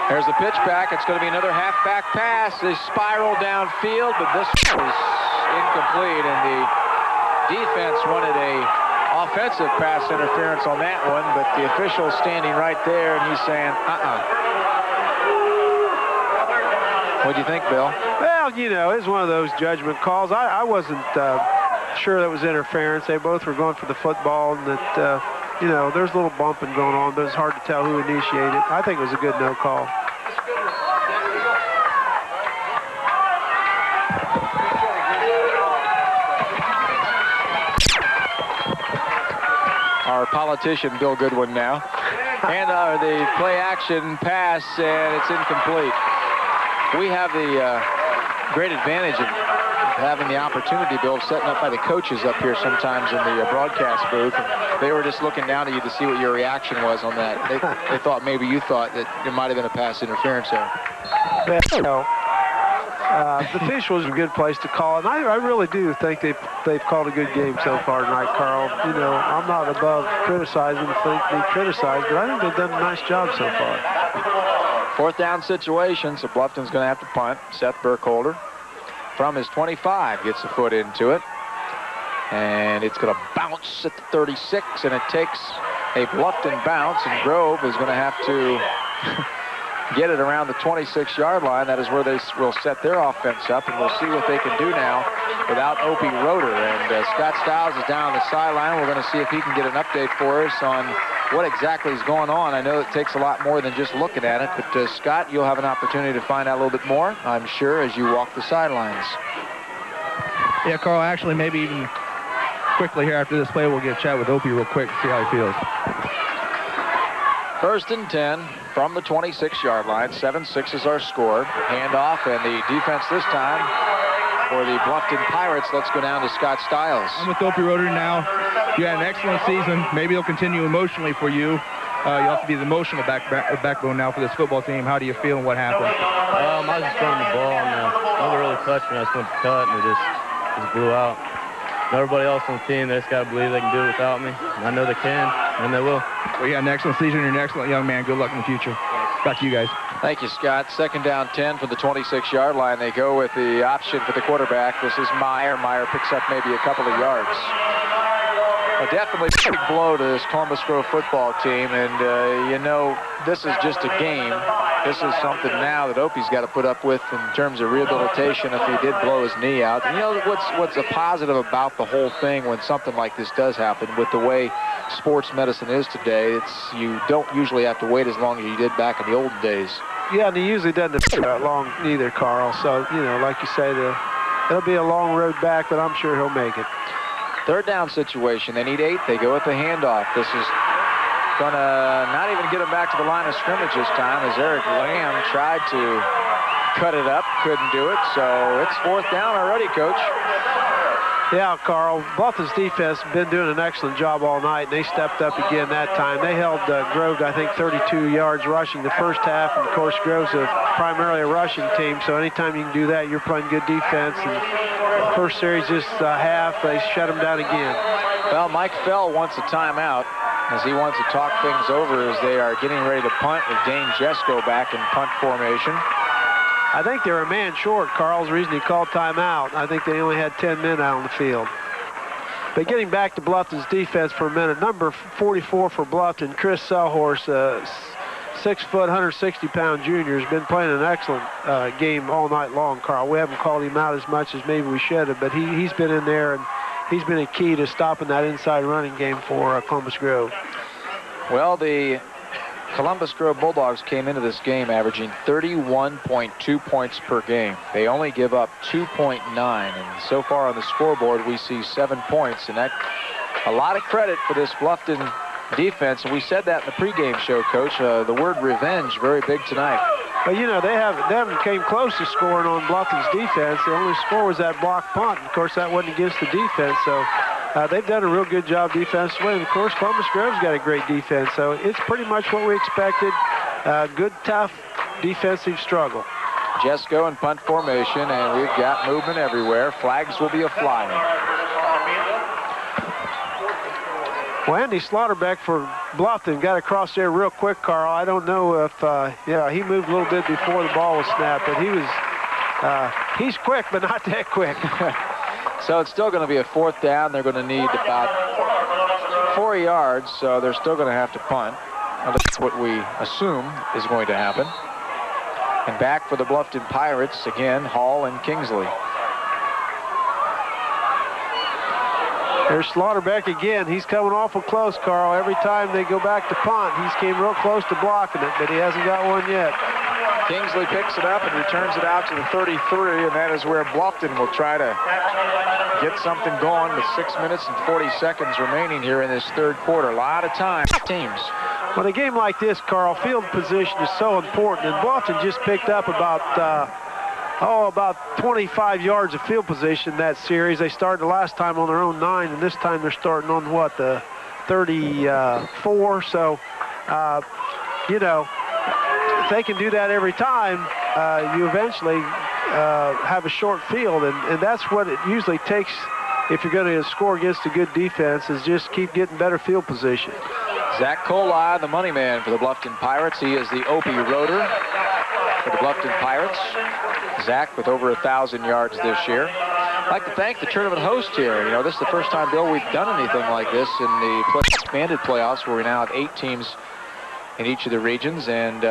There's the pitch back. It's going to be another halfback pass. They spiral downfield, but this was incomplete, and the defense wanted a offensive pass interference on that one, but the official's standing right there, and he's saying, What do you think, Bill? Well, you know, it's one of those judgment calls. I wasn't sure that was interference. They both were going for the football, and that, you know, there's a little bumping going on, but it's hard to tell who initiated. I think it was a good no call. Our politician, Bill Goodwin, now. And the play-action pass, and it's incomplete. We have the great advantage of having the opportunity, Bill, of setting up by the coaches up here sometimes in the broadcast booth. And they were just looking down at you to see what your reaction was on that. They thought maybe you thought that there might have been a pass interference there. Yeah, you know, the official is a good place to call it. And I really do think they've called a good game so far tonight, Carl. You know, I'm not above criticizing, think they criticize, but I think they've done a nice job so far. Fourth down situation, so Bluffton's going to have to punt. Seth Burkholder from his 25 gets a foot into it. And it's going to bounce at the 36, and it takes a Bluffton bounce, and Grove is going to have to get it around the 26-yard line. That is where they will set their offense up, and we'll see what they can do now without Opie Roeder. And Scott Stiles is down on the sideline. We're going to see if he can get an update for us on what exactly is going on. I know it takes a lot more than just looking at it, but Scott, you'll have an opportunity to find out a little bit more, I'm sure, as you walk the sidelines. Yeah, Carl, actually, maybe even quickly here after this play, we'll get a chat with Opie real quick, see how he feels. 1st and 10 from the 26-yard line. 7-6 is our score. Handoff, and the defense this time for the Bluffton Pirates. Let's go down to Scott Stiles. I'm with Opie Roeder now. You had an excellent season. Maybe it'll continue emotionally for you. You have to be the emotional backbone now for this football team. How do you feel and what happened? I was just running the ball, and nobody really touched me. I just went to cut, and it just blew out. And everybody else on the team, they just got to believe they can do it without me. And I know they can, and they will. Well, you had an excellent season. You're an excellent young man. Good luck in the future. Back to you guys. Thank you, Scott. 2nd down 10 for the 26-yard line. They go with the option for the quarterback. This is Meyer. Meyer picks up maybe a couple of yards. A definitely big blow to this Columbus Grove football team, and you know, this is just a game. This is something now that Opie's got to put up with in terms of rehabilitation if he did blow his knee out. And you know what's a positive about the whole thing when something like this does happen, with the way sports medicine is today, you don't usually have to wait as long as you did back in the old days. Yeah, and he usually doesn't take that long either, Carl. So, you know, like you say, it'll be a long road back, but I'm sure he'll make it. 3rd down situation. They need 8. They go with the handoff. This is going to not even get him back to the line of scrimmage this time, as Eric Lamb tried to cut it up, couldn't do it. So it's 4th down already, Coach. Yeah, Carl, Bluffton's defense has been doing an excellent job all night, and they stepped up again that time. They held Grove to, I think, 32 yards rushing the first half, and of course Grove's primarily a rushing team, so anytime you can do that, you're playing good defense. And first series, just half, they shut them down again. Well, Mike Fell wants a timeout, as he wants to talk things over as they are getting ready to punt with Dane Jesko back in punt formation. I think they're a man short. Carl's the reason he called timeout. I think they only had 10 men out on the field. But getting back to Bluffton's defense for a minute, number 44 for Bluffton, Chris Selhorst, 6 foot, 160-pound junior, has been playing an excellent game all night long, Carl. We haven't called him out as much as maybe we should have, but he's been in there, and he's been a key to stopping that inside running game for Columbus Grove. Well, the Columbus Grove Bulldogs came into this game averaging 31.2 points per game. They only give up 2.9, and so far on the scoreboard we see 7 points, and that a lot of credit for this Bluffton defense. And we said that in the pregame show, Coach. The word revenge very big tonight. Well, you know, they haven't came close to scoring on Bluffton's defense. The only score was that block punt. Of course, that wasn't against the defense, so they've done a real good job defensively. And of course, Columbus Grove's got a great defense, so it's pretty much what we expected. Good, tough defensive struggle. Jesko in punt formation, and we've got movement everywhere. Flags will be a-flying. Well, Andy Slaughterbeck for Bluffton got across there real quick, Carl. I don't know if, he moved a little bit before the ball was snapped, but he's quick, but not that quick. So it's still going to be a 4th down. They're going to need about 4 yards, so they're still going to have to punt. Now, that's what we assume is going to happen. And back for the Bluffton Pirates, again, Hall and Kingsley. There's Slaughterbeck again. He's coming awful close, Carl. Every time they go back to punt, he's came real close to blocking it, but he hasn't got one yet. Kingsley picks it up and returns it out to the 33, and that is where Bluffton will try to get something going with 6 minutes and 40 seconds remaining here in this 3rd quarter. A lot of time, teams. When a game like this, Carl, field position is so important, and Bluffton just picked up about 25 yards of field position that series. They started the last time on their own 9, and this time they're starting on, the 34. So, you know, if they can do that every time, you eventually have a short field, and that's what it usually takes if you're going to score against a good defense, is just keep getting better field position. Zach Kohli, the money man for the Bluffton Pirates. He is the Opie Roeder for the Bluffton Pirates. Zach with over 1,000 yards this year. I'd like to thank the tournament host here. You know, this is the first time, Bill, we've done anything like this in the expanded playoffs, where we now have 8 teams in each of the regions, and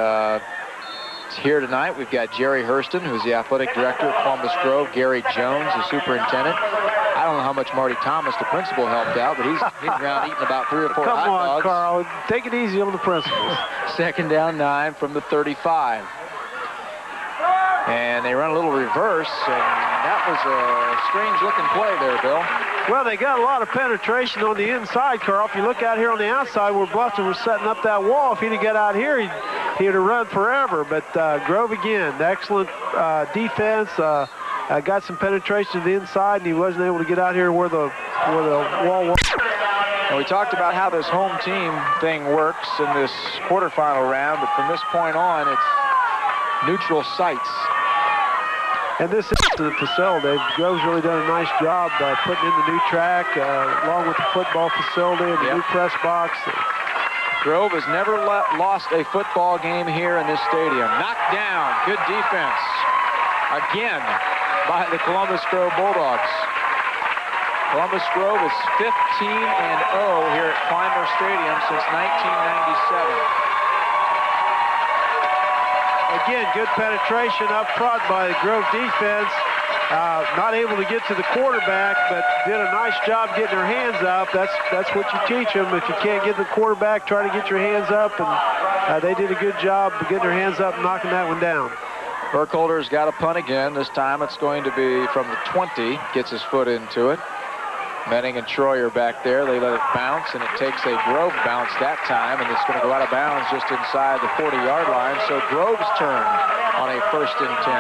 here tonight. We've got Jerry Hurston, who's the athletic director at Columbus Grove, Gary Jones, the superintendent. I don't know how much Marty Thomas, the principal, helped out, but he's around eating about 3 or 4 hot dogs. Come on, Carl. Take it easy on the principals. 2nd down 9 from the 35. And they run a little reverse, and that was a strange-looking play there, Bill. Well, they got a lot of penetration on the inside, Carl. If you look out here on the outside where Bluffton was setting up that wall, if he'd have got out here, he'd have run forever. But Grove, again, excellent defense. Got some penetration to the inside, and he wasn't able to get out here where the wall was. And we talked about how this home team thing works in this quarterfinal round, but from this point on, it's neutral sites. And this is the facility. Grove's really done a nice job putting in the new track, along with the football facility and the new press box. Grove has never lost a football game here in this stadium. Knocked down, good defense. Again, by the Columbus Grove Bulldogs. Columbus Grove is 15-0 here at Clymer Stadium since 1997. Again, good penetration up front by the Grove defense. Not able to get to the quarterback, but did a nice job getting their hands up. That's what you teach them. If you can't get the quarterback, try to get your hands up, and they did a good job of getting their hands up and knocking that one down. Burkholder's got a punt again. This time it's going to be from the 20. Gets his foot into it. Menning and Troy are back there. They let it bounce, and it takes a Grove bounce that time, and it's going to go out of bounds just inside the 40-yard line. So Grove's turn on a 1st and 10.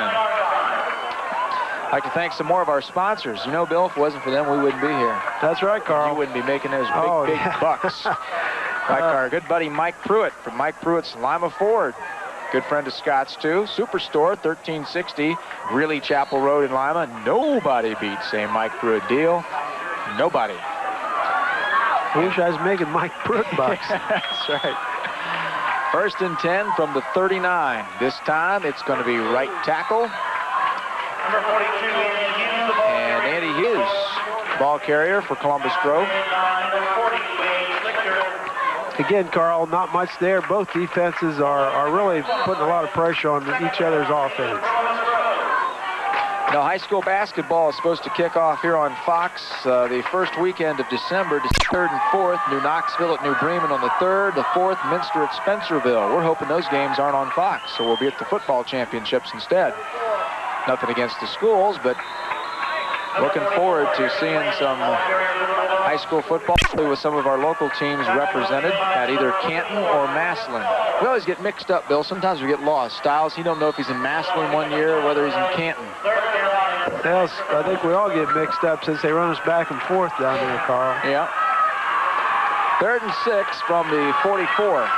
I'd like to thank some more of our sponsors. You know, Bill, if it wasn't for them, we wouldn't be here. That's right, Carl. You wouldn't be making those big bucks. Like our good buddy Mike Pruitt from Mike Pruitt's Lima Ford. Good friend of Scott's, too. Superstore, 1360 Greeley Chapel Road in Lima. Nobody beats a Mike Pruitt deal. Nobody. I wish I was making Mike Pruitt bucks. That's right. 1st and 10 from the 39. This time it's going to be right tackle. Number 42, and Andy Hughes, ball carrier for Columbus Grove. Again, Carl, not much there. Both defenses are really putting a lot of pressure on each other's offense. Now, high school basketball is supposed to kick off here on Fox the first weekend of December, 3rd and 4th. New Knoxville at New Bremen on the 3rd, the 4th, Minster at Spencerville. We're hoping those games aren't on Fox, so we'll be at the football championships instead. Nothing against the schools, but looking forward to seeing some high school football with some of our local teams represented at either Canton or Massillon. We always get mixed up, Bill. Sometimes we get lost. Styles, he don't know if he's in Massillon one year or whether he's in Canton. Yes, I think we all get mixed up since they run us back and forth down there, Carl. Yeah. 3rd and 6 from the 44.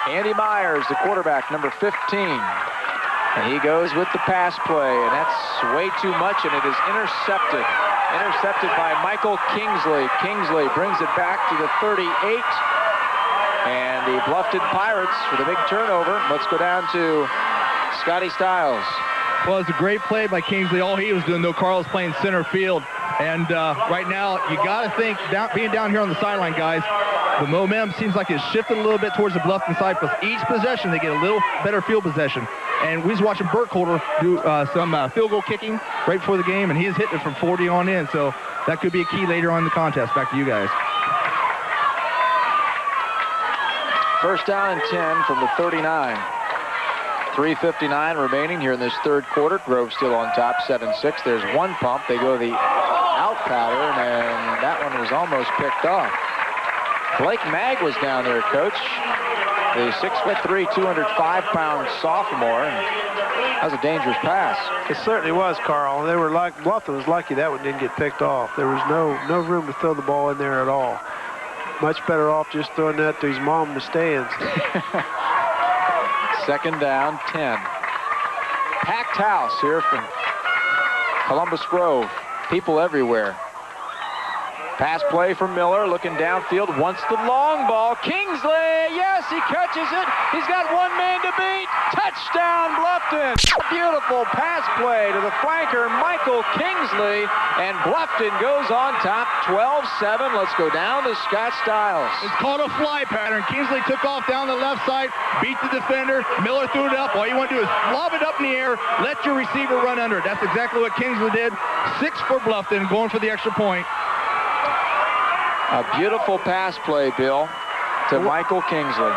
Andy Myers, the quarterback, number 15. And he goes with the pass play, and that's way too much, and it is intercepted. Intercepted by Michael Kingsley. Kingsley brings it back to the 38. And the Bluffton Pirates for the big turnover. Let's go down to Scotty Styles. Well, it's a great play by Kingsley. All he was doing, though, Carl was playing center field. And right now, you got to think, being down here on the sideline, guys, the momentum seems like it's shifted a little bit towards the Bluffton side. Plus, each possession, they get a little better field possession. And we was watching Burkholder do some field goal kicking right before the game, and he's hitting it from 40 on in. So that could be a key later on in the contest. Back to you guys. 1st down and 10 from the 39. 3:59 remaining here in this 3rd quarter. Grove still on top, 7-6. There's one pump. They go the out pattern, and that one was almost picked off. Blake Magg was down there, Coach. The 6'3", 205-pound sophomore. That was a dangerous pass. It certainly was, Carl. They were like, Bluffton was lucky that one didn't get picked off. There was no room to throw the ball in there at all. Much better off just throwing that to his mom in the stands. 2nd down, 10. Packed house here from Columbus Grove. People everywhere. Pass play from Miller, looking downfield, wants the long ball. Kingsley, yes, he catches it. He's got one man to beat. Touchdown, Bluffton. Beautiful pass play to the flanker, Michael Kingsley, and Bluffton goes on top, 12-7. Let's go down to Scott Stiles. It's called a fly pattern. Kingsley took off down the left side, beat the defender. Miller threw it up. All you want to do is lob it up in the air, let your receiver run under it. That's exactly what Kingsley did. 6 for Bluffton, going for the extra point. A beautiful pass play, Bill, to Michael Kingsley.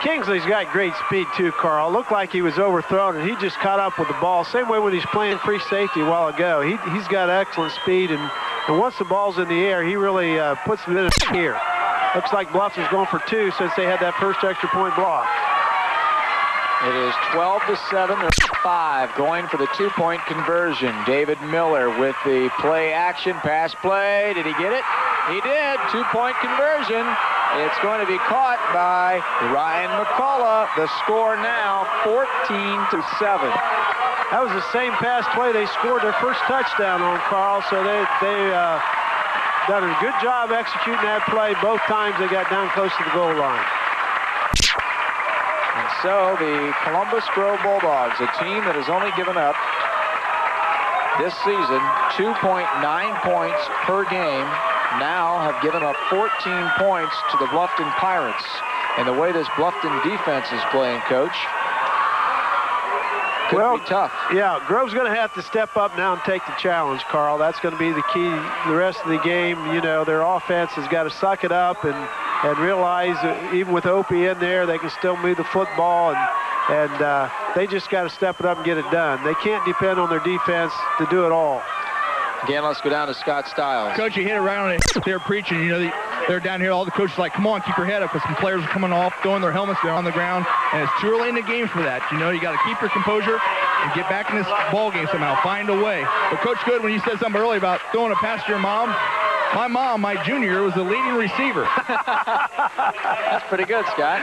Kingsley's got great speed too, Carl. Looked like he was overthrown, and he just caught up with the ball. Same way when he's playing free safety a while ago. He's got excellent speed, and once the ball's in the air, he really puts it in here. Looks like Bluffton's going for 2 since they had that first extra point block. It is 12-7. There's 5 going for the 2-point conversion. David Miller with the play action pass play. Did he get it? He did. 2-point conversion. It's going to be caught by Ryan McCullough. The score now 14-7. That was the same pass play they scored their first touchdown on, Carl. So they done a good job executing that play. Both times they got down close to the goal line. And so the Columbus Grove Bulldogs, a team that has only given up this season 2.9 points per game, now have given up 14 points to the Bluffton Pirates. And the way this Bluffton defense is playing, Coach, could be tough. Yeah, Grove's going to have to step up now and take the challenge, Carl. That's going to be the key the rest of the game. You know, their offense has got to suck it up and realize that even with Opie in there, they can still move the football, and they just got to step it up and get it done. They can't depend on their defense to do it all. Again, let's go down to Scott Stiles. Coach, you hit it right on it. They're preaching. You know, they're down here. All the coaches are like, come on, keep your head up, because some players are coming off, throwing their helmets down on the ground, and it's too early in the game for that. You know, you got to keep your composure and get back in this ball game somehow. Find a way. But Coach Good, when you said something earlier about throwing a pass to your mom, my mom, my junior year, was the leading receiver. That's pretty good, Scott.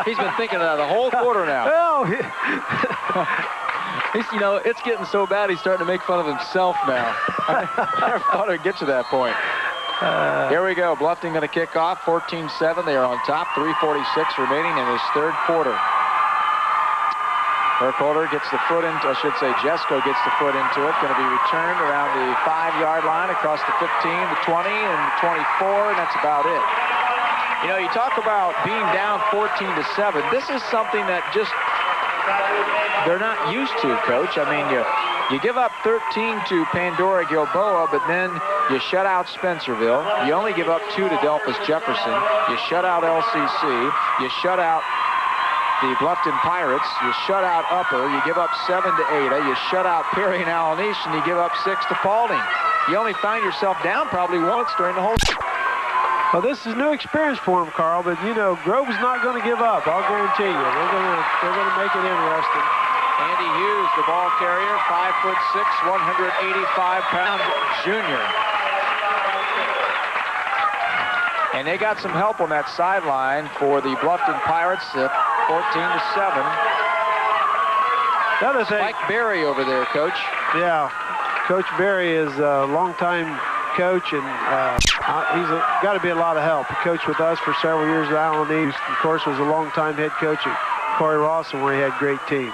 He's been thinking of that the whole quarter now. Well, you know, it's getting so bad he's starting to make fun of himself now. I never thought it would get to that point. Here we go. Bluffton going to kick off. 14-7. They are on top. 3:46 remaining in this third quarter. Burkholder gets the foot into, I should say Jesko gets the foot into it. Going to be returned around the 5-yard line across the 15, the 20, and the 24, and that's about it. You know, you talk about being down 14-7. This is something that just they're not used to, Coach. I mean, you give up 13 to Pandora Gilboa, but then you shut out Spencerville. You only give up 2 to Delphus Jefferson. You shut out LCC. You shut out the Bluffton Pirates. You shut out Upper. You give up 7 to Ada. You shut out Perry and Allen East, and you give up 6 to Paulding. You only find yourself down probably once during the whole. Well, this is new experience for him, Carl, but, you know, Grove's not going to give up. I'll guarantee you. They're going to make it interesting. Andy Hughes, the ball carrier, 5'6", 185-pound junior. And they got some help on that sideline for the Bluffton Pirates at 14-7. Another thing, Mike Berry over there, Coach. Yeah, Coach Berry is a longtime coach, and he's got to be a lot of help. He coached with us for several years at Allen East. Of course, was a longtime head coach at Corey Rawson, where he had great teams.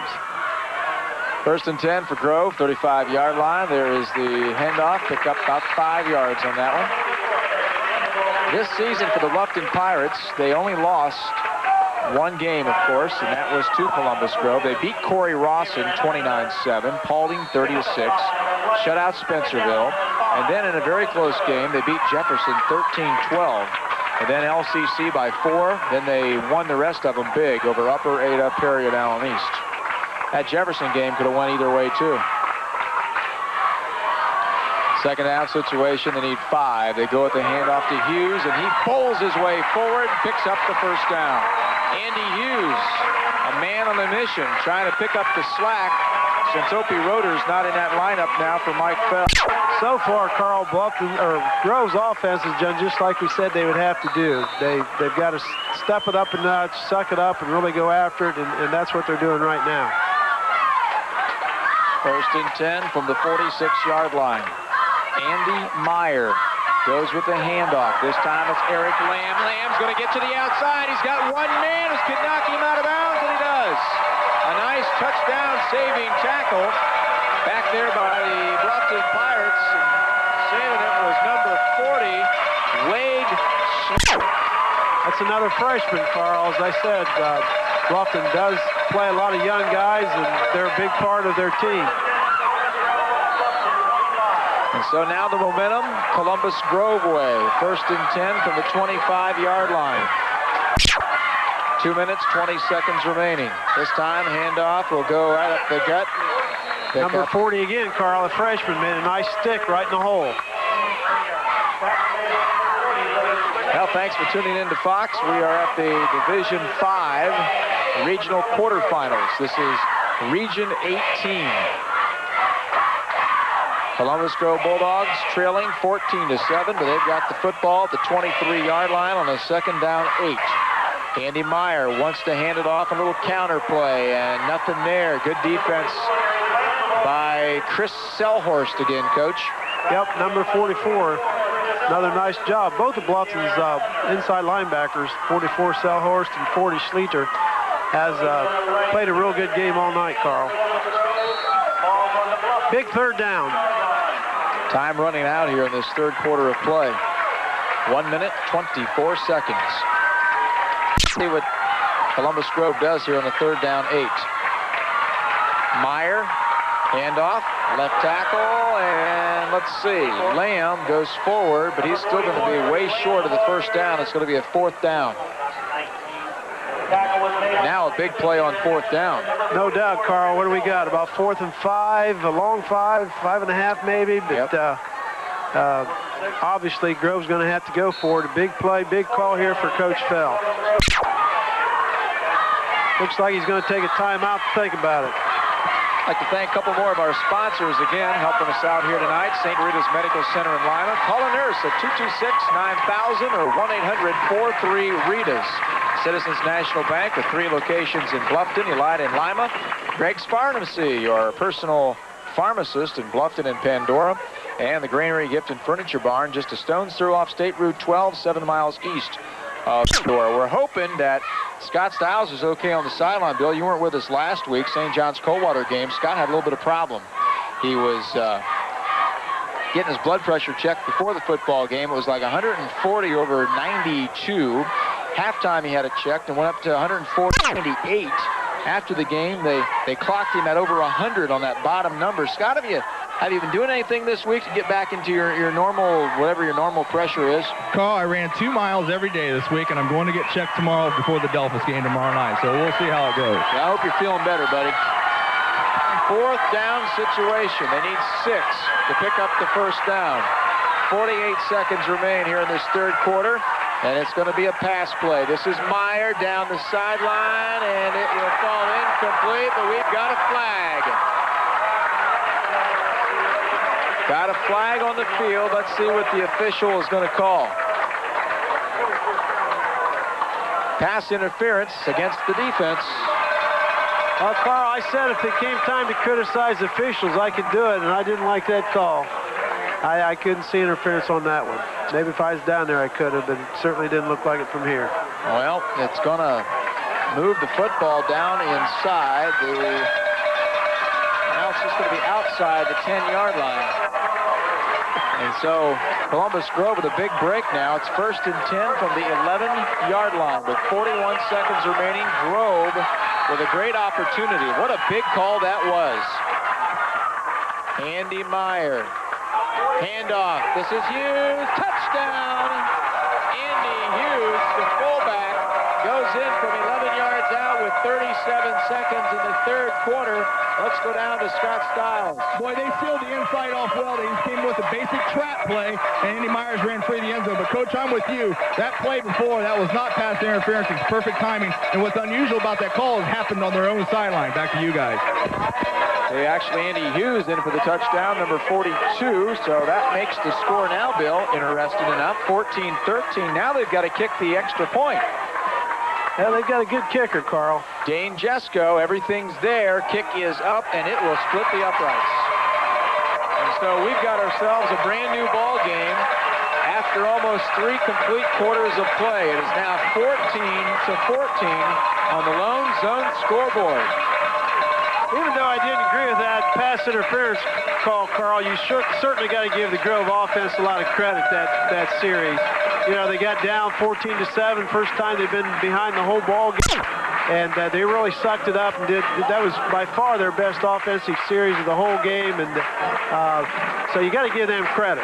1st and 10 for Grove, 35-yard line. There is the handoff, pick up about 5 yards on that one. This season for the Bluffton Pirates, they only lost 1 game, of course, and that was to Columbus Grove. They beat Corey Rawson 29-7, Paulding 30-6, shut out Spencerville, and then in a very close game, they beat Jefferson 13-12, and then LCC by 4. Then they won the rest of them big over Upper, Ada, Perry, and Allen East. That Jefferson game could have went either way, too. Second down situation, they need 5. They go with the handoff to Hughes, and he pulls his way forward, picks up the first down. Andy Hughes, a man on a mission, trying to pick up the slack since Opie Roeder's not in that lineup now for Mike Fell. So far, Carl, Grove's offense has done just like we said they would have to do. They've got to step it up a notch, suck it up, and really go after it, and that's what they're doing right now. 1st and 10 from the 46-yard line. Andy Meyer goes with the handoff. This time it's Eric Lamb. Lamb's going to get to the outside. He's got one man who could knock him out of bounds, and he does. A nice touchdown-saving tackle back there by the Bluffton Pirates. Saving it was number 40, Wade Smith. That's another freshman, Carl. As I said, Bluffton does play a lot of young guys, and they're a big part of their team. And so now the momentum, Columbus Grove way. 1st and 10 from the 25-yard line. 2 minutes, 20 seconds remaining. This time, handoff will go right up the gut. Number 40 again, Carl, a freshman, made a nice stick right in the hole. Well, thanks for tuning in to Fox. We are at the Division 5 regional quarterfinals. This is Region 18. Columbus Grove Bulldogs trailing 14-7, but they've got the football at the 23-yard line on a 2nd down 8. Andy Meyer wants to hand it off, a little counter play, and nothing there. Good defense by Chris Selhorst again, Coach. Yep, number 44. Another nice job. Both of Bluffton's inside linebackers, 44 Selhorst and 40 Schleter, has played a real good game all night, Carl. Big 3rd down. Time running out here in this 3rd quarter of play. 1 minute, 24 seconds. See what Columbus Grove does here on the 3rd down 8. Meyer, handoff, left tackle, and let's see. Lamb goes forward, but he's still going to be way short of the 1st down. It's going to be a 4th down. Now a big play on 4th down. No doubt, Carl. What do we got? About 4th and 5, a long 5, 5.5 maybe. But obviously Grove's going to have to go for it. A big play, big call here for Coach Fell. Looks like he's going to take a timeout to think about it. I'd like to thank a couple more of our sponsors again, helping us out here tonight. St. Rita's Medical Center in Lima. Call a nurse at 226-9000 or 1-800-43-RITAS. Citizens National Bank with 3 locations in Bluffton, Elida, and Lima. Greg's Pharmacy, your personal pharmacist in Bluffton and Pandora. And the Granary Gift and Furniture Barn, just a stone's throw off State Route 12, 7 miles east of Pandora. We're hoping that Scott Stiles is okay on the sideline. Bill, you weren't with us last week, St. John's Coldwater game. Scott had a little bit of problem. He was getting his blood pressure checked before the football game. It was like 140/92. Halftime he had it checked and went up to 140/98. After the game, they clocked him at over 100 on that bottom number. Scott, have you been doing anything this week to get back into your normal, whatever your normal pressure is? Carl, I ran 2 miles every day this week, and I'm going to get checked tomorrow before the Delphus game tomorrow night, so we'll see how it goes. Yeah, I hope you're feeling better, buddy. 4th down situation. They need 6 to pick up the 1st down. 48 seconds remain here in this 3rd quarter, and it's going to be a pass play. This is Meyer down the sideline, and it will fall incomplete, but we've got a flag. Got a flag on the field. Let's see what the official is going to call. Pass interference against the defense. Well, Carl, I said if it came time to criticize officials, I could do it, and I didn't like that call. I couldn't see interference on that one. Maybe if I was down there, I could have, but it certainly didn't look like it from here. Well, it's going to move the football down inside. Now it's just going to be outside the 10-yard line. And so Columbus Grove with a big break now. It's 1st and 10 from the 11-yard line with 41 seconds remaining. Grove with a great opportunity. What a big call that was. Andy Meyer. Handoff. This is Hughes. Touchdown. Andy Hughes, the fullback, goes in from 11 yards out with 37 seconds in the 3rd quarter. Let's go down to Scott Stiles. Boy, they sealed the inside off well. They came with a basic trap play, and Andy Myers ran free of the end zone. But, Coach, I'm with you. That play before, that was not pass interference. It's perfect timing. And what's unusual about that call is happened on their own sideline. Back to you guys. They actually, Andy Hughes in for the touchdown, number 42. So that makes the score now, Bill, interesting enough, 14-13. Now they've got to kick the extra point. Yeah, they've got a good kicker, Carl. Dane Jesko, everything's there. Kick is up, and it will split the uprights. And so we've got ourselves a brand new ball game after almost 3 complete quarters of play. It is now 14-14 on the Lone Zone scoreboard. Even though I didn't agree with that pass interference call, Carl, you certainly got to give the Grove offense a lot of credit that series. You know, they got down 14-7, first time they've been behind the whole ball game. And they really sucked it up and that was by far their best offensive series of the whole game. And so you got to give them credit.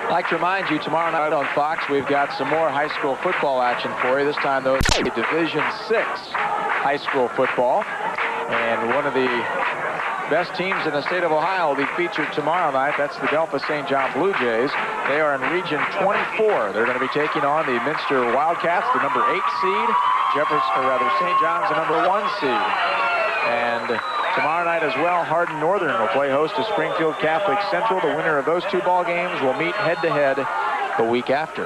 I'd like to remind you, tomorrow night on Fox, we've got some more high school football action for you. This time, though, it's Division VI high school football. And one of the best teams in the state of Ohio will be featured tomorrow night. That's the Delphos St. John Blue Jays. They are in Region 24. They're going to be taking on the Minster Wildcats, the number 8 seed. St. John's, the number 1 seed. And tomorrow night as well, Hardin Northern will play host to Springfield Catholic Central. The winner of those 2 ball games will meet head-to-head the week after.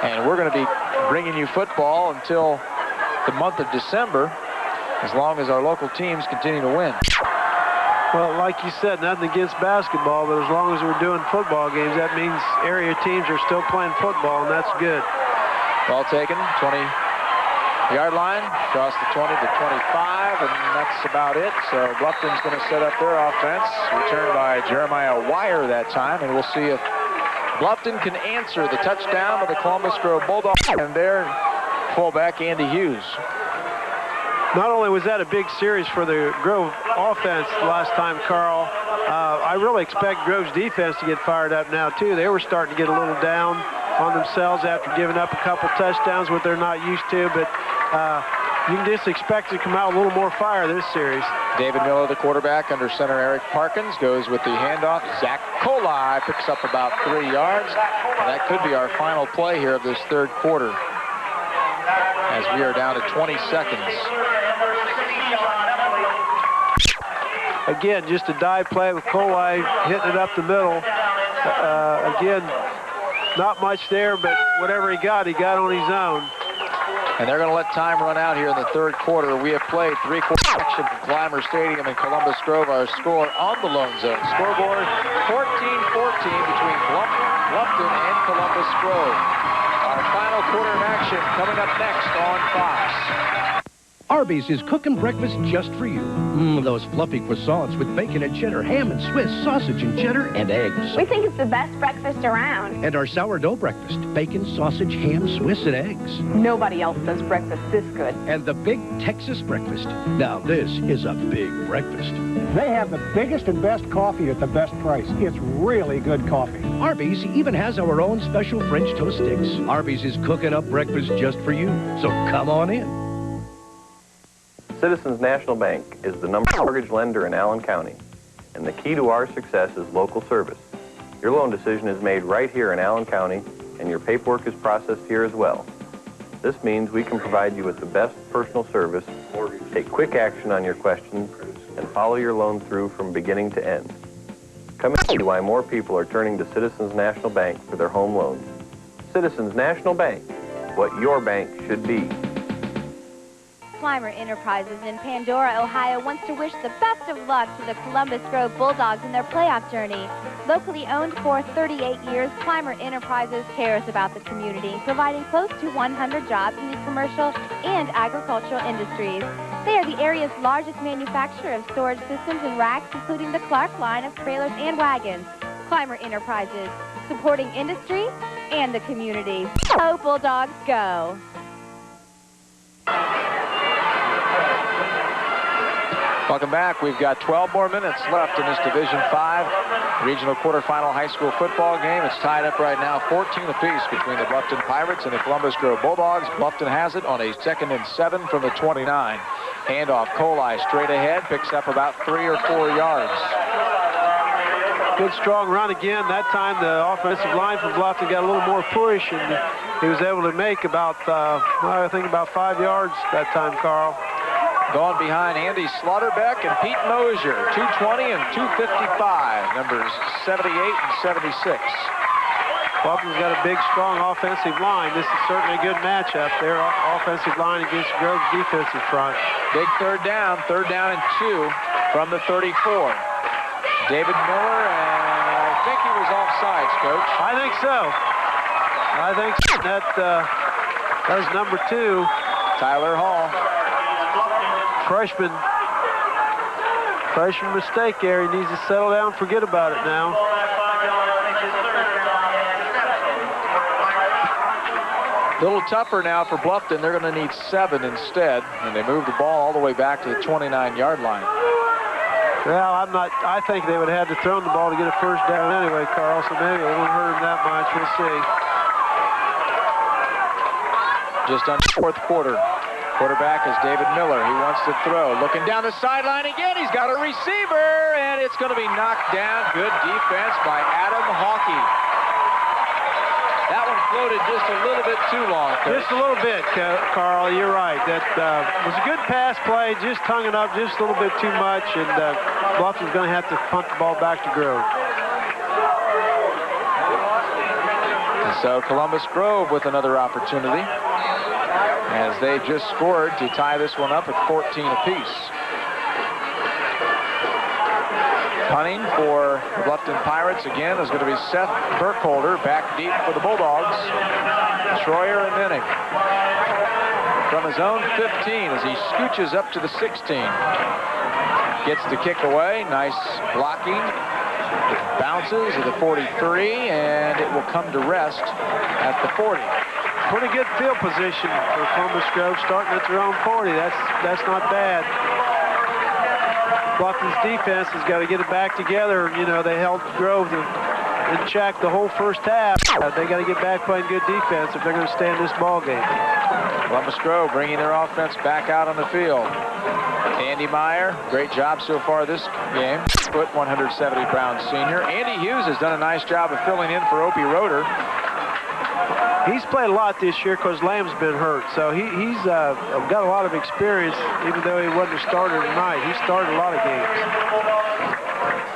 And we're going to be bringing you football until the month of December, as long as our local teams continue to win. Well, like you said, nothing against basketball, but as long as we're doing football games, that means area teams are still playing football, and that's good. Ball taken, 20-yard line, across the 20 to 25, and that's about it. So Bluffton's going to set up their offense, returned by Jeremiah Wire that time, and we'll see if Bluffton can answer the touchdown of the Columbus Grove Bulldogs and their fullback, Andy Hughes. Not only was that a big series for the Grove offense last time, Carl, I really expect Grove's defense to get fired up now, too. They were starting to get a little down on themselves after giving up a couple touchdowns, what they're not used to, but you can just expect to come out a little more fire this series. David Miller, the quarterback, under center Eric Parkins, goes with the handoff. Zach Kohli picks up about 3 yards, and that could be our final play here of this third quarter, as we are down to 20 seconds. Again, just a dive play with Kohli hitting it up the middle. Again, not much there, but whatever he got on his own. And they're going to let time run out here in the third quarter. We have played 3-quarter action from Clymer Stadium in Columbus Grove. Our score on the Lone Zone scoreboard, 14-14 between Bluffton and Columbus Grove. Our final quarter of action coming up next on Fox. Arby's is cooking breakfast just for you. Those fluffy croissants with bacon and cheddar, ham and Swiss, sausage and cheddar, and eggs. We think it's the best breakfast around. And our sourdough breakfast, bacon, sausage, ham, Swiss, and eggs. Nobody else does breakfast this good. And the big Texas breakfast. Now this is a big breakfast. They have the biggest and best coffee at the best price. It's really good coffee. Arby's even has our own special French toast sticks. Arby's is cooking up breakfast just for you. So come on in. Citizens National Bank is the #1 mortgage lender in Allen County, and the key to our success is local service. Your loan decision is made right here in Allen County, and your paperwork is processed here as well. This means we can provide you with the best personal service, take quick action on your questions, and follow your loan through from beginning to end. Come and see why more people are turning to Citizens National Bank for their home loans. Citizens National Bank, what your bank should be. Clymer Enterprises in Pandora, Ohio wants to wish the best of luck to the Columbus Grove Bulldogs in their playoff journey. Locally owned for 38 years, Clymer Enterprises cares about the community, providing close to 100 jobs in the commercial and agricultural industries. They are the area's largest manufacturer of storage systems and racks, including the Clark line of trailers and wagons. Clymer Enterprises, supporting industry and the community. Go Bulldogs, go! Welcome back. We've got 12 more minutes left in this Division 5 regional quarterfinal high school football game. It's tied up right now 14 apiece between the Bluffton Pirates and the Columbus Grove Bulldogs. Bluffton has it on a 2nd and 7 from the 29. Handoff, Kohli straight ahead, picks up about 3 or 4 yards. Good strong run again. That time the offensive line from Bluffton got a little more push, and he was able to make about, I think about 5 yards that time, Carl. Going behind Andy Slaughterbeck and Pete Mosier, 220 and 255, numbers 78 and 76. Bluffton's got a big, strong offensive line. This is certainly a good matchup. Their offensive line against Grove's defensive front. Big third down and 2 from the 34. David Miller, and I think he was offsides, Coach. I think so. I think so. That was number 2. Tyler Hall. Freshman mistake there. He needs to settle down and forget about it now. A little tougher now for Bluffton. They're going to need 7 instead, and they move the ball all the way back to the 29-yard line. Well, I think they would have had to throw the ball to get a first down anyway, Carl, so maybe it won't hurt him that much. We'll see. Just under fourth quarter. Quarterback is David Miller. He wants to throw. Looking down the sideline again. He's got a receiver, and it's going to be knocked down. Good defense by Adam Hawkey. That one floated just a little bit too long, Coach. Just a little bit, Carl. You're right. That was a good pass play. Just hung it up just a little bit too much, and Bluffton's going to have to punt the ball back to Grove. And so Columbus Grove with another opportunity, as they just scored to tie this one up at 14 apiece. Punting for the Bluffton Pirates again is going to be Seth Burkholder, back deep for the Bulldogs. Troyer and Minnick. From his own 15 as he scooches up to the 16. Gets the kick away. Nice blocking. It bounces at the 43, and it will come to rest at the 40. Pretty good field position for Columbus Grove, starting at their own 40. That's not bad. Bluffton's defense has got to get it back together. You know, they held Grove in check the whole first half. They got to get back playing good defense if they're going to stay in this ball game. Columbus Grove bringing their offense back out on the field. Andy Meyer, great job so far this game. 170-pound senior. Andy Hughes has done a nice job of filling in for Opie Roeder. He's played a lot this year because Lamb's been hurt, so he's got a lot of experience, even though he wasn't a starter tonight. He started a lot of games.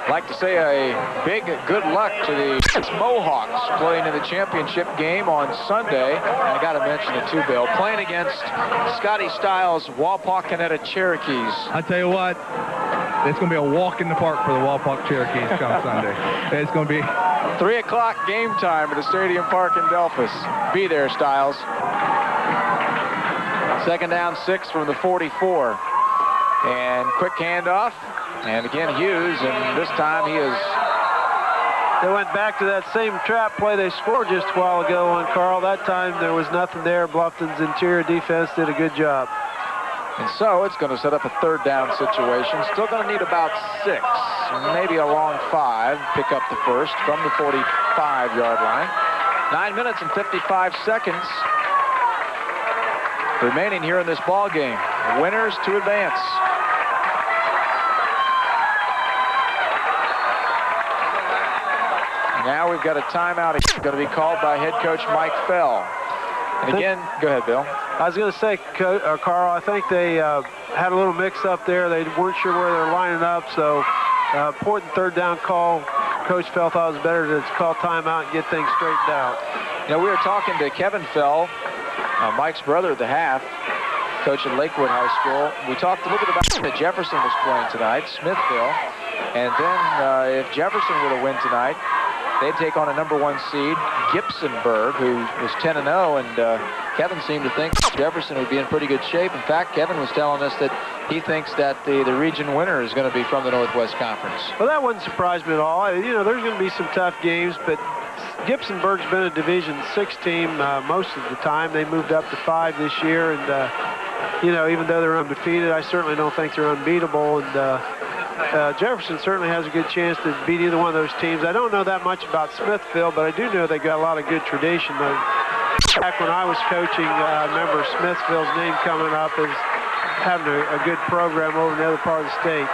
I'd like to say a big good luck to the Mohawks playing in the championship game on Sunday. And I got to mention it too, Bill, playing against Scotty Stiles' Walpaw-Canetta Cherokees. I tell you what, it's going to be a walk in the park for the Walpaw Cherokees come Sunday. It's going to be 3 o'clock game time at the Stadium Park in Delphus. Be there, Stiles. Second down, 6 from the 44. And quick handoff. And again, Hughes, and this time he is... They went back to that same trap play they scored just a while ago on Carl. That time there was nothing there. Bluffton's interior defense did a good job. And so it's going to set up a third down situation. Still going to need about 6, maybe a long 5. Pick up the first from the 45-yard line. 9 minutes and 55 seconds remaining here in this ball game. Winners to advance. Now we've got a timeout going to be called by head coach Mike Fell. And again, go ahead, Bill. I was going to say, Carl, I think they had a little mix-up there. They weren't sure where they were lining up, so important third down call. Coach Fell thought it was better to call timeout and get things straightened out. You know, we were talking to Kevin Fell, Mike's brother at the half, coach at Lakewood High School. We talked a little bit about that Jefferson was playing tonight, Smithville. And then if Jefferson were to win tonight, they'd take on a #1 seed, Gibsonburg, who was 10-0, and Kevin seemed to think Jefferson would be in pretty good shape. In fact, Kevin was telling us that he thinks that the region winner is going to be from the Northwest Conference. Well, that wouldn't surprise me at all. You know, there's going to be some tough games, but Gibsonburg's been a Division 6 team most of the time. They moved up to 5 this year, and, you know, even though they're undefeated, I certainly don't think they're unbeatable, and Jefferson certainly has a good chance to beat either one of those teams. I don't know that much about Smithville, but I do know they got a lot of good tradition. Back when I was coaching, I remember Smithville's name coming up as having a good program over in the other part of the state.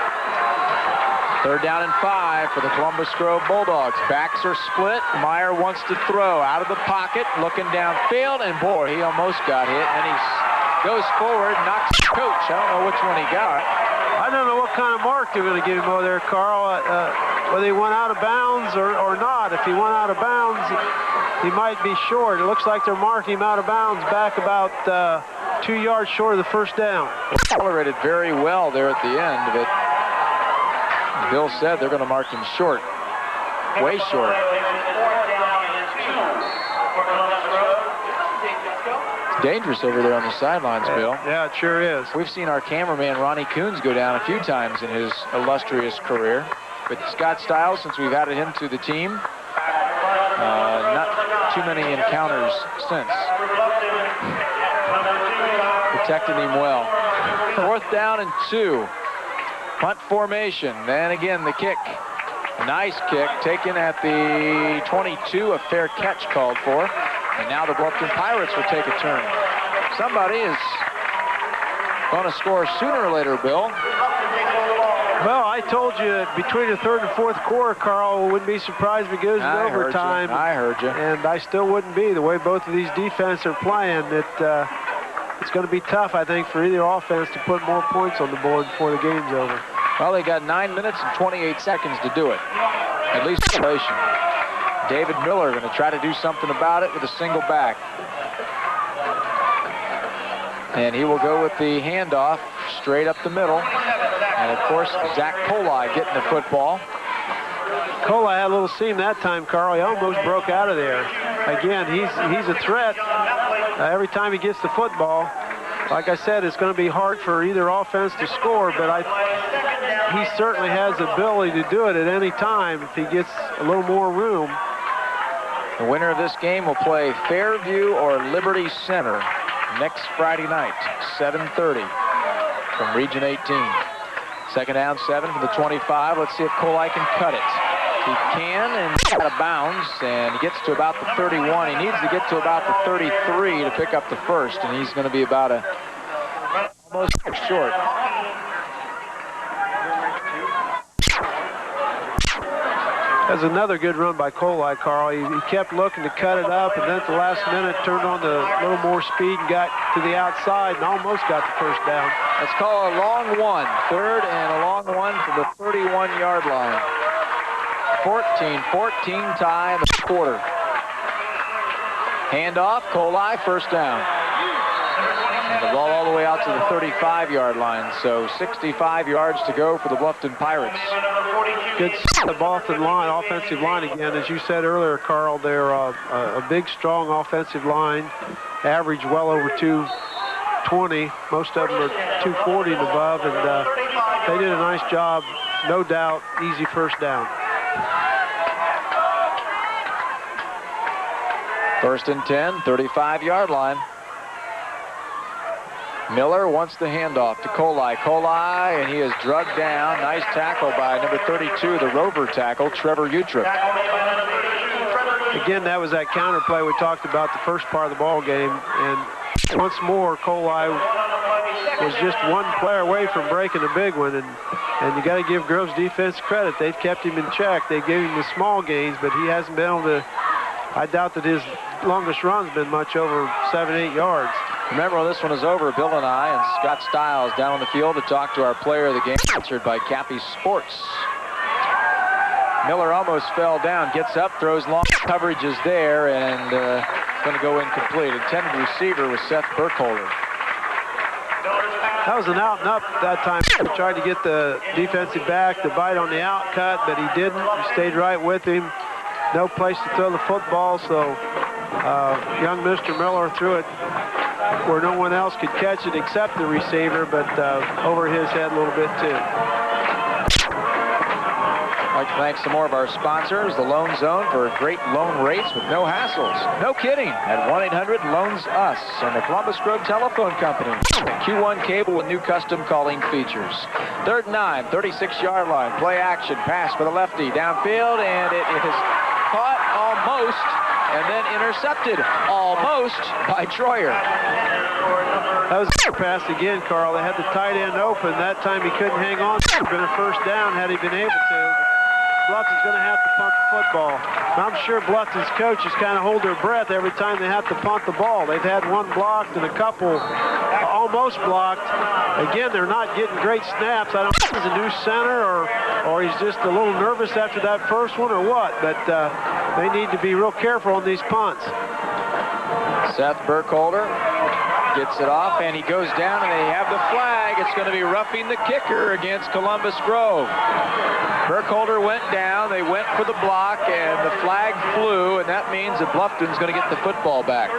Third down and 5 for the Columbus Grove Bulldogs. Backs are split. Meyer wants to throw out of the pocket, looking downfield, and boy, he almost got hit, and he goes forward, knocks the coach. I don't know which one he got. I don't know what kind of mark they're going to give him over there, Carl, whether he went out of bounds or not. If he went out of bounds, he might be short. It looks like they're marking him out of bounds back about 2 yards short of the first down. Tolerated very well there at the end of it. Bill said they're going to mark him short, way short. It's dangerous over there on the sidelines, Bill. Yeah, it sure is. We've seen our cameraman, Ronnie Coons, go down a few times in his illustrious career. But Scott Stiles, since we've added him to the team, not too many encounters since. Protecting him well. 4th down and 2. Punt formation. Then again, the kick. Nice kick taken at the 22. A fair catch called for. And now the Bluffton Pirates will take a turn. Somebody is going to score sooner or later, Bill. Well, I told you between the 3rd and 4th quarter, Carl, wouldn't be surprised if it goes to overtime. I heard you. And I still wouldn't be. The way both of these defenses are playing, it's going to be tough, I think, for either offense to put more points on the board before the game's over. Well, they got 9 minutes and 28 seconds to do it. At least regulation. David Miller going to try to do something about it with a single back. And he will go with the handoff straight up the middle. And, of course, Zach Kohli getting the football. Kohli had a little seam that time, Carl. He almost broke out of there. Again, he's a threat every time he gets the football. Like I said, it's going to be hard for either offense to score, but he certainly has the ability to do it at any time if he gets a little more room. The winner of this game will play Fairview or Liberty Center next Friday night, 7:30 from Region 18. 2nd down, 7 from the 25. Let's see if Kohli can cut it. He can, and he's out of bounds, and he gets to about the 31. He needs to get to about the 33 to pick up the first, and he's going to be about almost short. That's another good run by Kohli, Carl. He kept looking to cut it up, and then at the last minute turned on a little more speed and got to the outside and almost got the first down. Let's call a long one. 3rd and a long one from the 31-yard line. 14-14 tie in the quarter. Handoff, Kohli, first down. And the ball all the way out to the 35-yard line, so 65 yards to go for the Bluffton Pirates. Good the Bluffton line, offensive line again. As you said earlier, Carl, they're a big, strong offensive line, average well over 220. Most of them are 240 and above, and they did a nice job, no doubt, easy first down. 1st and 10, 35-yard line. Miller wants the handoff to Kohli. Kohli, and he is drugged down. Nice tackle by number 32, the rover tackle, Trevor Utrip. Again, that was that counter play we talked about the first part of the ball game. And once more, Kohli was just one player away from breaking a big one. And you got to give Grove's defense credit. They've kept him in check. They gave him the small gains, but he hasn't been able to. I doubt that his longest run's been much over 7-8 yards. Remember, when this one is over, Bill and I and Scott Stiles down on the field to talk to our player of the game, sponsored by Cappy Sports. Miller almost fell down, gets up, throws long. Coverage is there, and going to go incomplete. Intended receiver was Seth Burkholder. That was an out and up that time. He tried to get the defensive back to bite on the out cut, but he didn't. He stayed right with him. No place to throw the football, so young Mr. Miller threw it where no one else could catch it except the receiver, but over his head a little bit too. I'd like to thank some more of our sponsors, the Loan Zone, for great loan rates with no hassles. No kidding, at 1-800-LOANS-US, and the Columbus Grove Telephone Company. Q1 cable with new custom calling features. 3rd and 9, 36-yard line, play action, pass for the lefty, downfield, and it is caught almost, and then intercepted almost by Troyer. That was a pass again, Carl. They had the tight end open. That time he couldn't hang on. It would have been a first down had he been able to. Bluffton's going to have to punt the football. And I'm sure Bluffton's coaches kind of hold their breath every time they have to punt the ball. They've had one blocked and a couple almost blocked. Again, they're not getting great snaps. I don't know if he's a new center or he's just a little nervous after that first one or what, but they need to be real careful on these punts. Seth Burkholder Gets it off, and he goes down, and they have the flag. It's going to be roughing the kicker against Columbus Grove. Burkholder went down. They went for the block, and the flag flew, and that means that Bluffton's going to get the football back.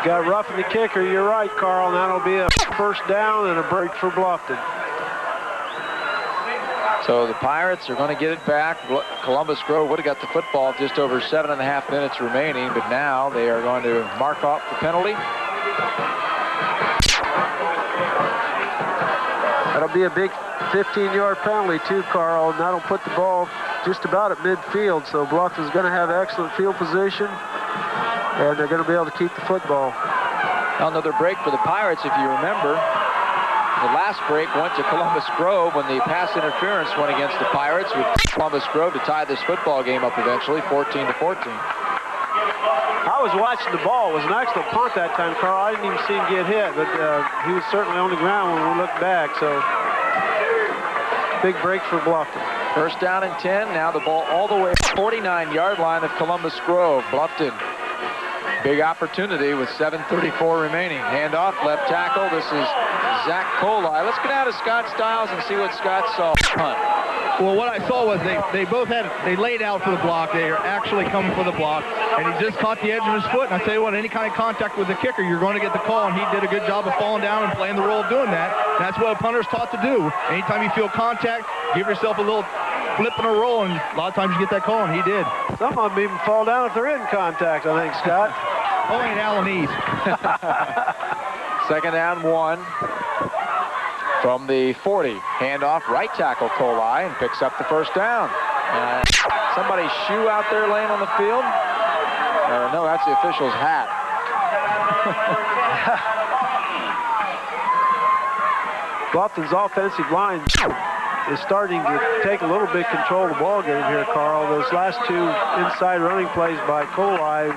Got roughing the kicker. You're right, Carl, and that'll be a first down and a break for Bluffton. So the Pirates are going to get it back. Columbus Grove would have got the football just over 7.5 minutes remaining, but now they are going to mark off the penalty. That'll be a big 15-yard penalty too, Carl, and that'll put the ball just about at midfield. So Bluffton's going to have excellent field position, and they're going to be able to keep the football. Another break for the Pirates, if you remember. The last break went to Columbus Grove when the pass interference went against the Pirates, with Columbus Grove to tie this football game up eventually, 14-14. I was watching the ball. It was an excellent punt that time, Carl. I didn't even see him get hit, but he was certainly on the ground when we looked back, so big break for Bluffton. First down and 10. Now the ball all the way 49-yard line of Columbus Grove. Bluffton. Big opportunity with 7:34 remaining. Handoff, left tackle. This is Zach Kohli. Let's get out of Scott Stiles and see what Scott saw. Punt. Well, what I saw was they laid out for the block. They are actually coming for the block, and he just caught the edge of his foot. And I tell you what, any kind of contact with the kicker, you're going to get the call, and he did a good job of falling down and playing the role of doing that. That's what a punter's taught to do. Anytime you feel contact, give yourself a little flip and a roll, and a lot of times you get that call, and he did. Some of them even fall down if they're in contact, I think, Scott. Oh, and Alan East. Second down, 1. From the 40, handoff, right tackle Kohli, and picks up the first down. Somebody's shoe out there laying on the field. No, that's the official's hat. Bluffton's offensive line is starting to take a little bit control of the ball game here, Carl. Those last two inside running plays by Kohli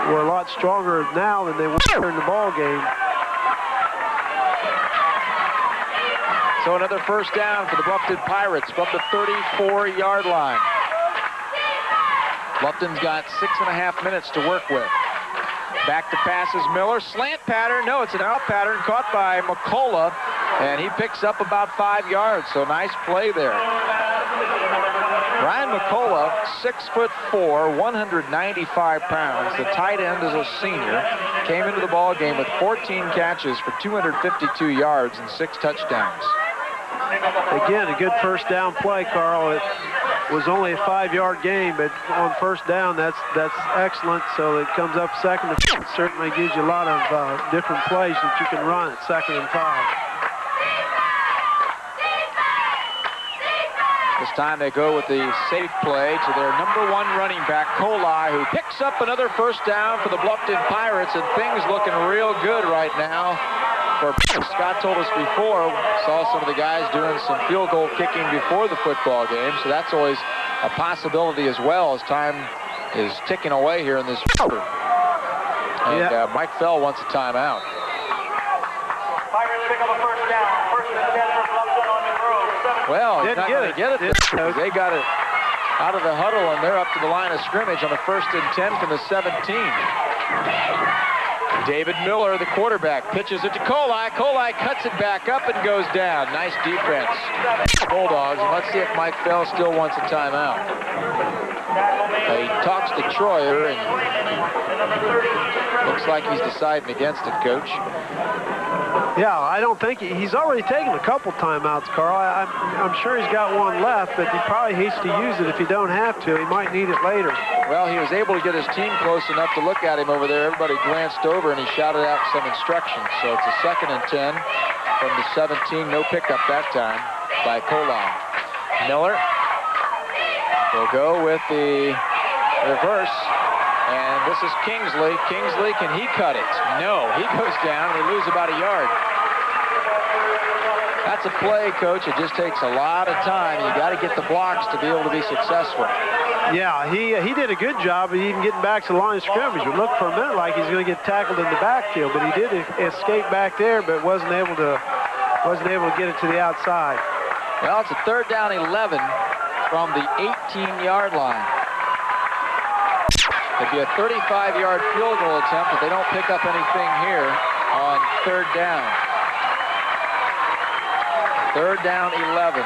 were a lot stronger now than they were in the ball game. So another first down for the Bluffton Pirates from the 34-yard line. Bluffton's got 6.5 minutes to work with. Back to passes Miller. Slant pattern. No, it's an out pattern caught by McCullough, and he picks up about 5 yards. So nice play there. Ryan McCullough, 6'4", 195 pounds. The tight end is a senior. Came into the ball game with 14 catches for 252 yards and 6 touchdowns. Again, a good first down play, Carl. It was only a 5-yard game, but on first down, that's excellent. So it comes up second. It certainly gives you a lot of different plays that you can run at 2nd and 5. This time they go with the safe play to their #1 running back, Kohli, who picks up another first down for the Bluffton Pirates, and things looking real good right now. For Scott told us before, saw some of the guys doing some field goal kicking before the football game, so that's always a possibility as well as time is ticking away here in this quarter. And Mike Fell wants a timeout. Pirates pick up a first down. First and 10 for Bluffton on the road. Well, he's not going to get it. They got it out of the huddle, and they're up to the line of scrimmage on a 1st and 10 from the 17. David Miller, the quarterback, pitches it to Kohli. Kohli cuts it back up and goes down. Nice defense. Bulldogs, and let's see if Mike Fell still wants a timeout. He talks to Troyer, and looks like he's deciding against it, Coach. Yeah, I don't think he's already taken a couple timeouts, Carl. I'm sure he's got one left, but he probably hates to use it if he don't have to. He might need it later. Well, he was able to get his team close enough to look at him over there. Everybody glanced over, and he shouted out some instructions. So it's a 2nd and 10 from the 17. No pickup that time by Kohli. Miller will go with the reverse. And this is Kingsley. Kingsley, can he cut it? No, he goes down. We lose about a yard. That's a play, Coach. It just takes a lot of time. You got to get the blocks to be able to be successful. Yeah, he did a good job of even getting back to the line of scrimmage. It looked for a minute like he's going to get tackled in the backfield, but he did escape back there, but wasn't able to get it to the outside. Well, it's a 3rd down 11 from the 18-yard line. It'd be a 35-yard field goal attempt if they don't pick up anything here on 3rd down. 3rd down, 11.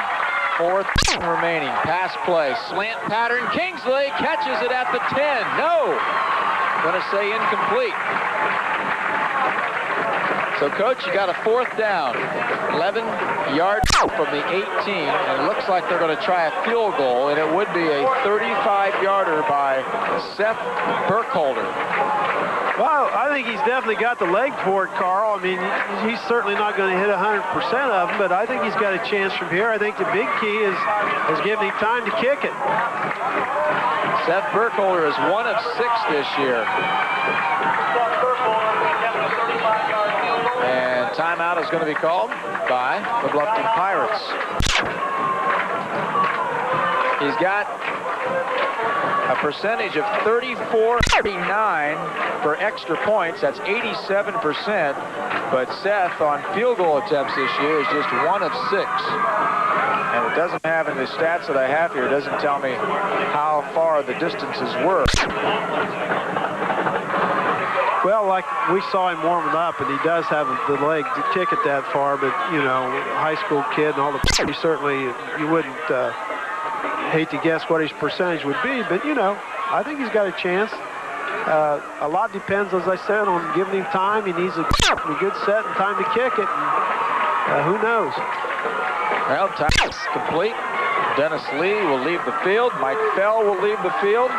4th remaining. Pass play. Slant pattern. Kingsley catches it at the 10. No. Going to say incomplete. So, Coach, you got a 4th down. 11 yards from the 18. And it looks like they're going to try a field goal. And it would be a 35-yarder by Seth Burkholder. Well, I think he's definitely got the leg for it, Carl. I mean, he's certainly not going to hit 100% of them, but I think he's got a chance from here. I think the big key is giving him time to kick it. Seth Burkholder is 1 of 6 this year. And timeout is going to be called by the Bluffton Pirates. He's got a percentage of 34.39 for extra points. That's 87%. But Seth on field goal attempts this year is just 1 of 6. And it doesn't have in the stats that I have here, it doesn't tell me how far the distances were. Well, like we saw him warming up, and he does have the leg to kick it that far, but, you know, high school kid and all the, he certainly, you wouldn't hate to guess what his percentage would be, but, you know, I think he's got a chance. A lot depends, as I said, on giving him time. He needs a good set and time to kick it, and who knows? Well, time's complete. Dennis Lee will leave the field. Mike Fell will leave the field.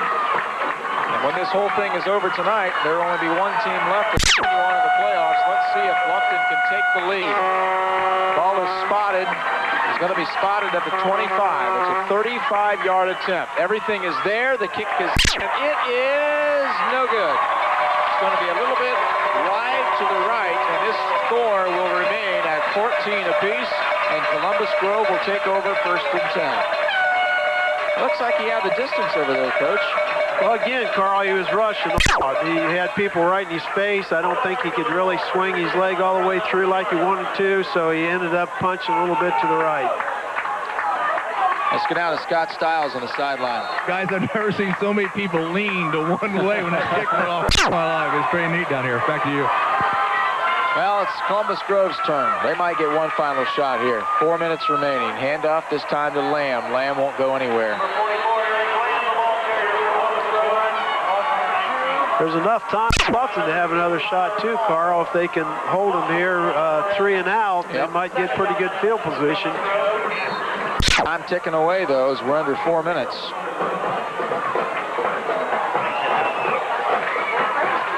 When this whole thing is over tonight, there will only be one team left to continue on in the playoffs. Let's see if Bluffton can take the lead. Ball is spotted. It's going to be spotted at the 25. It's a 35-yard attempt. Everything is there. The kick is, and it is no good. It's going to be a little bit wide to the right, and this score will remain at 14 apiece, and Columbus Grove will take over 1st and 10. Looks like he had the distance over there, Coach. Well, again, Carl, he was rushing. He had people right in his face. I don't think he could really swing his leg all the way through like he wanted to, so he ended up punching a little bit to the right. Let's get out of Scott Stiles on the sideline. Guys, I've never seen so many people lean to one way when that kick went off my life. It's pretty neat down here. Back to you. Well, it's Columbus Grove's turn. They might get one final shot here. 4 minutes remaining. Handoff this time to Lamb. Lamb won't go anywhere. There's enough time for Bluffton to have another shot too, Carl. If they can hold them here 3 and out, they might get pretty good field position. I'm ticking away, though, as we're under 4 minutes.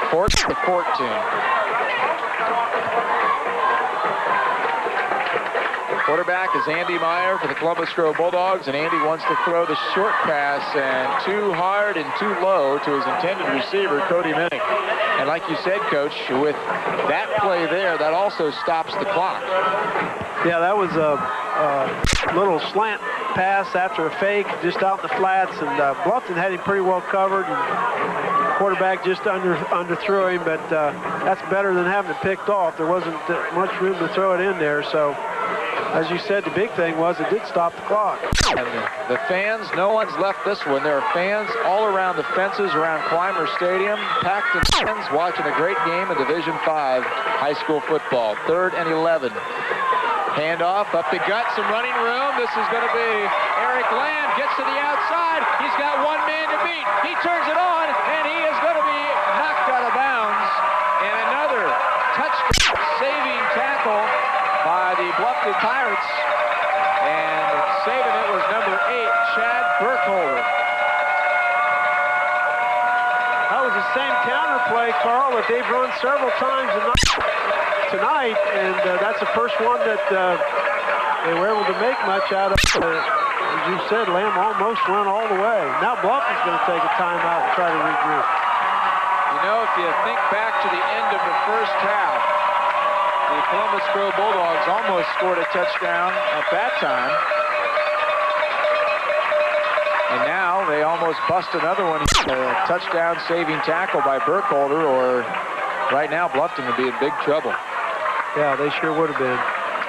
4-14. Quarterback is Andy Meyer for the Columbus Grove Bulldogs, and Andy wants to throw the short pass, and too hard and too low to his intended receiver, Cody Minnick. And like you said, Coach, with that play there, that also stops the clock. Yeah, that was a little slant pass after a fake just out in the flats, and Bluffton had him pretty well covered. And quarterback just underthrew him, but that's better than having it picked off. There wasn't much room to throw it in there, so as you said, the big thing was it did stop the clock. And the fans, no one's left this one. There are fans all around the fences around Clymer Stadium, packed in fans watching a great game of Division V high school football. 3rd and 11. Handoff up the gut, some running room. This is going to be Eric Lamb, gets to the outside. He's got one man to beat. He turns it on, and he is going to be knocked out of bounds. And another touchdown saving tackle by the Bluffton Pirates, and saving it was number 8, Chad Burkholder. That was the same counter play, Carl, that they've run several times tonight, and that's the first one that they were able to make much out of. As you said, Lamb almost went all the way. Now Bluffton's going to take a timeout and try to regroup. You know, if you think back to the end of the first half, the Columbus Grove Bulldogs almost scored a touchdown at that time. And now they almost bust another one. A touchdown saving tackle by Burkholder, or right now Bluffton would be in big trouble. Yeah, they sure would have been.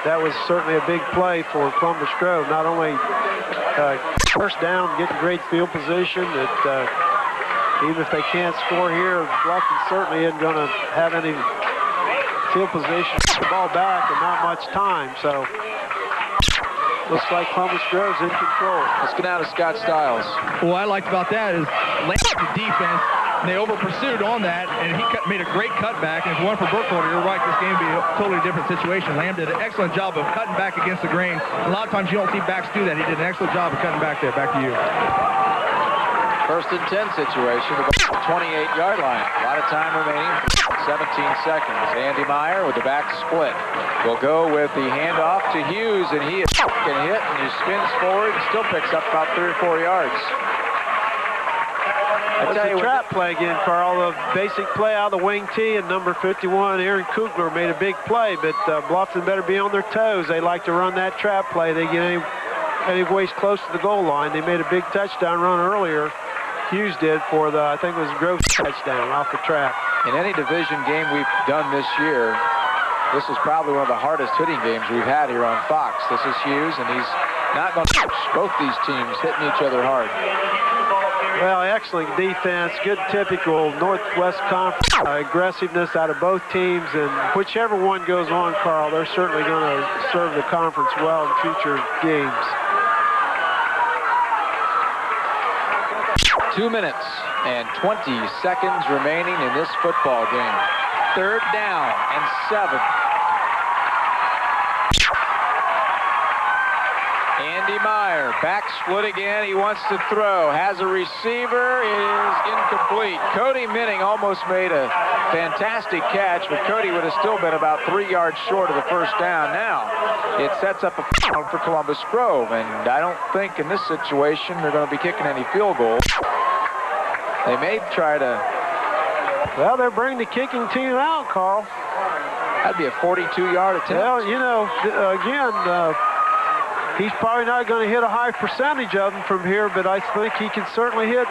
That was certainly a big play for Columbus Grove. Not only first down, getting great field position, it even if they can't score here, Bluffton certainly isn't going to have any field position, the ball back, and not much time. So looks like Columbus Grove's in control. Let's get out of Scott Stiles. What I liked about that is the defense, and they over-pursued on that, and he made a great cutback. And if it weren't for Burkholder, you're right, this game would be a totally different situation. Lamb did an excellent job of cutting back against the grain. A lot of times you don't see backs do that. He did an excellent job of cutting back there. Back to you. First and 10 situation, about the 28-yard line. A lot of time remaining, 17 seconds. Andy Meyer with the back split. Will go with the handoff to Hughes, and he is can hit, and he spins forward and still picks up about 3 or 4 yards. It's a trap play again, Carl. The basic play out of the wing tee, and number 51, Aaron Kugler, made a big play, but Bluffton better be on their toes. They like to run that trap play. They get any ways close to the goal line. They made a big touchdown run earlier. Hughes did for the, I think it was Grove's touchdown off the trap. In any division game we've done this year, this is probably one of the hardest hitting games we've had here on Fox. This is Hughes, and he's not going to both these teams hitting each other hard. Well, excellent defense, good typical Northwest Conference aggressiveness out of both teams, and whichever one goes on, Carl, they're certainly going to serve the conference well in future games. 2 minutes and 20 seconds remaining in this football game. 3rd down and 7. Andy Meyer, back split again. He wants to throw. Has a receiver. It is incomplete. Cody Minning almost made a fantastic catch, but Cody would have still been about 3 yards short of the first down. Now, it sets up a foul for Columbus Grove, and I don't think in this situation they're going to be kicking any field goals. They may try to... Well, they're bringing the kicking team out, Carl. That'd be a 42-yard attempt. Well, you know, again, he's probably not going to hit a high percentage of them from here, but I think he can certainly hit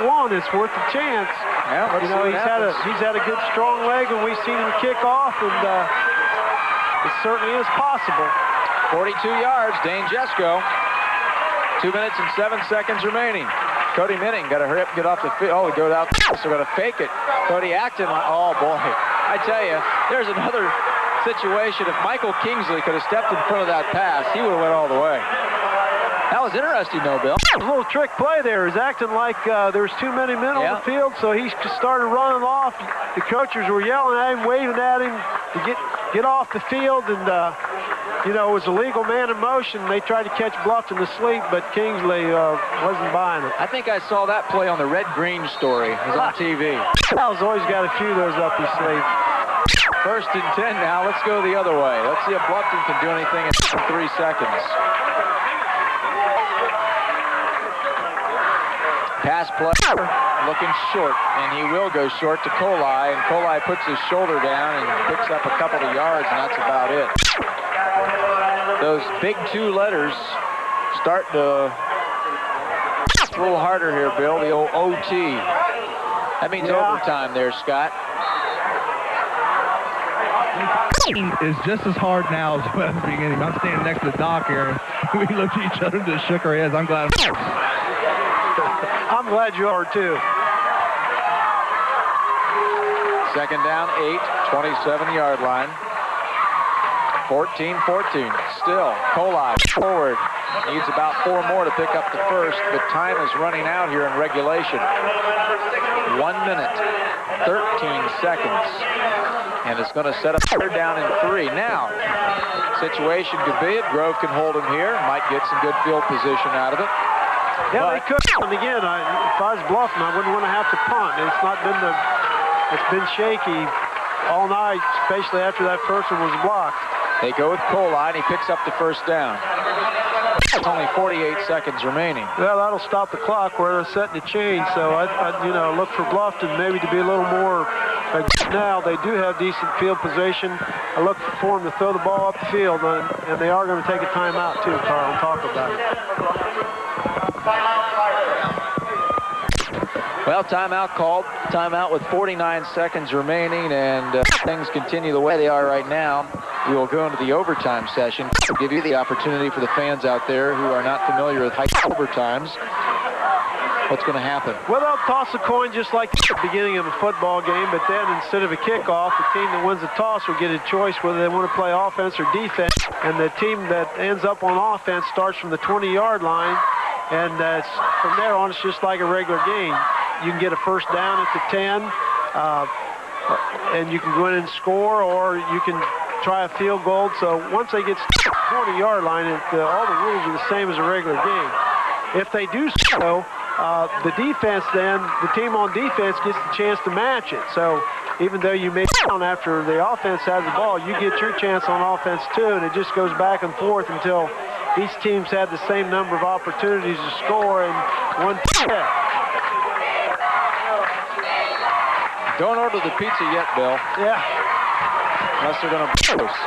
one. It's worth a chance. Yeah, let's see what happens. He's had a good strong leg, and we've seen him kick off, and it certainly is possible. 42 yards, Dane Jesko. 2 minutes and 7 seconds remaining. Cody Minning got to hurry up and get off the field. Oh, he goes out, so got to fake it. Cody acting like, oh boy. I tell you, there's another situation. If Michael Kingsley could have stepped in front of that pass, he would have went all the way. That was interesting, though, Bill. A little trick play there. He's acting like there was too many men on the field, so he started running off. The coaches were yelling at him, waving at him to get off the field, and you know, it was a legal man in motion. They tried to catch Bluffton asleep, but Kingsley wasn't buying it. I think I saw that play on the Red Green story. It was on TV. Sal's always got a few of those up his sleeve. 1st and 10 now. Let's go the other way. Let's see if Bluffton can do anything in 3 seconds. Pass play, looking short, and he will go short to Kohli, and Kohli puts his shoulder down and picks up a couple of yards, and that's about it. Those big 2 letters start to a little harder here, Bill, the old OT. That means overtime there, Scott. Is just as hard now as it was at the beginning. I'm standing next to the doc here, and we looked at each other and just shook our heads. I'm glad. I'm glad you are, too. 2nd down, 8, 27-yard line. 14-14, still. Kohli forward. Needs about 4 more to pick up the first, but time is running out here in regulation. 1 minute, 13 seconds. And it's going to set up 3rd down and 3. Now, situation could be it. Grove can hold him here. Might get some good field position out of it. Yeah, they could. And again, if I was Bluffton, I wouldn't want to have to punt. It's been shaky all night, especially after that first one was blocked. They go with Kohli, and he picks up the 1st down. It's only 48 seconds remaining. Well, that'll stop the clock where they're setting the change. So I'd you know, look for Bluffton maybe to be a little more. Now they do have decent field position. I look for them to throw the ball up the field, and they are going to take a timeout too, Carl. We'll talk about it. Well, timeout called. Timeout with 49 seconds remaining, and things continue the way they are right now. We will go into the overtime session. We'll give you the opportunity for the fans out there who are not familiar with high school overtimes What's going to happen? Well, they'll toss a coin just like at the beginning of a football game, but then instead of a kickoff, the team that wins the toss will get a choice whether they want to play offense or defense, and the team that ends up on offense starts from the 20-yard line, and from there on, it's just like a regular game. You can get a first down at the 10, and you can go in and score, or you can try a field goal. So once they get to the 20-yard line, all the rules are the same as a regular game. If they do so, the defense then, the team on defense gets the chance to match it. So even though you may down after the offense has the ball, you get your chance on offense too, and it just goes back and forth until each team's had the same number of opportunities to score and one team. Don't order the pizza yet, Bill. Yeah. Unless they're going to boost.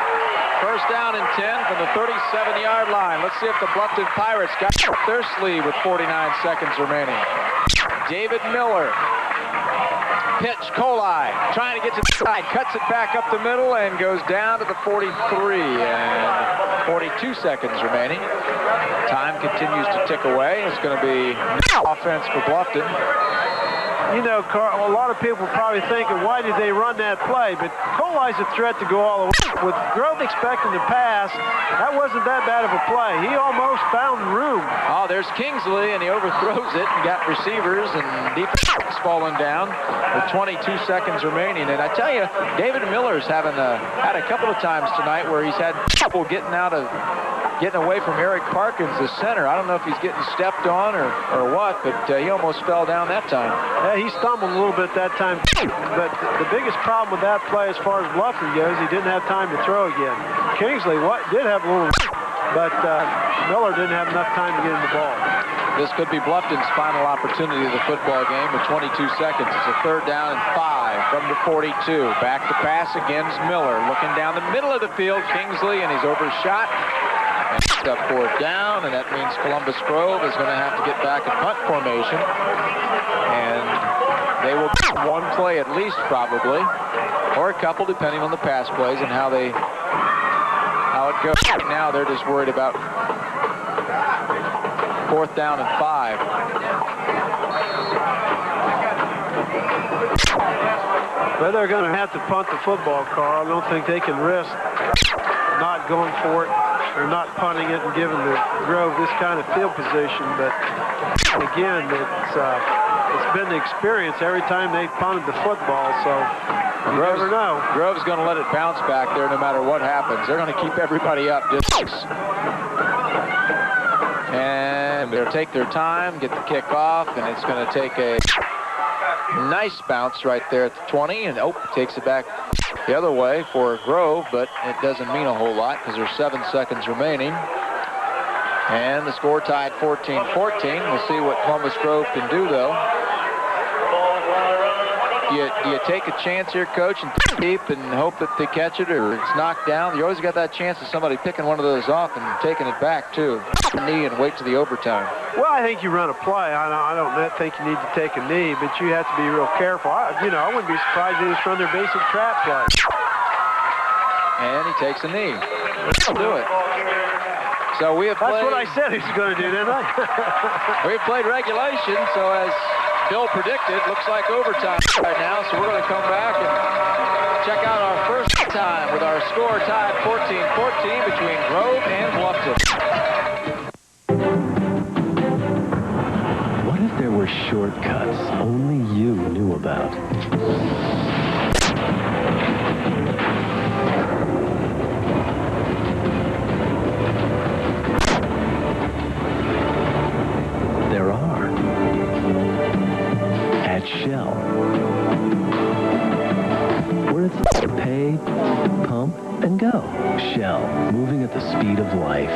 First down and 10 from the 37-yard line. Let's see if the Bluffton Pirates got their sleeve with 49 seconds remaining. David Miller. Pitch, Kohli, trying to get to the side, cuts it back up the middle and goes down to the 43, and 42 seconds remaining. Time continues to tick away. It's going to be offense for Bluffton. You know, Carl, a lot of people probably thinking, why did they run that play? But Kohli's a threat to go all the way. With Grove expecting to pass, that wasn't that bad of a play. He almost found room. Oh, there's Kingsley, and he overthrows it and got receivers and defense falling down with 22 seconds remaining. And I tell you, David Miller's had a couple of times tonight where he's had trouble getting away from Eric Parkins, the center. I don't know if he's getting stepped on or what, but he almost fell down that time. Yeah, he stumbled a little bit that time, but the biggest problem with that play as far as Bluffton goes, he didn't have time to throw again. Kingsley did have a little, but Miller didn't have enough time to get in the ball. This could be Bluffton's final opportunity of the football game with 22 seconds. It's a third down and 5 from the 42. Back to pass against Miller. Looking down the middle of the field, Kingsley, and he's overshot. Up fourth down, and that means Columbus Grove is going to have to get back in punt formation. And they will get one play at least, probably, or a couple, depending on the pass plays and how it goes. Right now, they're just worried about fourth down and 5. Well, they're going to have to punt the football, Carl. I don't think they can risk not going for it or not punting it and giving the Grove this kind of field position. But again, it's been the experience every time they've punted the football, so you never know. Grove's going to let it bounce back there no matter what happens. They're going to keep everybody up distance. And they'll take their time, get the kick off, and it's going to take a nice bounce right there at the 20, and takes it back the other way for Grove, but it doesn't mean a whole lot because there's 7 seconds remaining. And the score tied 14-14. We'll see what Columbus Grove can do, though. Do you take a chance here, Coach, and deep and hope that they catch it or it's knocked down? You always got that chance of somebody picking one of those off and taking it back, too. Knee and wait to the overtime. Well, I think you run a play. I don't think you need to take a knee, but you have to be real careful. I wouldn't be surprised if they just run their basic trap play. And he takes a knee. He'll do it. So we have played... That's what I said he's going to do, didn't I? We've played regulation, so as Bill predicted, looks like overtime right now, so we're going to come back and check out our first time with our score tied 14-14 between Grove and Bluffton. What if there were shortcuts only you knew about? There are. At Shell. Where it's pay, pump, and go. Shell, moving at the speed of life.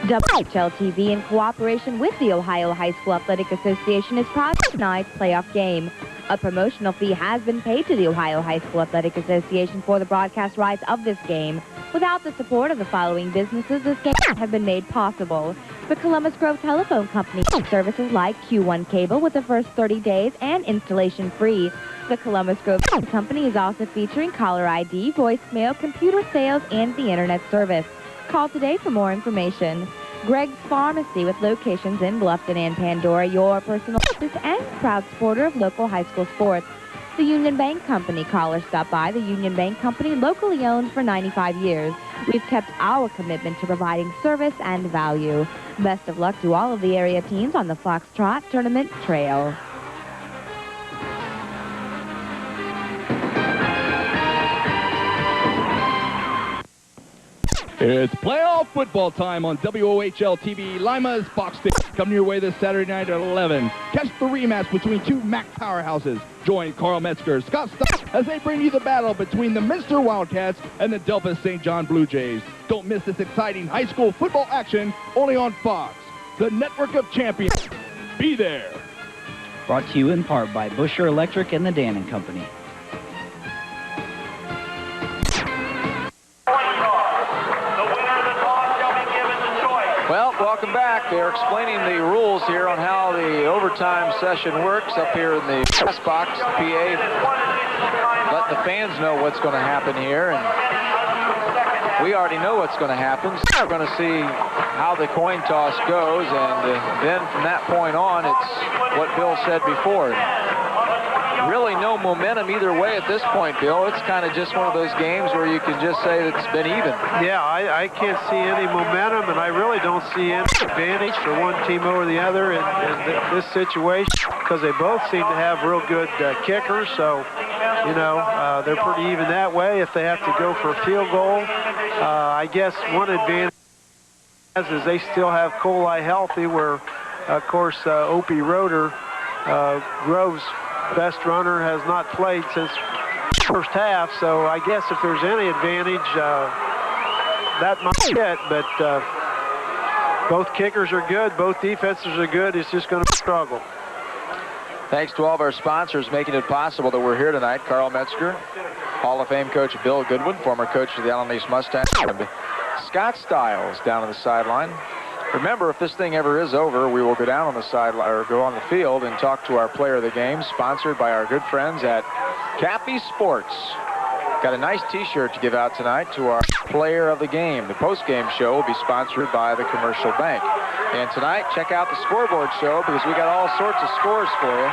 WHL TV, in cooperation with the Ohio High School Athletic Association, is proud of tonight's playoff game. A promotional fee has been paid to the Ohio High School Athletic Association for the broadcast rights of this game. Without the support of the following businesses, this game would have been made possible. The Columbus Grove Telephone Company, services like Q1 cable with the first 30 days and installation free. The Columbus Grove Company is also featuring caller ID, voicemail, computer sales, and the internet service. Call today for more information. Greg's Pharmacy with locations in Bluffton and Pandora, your personal assistant and proud supporter of local high school sports. The Union Bank Company. Call or stop by the Union Bank Company, locally owned for 95 years. We've kept our commitment to providing service and value. Best of luck to all of the area teams on the Foxtrot Tournament Trail. It's playoff football time on WOHL TV. Lima's Box State coming your way this Saturday night at 11. Catch the rematch between two MAC powerhouses. Join Carl Metzger, Scott Stock, as they bring you the battle between the Minster Wildcats and the Delphos St. John Blue Jays. Don't miss this exciting high school football action only on Fox, the network of champions. Be there. Brought to you in part by Busher Electric and the Dannon Company. Well, welcome back. They're explaining the rules here on how the overtime session works up here in the press box. The PA letting the fans know what's going to happen here, and we already know what's going to happen. So we're going to see how the coin toss goes, and then from that point on, it's what Bill said before. Really no momentum either way at this point, Bill. It's kind of just one of those games where you can just say that it's been even. Yeah, I can't see any momentum, and I really don't see any advantage for one team over the other in this situation, because they both seem to have real good kickers. So, you know, they're pretty even that way. If they have to go for a field goal, I guess one advantage is they still have Kohli healthy, where, of course, Opie Roeder, Grove's best runner, has not played since first half. So I guess if there's any advantage, that might be it. But both kickers are good. Both defenses are good. It's just going to struggle. Thanks to all of our sponsors making it possible that we're here tonight. Carl Metzger, Hall of Fame coach Bill Goodwin, former coach of the Allen East Mustangs, and Scott Stiles down on the sideline. Remember, if this thing ever is over, we will go down on the sideline or go on the field and talk to our player of the game, sponsored by our good friends at Cappy Sports. Got a nice T-shirt to give out tonight to our player of the game. The post-game show will be sponsored by the Commercial Bank. And tonight, check out the scoreboard show, because we got all sorts of scores for you.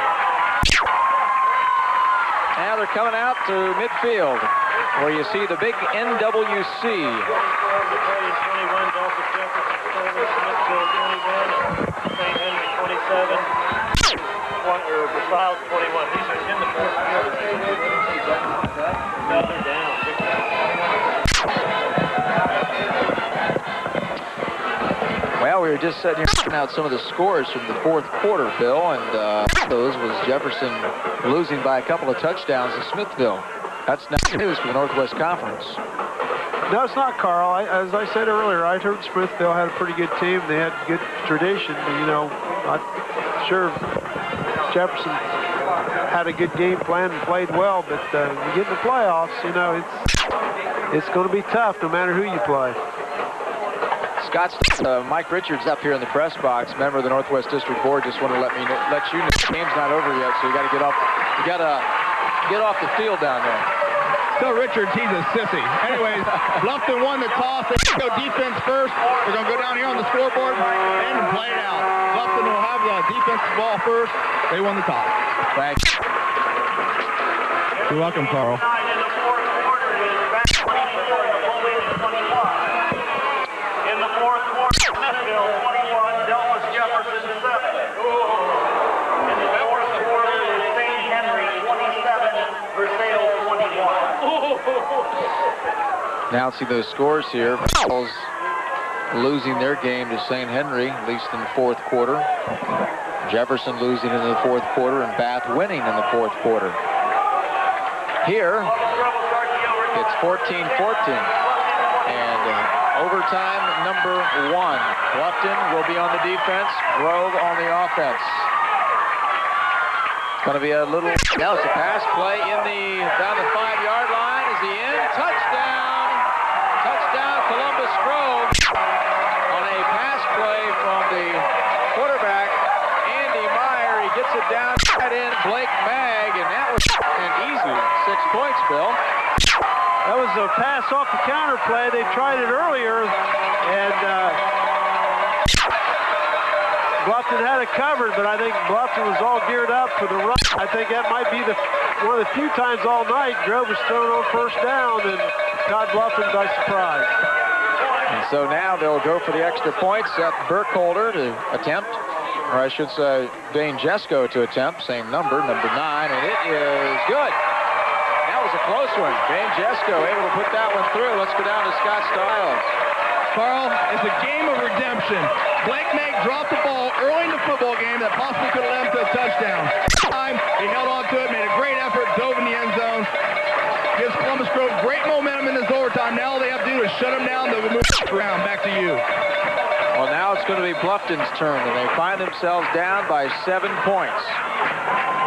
Now they're coming out to midfield, where you see the big NWC. Well, we were just sitting here checking out some of the scores from the fourth quarter, Bill, and those was Jefferson losing by a couple of touchdowns to Smithville. That's not news for the Northwest Conference. No, it's not, Carl. As I said earlier, I heard Smithville had a pretty good team. They had good tradition. You know, I'm sure Jefferson had a good game plan and played well, but you get in the playoffs, you know, it's going to be tough no matter who you play. Scott's Mike Richards up here in the press box, member of the Northwest District Board, just want to let you know the game's not over yet, so you got to get off. You got to get off the field down there. So Richards, he's a sissy. Anyways, Bluffton won the toss. They go defense first. We're going to go down here on the scoreboard and play it out. Bluffton will have the defensive ball first. They won the toss. Thanks. You're welcome, Carl. In the fourth quarter, Smithville 21, Delphos Jefferson 7. In the fourth quarter, St. Henry 27, Versailles 21. Now see those scores here. Versailles losing their game to St. Henry, at least in the fourth quarter. Jefferson losing in the fourth quarter, and Bath winning in the fourth quarter. Here, it's 14-14. And overtime number 1. Bluffton will be on the defense, Grove on the offense. Going to be a little, now it's a pass play in the, down the 5-yard line. Is he in? Touchdown! Touchdown, Columbus Grove on a pass play from the quarterback, Andy Meyer. He gets it down right in, Blake Magg, and that was an easy 6 points, Bill. That was a pass off the counter play. They tried it earlier, and Bluffton had it covered, but I think Bluffton was all geared up for the run. I think that might be one of the few times all night Grove was thrown on first down and caught Bluffton by surprise. And so now they'll go for the extra point. Seth Burkholder to attempt, or I should say Dane Jesko to attempt, same number 9, and it is good. That was a close one. Dane Jesko able to put that one through. Let's go down to Scott Stiles. Carl, it's a game of redemption. Blake Meg dropped the ball early in the football game that possibly could have led him to a touchdown. He held on to it, made a great effort, dove in the end zone. Gives Columbus Grove great momentum in this overtime. Now all they have to do is shut them down. They'll move around. Back to you. Well, now it's going to be Bluffton's turn, and they find themselves down by 7 points.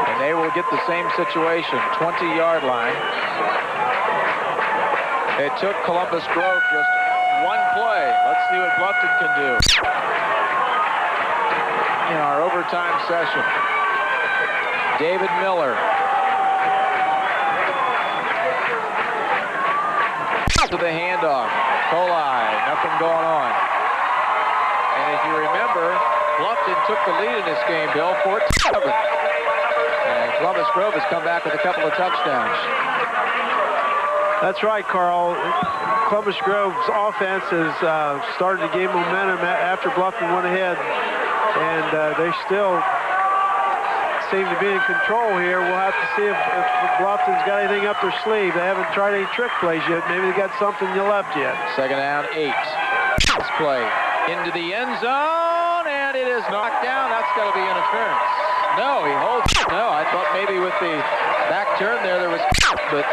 And they will get the same situation, 20-yard line. It took Columbus Grove just one play. Let's see what Bluffton can do in our overtime session. David Miller. To the handoff. Kohli, nothing going on. And if you remember, Bluffton took the lead in this game, Bill, 14-7. And Columbus Grove has come back with a couple of touchdowns. That's right, Carl. Columbus Grove's offense has started to gain momentum after Bluffton went ahead, and they still seem to be in control here. We'll have to see if Bluffton's got anything up their sleeve. They haven't tried any trick plays yet. Maybe they got something left yet. Second down, 8. This play into the end zone, and it is knocked down. That's got to be interference. No, he holds. No, I thought maybe with the back turn there was, but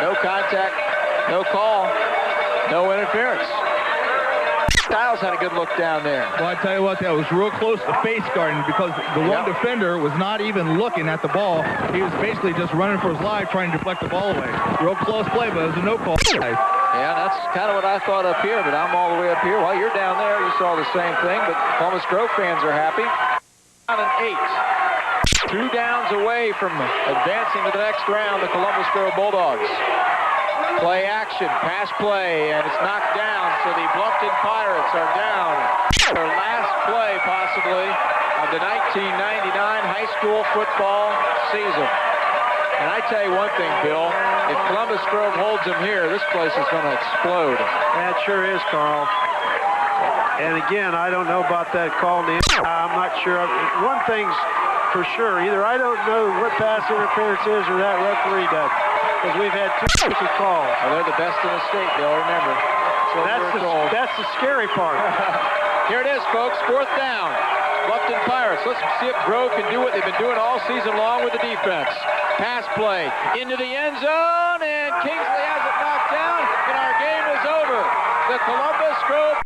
no contact, no call, no interference. Stiles had a good look down there. Well, I tell you what, that was real close to face guarding because the one defender was not even looking at the ball. He was basically just running for his life, trying to deflect the ball away. Real close play, but it was a no call. Yeah, that's kind of what I thought up here, but I'm all the way up here. Well, you're down there. You saw the same thing, but Columbus Grove fans are happy. On an 8. 2 downs away from advancing to the next round, the Columbus Grove Bulldogs. Play action, pass play, and it's knocked down, so the Bluffton Pirates are down. Their last play, possibly, of the 1999 high school football season. And I tell you one thing, Bill, if Columbus Grove holds them here, this place is going to explode. That sure is, Carl. And again, I don't know about that call. I'm not sure. One thing's for sure, either I don't know what pass interference is or that referee does. Because we've had 2 calls. Well, they're the best in the state, Bill, remember. That's the scary part. Here it is, folks, 4th down. Bluffton Pirates. Let's see if Grove can do what they've been doing all season long with the defense. Pass play into the end zone, and Kingsley has it knocked down, and our game is over. The Columbus Grove